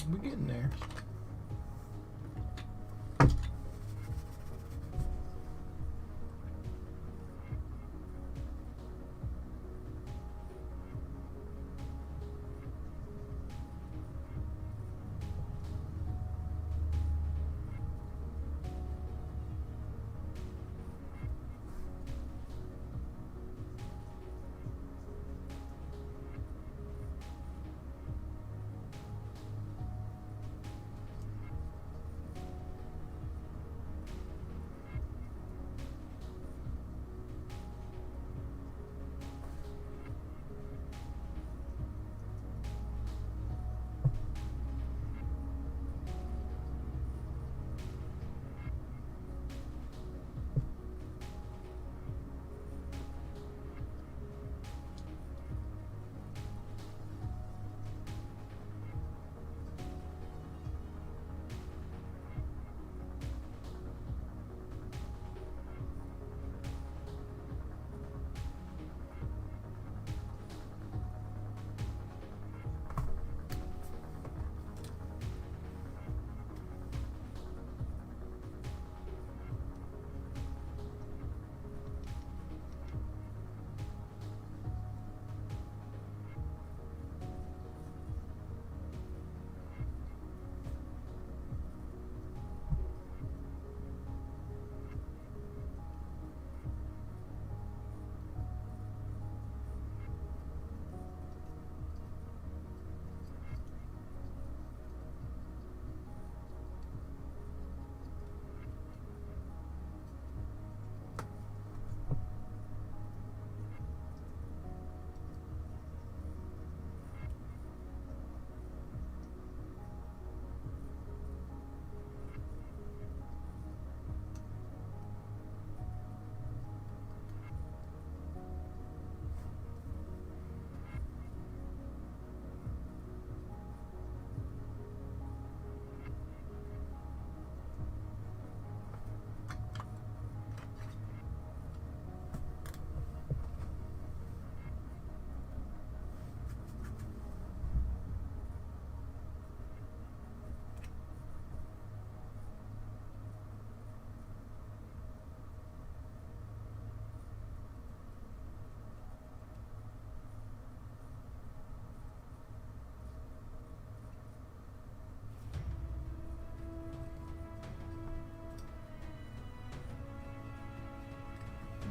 We're getting there.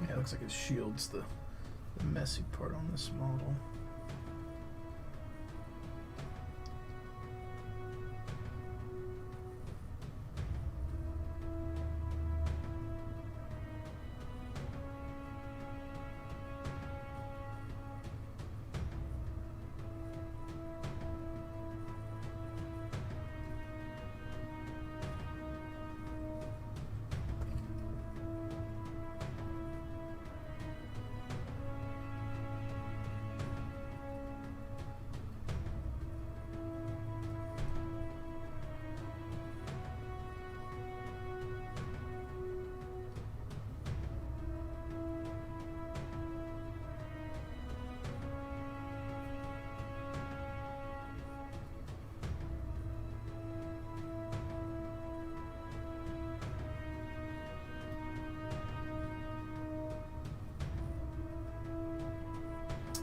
Yeah, it looks like it shields the messy part on this model.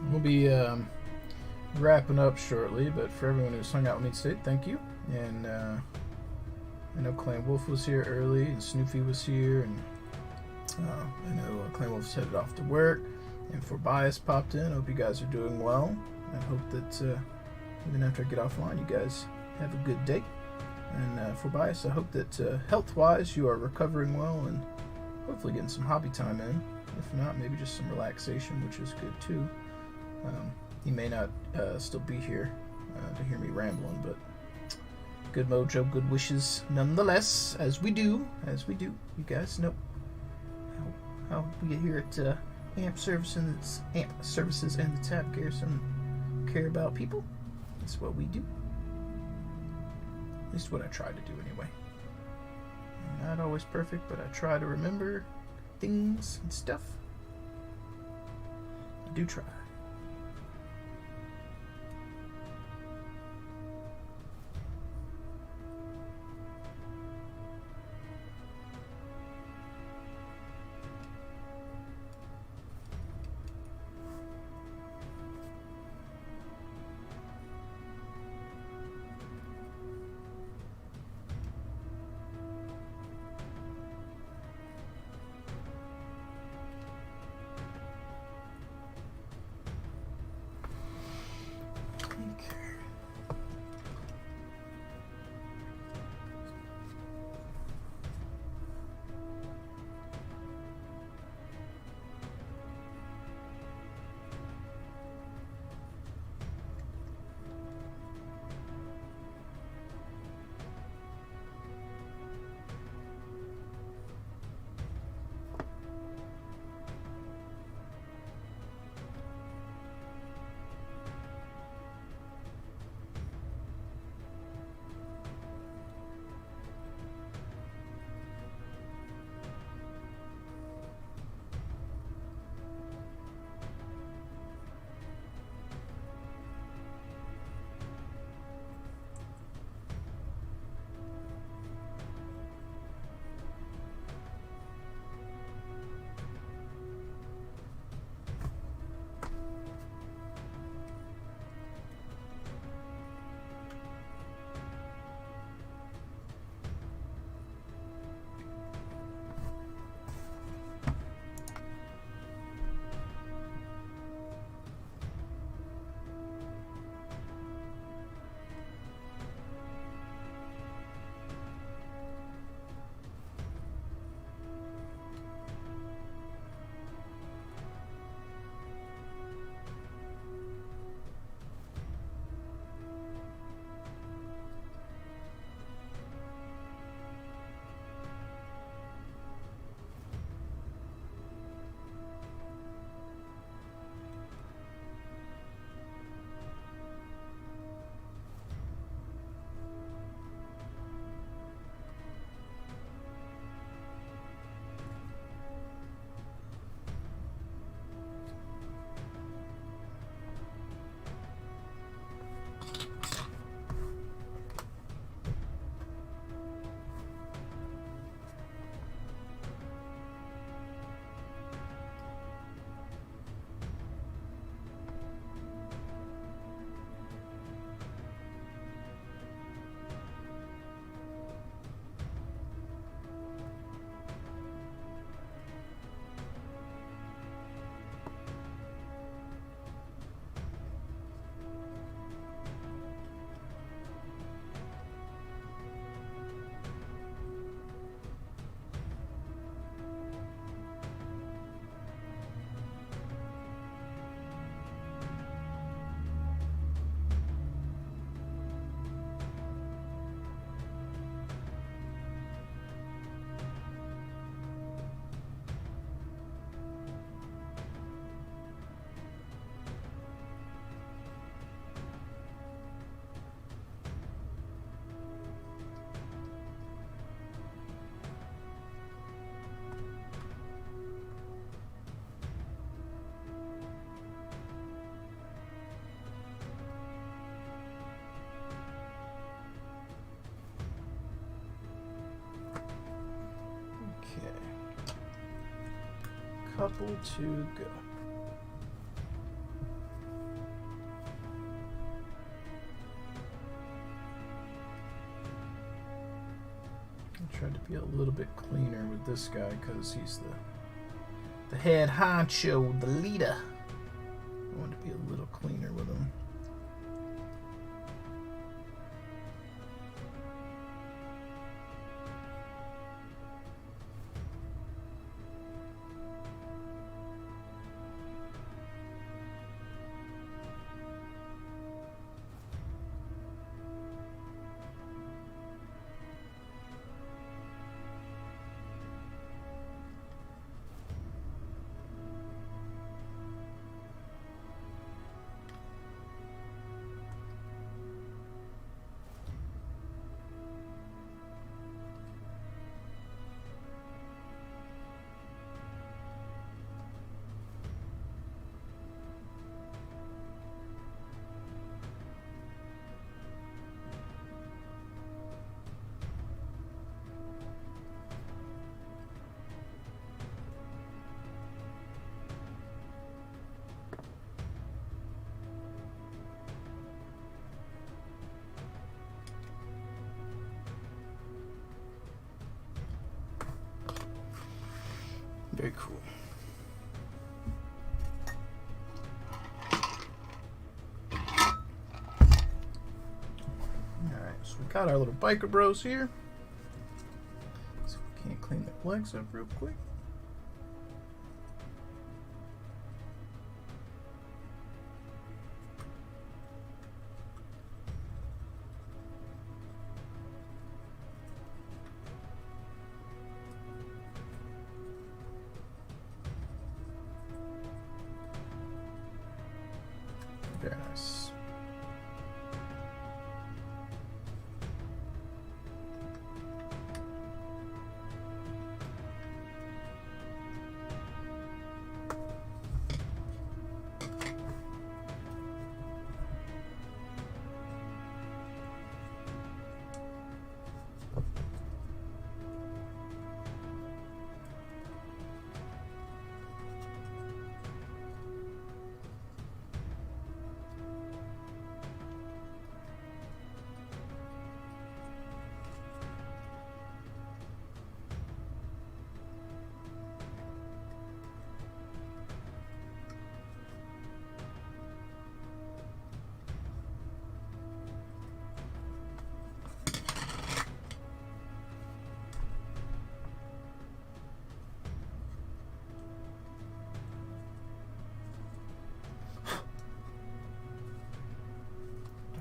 We'll be wrapping up shortly, but for everyone who's hung out with me today, thank you. And I know Clan Wolf was here early, and Snoopy was here, and I know Clan Wolf's headed off to work, and For Bias popped in. I hope you guys are doing well. I hope that even after I get offline, you guys have a good day. And For Bias, I hope that health-wise, you are recovering well and hopefully getting some hobby time in. If not, maybe just some relaxation, which is good too. He may not still be here to hear me rambling, but good mojo, good wishes nonetheless, as we do. You guys know how we get here at AMP Services and the Tap Garrison care about people. That's what we do. At least what I try to do anyway. I'm not always perfect, but I try to remember things and stuff. I do try. couple to go. I tried to be a little bit cleaner with this guy because he's the head honcho, the leader. I want to be a little cleaner with him. Very cool. Alright, so we got our little biker bros here. So we can't clean their legs up real quick. Very nice.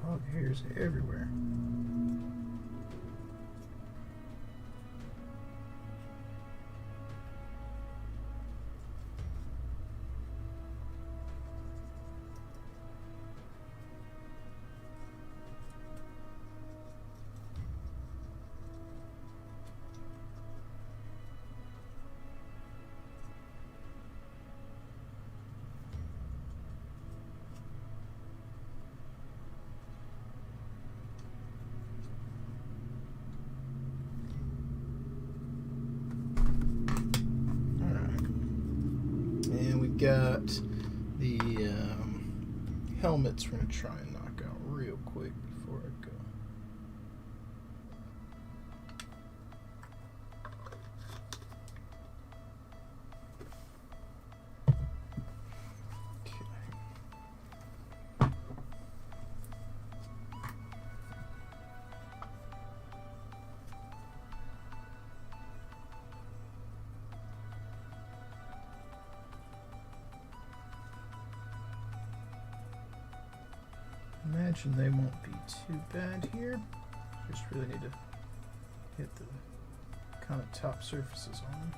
Dog hairs everywhere. Got the helmets we're going to try and knock out real quick before I go. Imagine they won't be too bad here. Just really need to get the kind of top surfaces on them.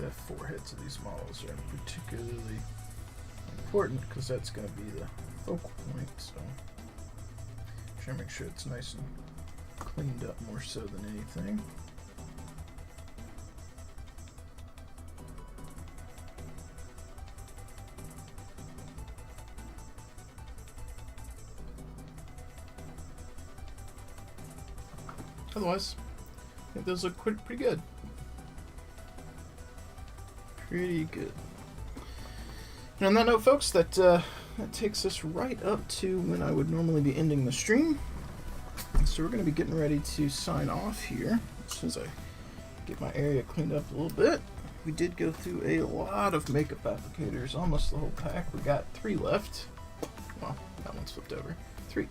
the foreheads of these models are particularly important because that's going to be the focal point. So try to make sure it's nice and cleaned up more so than anything. Otherwise, I think those look pretty good. Pretty good. And on that note, folks, that takes us right up to when I would normally be ending the stream. So we're going to be getting ready to sign off here as soon as I get my area cleaned up a little bit. We did go through a lot of makeup applicators, almost the whole pack. We got 3 left. Well, that one's flipped over. 3.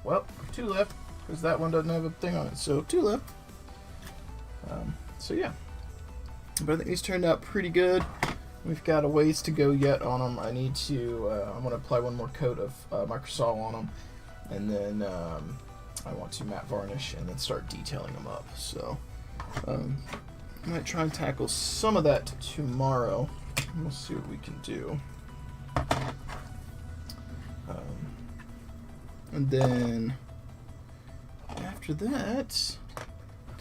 Well, 2 left. Because that one doesn't have a thing on it, so 2 left. So yeah, but I think these turned out pretty good. We've got a ways to go yet on them. I need to, I want to apply one more coat of microsol on them, and then I want to matte varnish and then start detailing them up. So I might try and tackle some of that tomorrow. We'll see what we can do. And then after that, so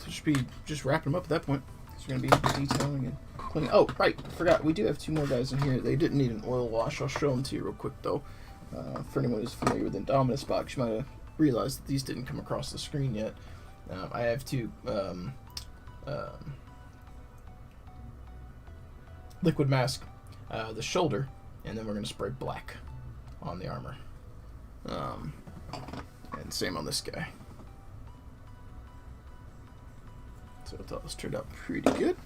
should be just wrapping them up at that point. So we're going to be detailing and cleaning. Oh, right, I forgot. We do have 2 more guys in here. They didn't need an oil wash. I'll show them to you real quick, though. For anyone who's familiar with Indomitus box, you might have realized that these didn't come across the screen yet. I have 2 liquid mask the shoulder, and then we're going to spray black on the armor. And same on this guy. So I thought this turned out pretty good.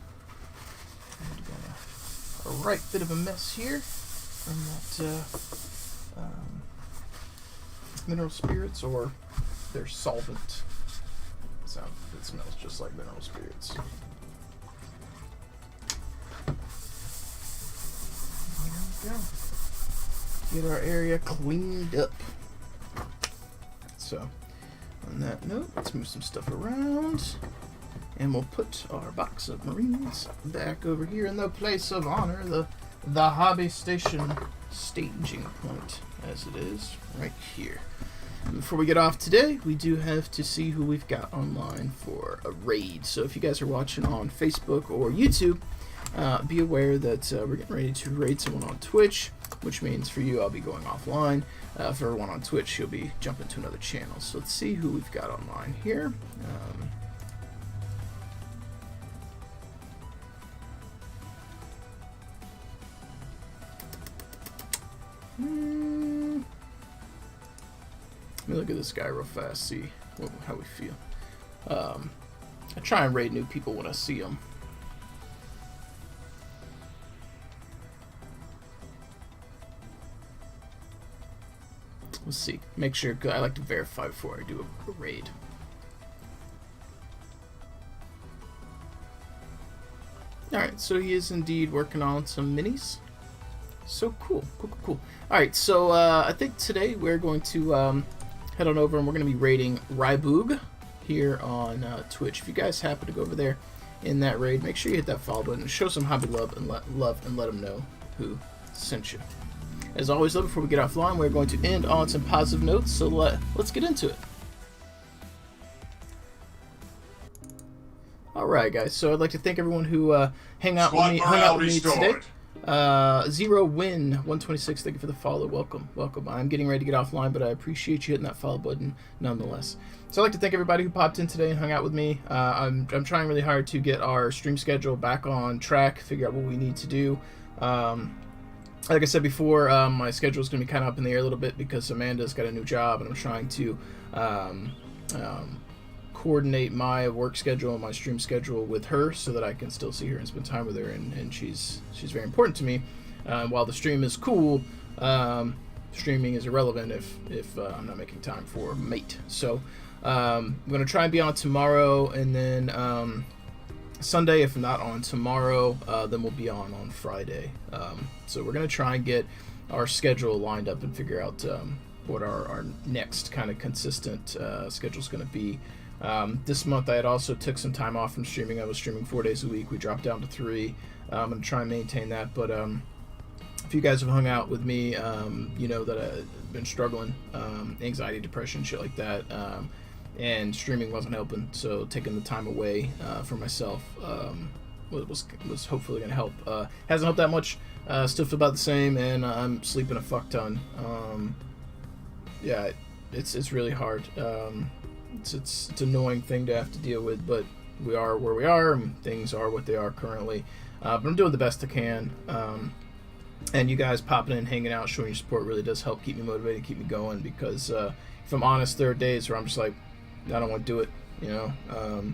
A right bit of a mess here from that mineral spirits, or their solvent. It smells just like mineral spirits. There we go. Get our area cleaned up. So, on that note, let's move some stuff around. And we'll put our box of Marines back over here in the place of honor, the hobby station staging point, as it is right here. And before we get off today, we do have to see who we've got online for a raid. So if you guys are watching on Facebook or YouTube, be aware that we're getting ready to raid someone on Twitch, which means for you, I'll be going offline. For everyone on Twitch, you'll be jumping to another channel. So let's see who we've got online here. Let me look at this guy real fast, see how we feel. I try and raid new people when I see them. Let's see. Make sure, I like to verify before I do a raid. Alright, so he is indeed working on some minis. So cool. Alright, so I think today we're going to head on over and we're going to be raiding Ryboog here on Twitch. If you guys happen to go over there in that raid, make sure you hit that follow button, show some hobby love, and let them know who sent you. As always, though, before we get offline, we're going to end on some positive notes, so let's get into it. Alright, guys, so I'd like to thank everyone who hung out with me today. Zero Win 126, thank you for the follow. Welcome. I'm getting ready to get offline, but I appreciate you hitting that follow button nonetheless. So I'd like to thank everybody who popped in today and hung out with me. I'm trying really hard to get our stream schedule back on track, figure out what we need to do. Like I said before, my schedule is going to be kind of up in the air a little bit because Amanda's got a new job, and I'm trying to coordinate my work schedule and my stream schedule with her so that I can still see her and spend time with her, and she's very important to me. While the stream is cool, streaming is irrelevant if I'm not making time for mate. So I'm going to try and be on tomorrow, and then Sunday, if not on tomorrow, then we'll be on Friday. So we're going to try and get our schedule lined up and figure out what our next kind of consistent schedule is going to be. This month I had also took some time off from streaming. I was streaming 4 days a week. We dropped down to 3. I'm going to try and maintain that. But if you guys have hung out with me, you know that I've been struggling, anxiety, depression, shit like that, and streaming wasn't helping. So taking the time away for myself was hopefully going to help. Hasn't helped that much. Still feel about the same, and I'm sleeping a fuck ton. Yeah, it's really hard. It's an annoying thing to have to deal with, but we are where we are, and things are what they are currently. But I'm doing the best I can. And you guys popping in, hanging out, showing your support really does help keep me motivated, keep me going. Because if I'm honest, there are days where I'm just like, I don't want to do it. You know,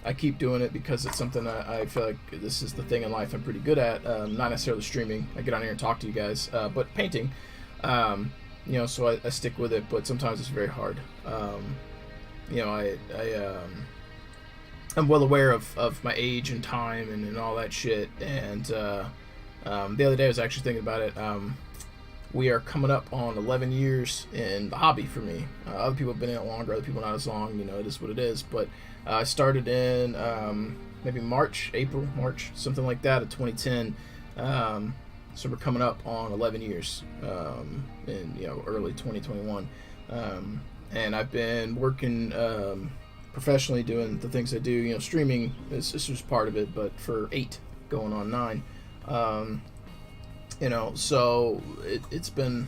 I keep doing it because it's something I feel like this is the thing in life I'm pretty good at. Not necessarily streaming. I get on here and talk to you guys, but painting. You know, so I stick with it. But sometimes it's very hard. You know, I'm well aware of my age and time and all that shit. And the other day I was actually thinking about it. We are coming up on 11 years in the hobby for me. Other people have been in it longer, other people not as long. You know, it is what it is. But I started in maybe March, something like that, of 2010. So we're coming up on 11 years in, you know, early 2021. And I've been working professionally doing the things I do. You know, streaming is just part of it, but for 8 going on 9. You know, so it's been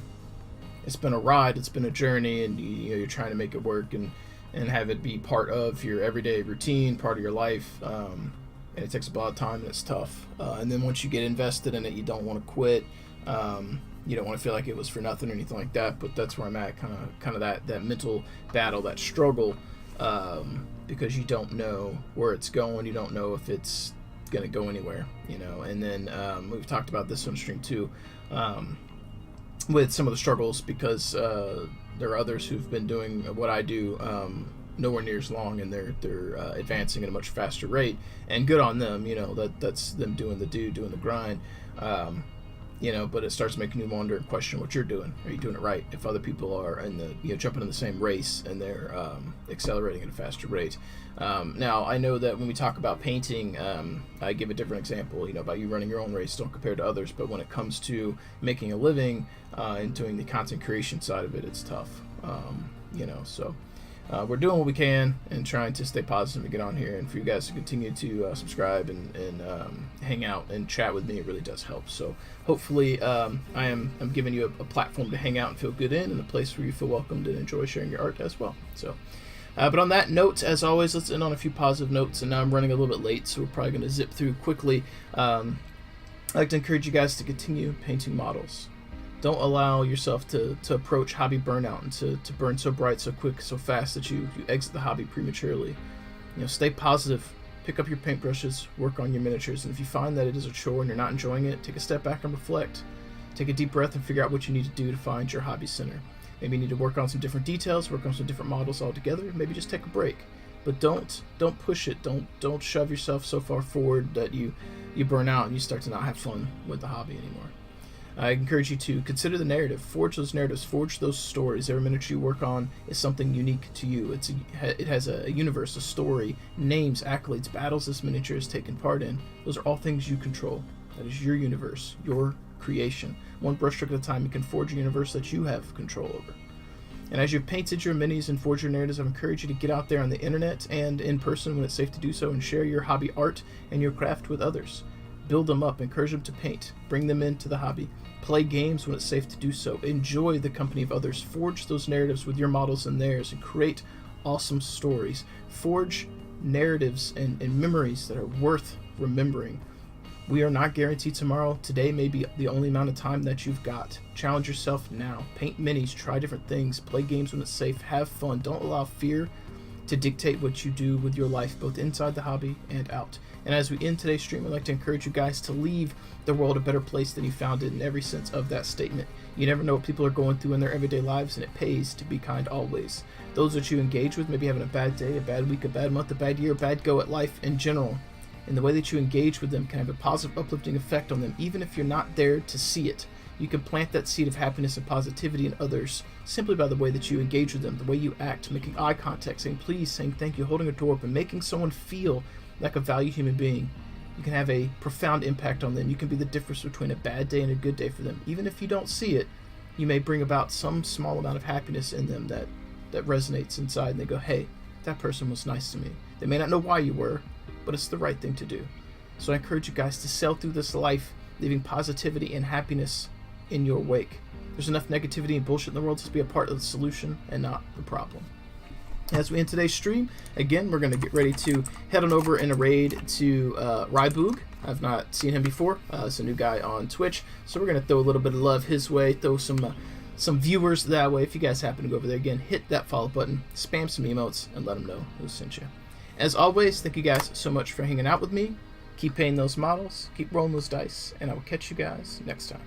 a ride, it's been a journey, and you know, you're trying to make it work and have it be part of your everyday routine, part of your life. And it takes a lot of time, and it's tough. And then once you get invested in it, you don't want to quit. You don't want to feel like it was for nothing or anything like that. But that's where I'm at, kind of that mental battle, that struggle, because you don't know where it's going. You don't know if it's going to go anywhere, you know. And then we've talked about this on stream too, with some of the struggles, because there are others who've been doing what I do nowhere near as long, and they're advancing at a much faster rate, and good on them. You know, that's them doing the grind. You know, but it starts making you wonder and question what you're doing. Are you doing it right? If other people are jumping in the same race and they're accelerating at a faster rate. Now, I know that when we talk about painting, I give a different example, you know, about you running your own race, don't compare to others. But when it comes to making a living and doing the content creation side of it, it's tough. You know, so we're doing what we can and trying to stay positive and get on here. And for you guys to continue to subscribe and hang out and chat with me, it really does help. So hopefully I'm giving you a platform to hang out and feel good in, and a place where you feel welcomed and enjoy sharing your art as well. So but on that note, as always, let's end on a few positive notes. And now I'm running a little bit late, so we're probably going to zip through quickly. I'd like to encourage you guys to continue painting models. Don't allow yourself to approach hobby burnout and to burn so bright, so quick, so fast that you exit the hobby prematurely. You know, stay positive. Pick up your paintbrushes, work on your miniatures, and if you find that it is a chore and you're not enjoying it, take a step back and reflect. Take a deep breath and figure out what you need to do to find your hobby center. Maybe you need to work on some different details, work on some different models altogether, maybe just take a break. But don't push it. Don't shove yourself so far forward that you burn out and you start to not have fun with the hobby anymore. I encourage you to consider the narrative. Forge those narratives. Forge those stories. Every miniature you work on is something unique to you. It has a universe, a story, names, accolades, battles this miniature has taken part in. Those are all things you control. That is your universe, your creation. One brushstroke at a time, you can forge a universe that you have control over. And as you've painted your minis and forged your narratives, I encourage you to get out there on the internet and in person when it's safe to do so, and share your hobby art and your craft with others. Build them up, encourage them to paint, bring them into the hobby, play games when it's safe to do so, enjoy the company of others, forge those narratives with your models and theirs, and create awesome stories. Forge narratives and memories that are worth remembering. We are not guaranteed tomorrow. Today may be the only amount of time that you've got. Challenge yourself now. Paint minis, try different things, play games when it's safe, have fun. Don't allow fear to dictate what you do with your life, both inside the hobby and out. And as we end today's stream, I'd like to encourage you guys to leave the world a better place than you found it, in every sense of that statement. You never know what people are going through in their everyday lives, and it pays to be kind always. Those that you engage with may be having a bad day, a bad week, a bad month, a bad year, a bad go at life in general. And the way that you engage with them can have a positive, uplifting effect on them, even if you're not there to see it. You can plant that seed of happiness and positivity in others simply by the way that you engage with them, the way you act, making eye contact, saying please, saying thank you, holding a door open, making someone feel like a valued human being. you can have a profound impact on them. You can be the difference between a bad day and a good day for them. Even if you don't see it, you may bring about some small amount of happiness in them that resonates inside, and they go, hey, that person was nice to me. They may not know why you were, but it's the right thing to do. So I encourage you guys to sail through this life leaving positivity and happiness in your wake. There's enough negativity and bullshit in the world to be a part of the solution and not the problem. As we end today's stream, again, we're going to get ready to head on over in a raid to Ryboog. I've not seen him before. It's a new guy on Twitch, so we're going to throw a little bit of love his way, throw some viewers that way. If you guys happen to go over there, again, hit that follow button, spam some emotes, and let them know who sent you. As always, thank you guys so much for hanging out with me. Keep paying those models, keep rolling those dice, and I will catch you guys next time.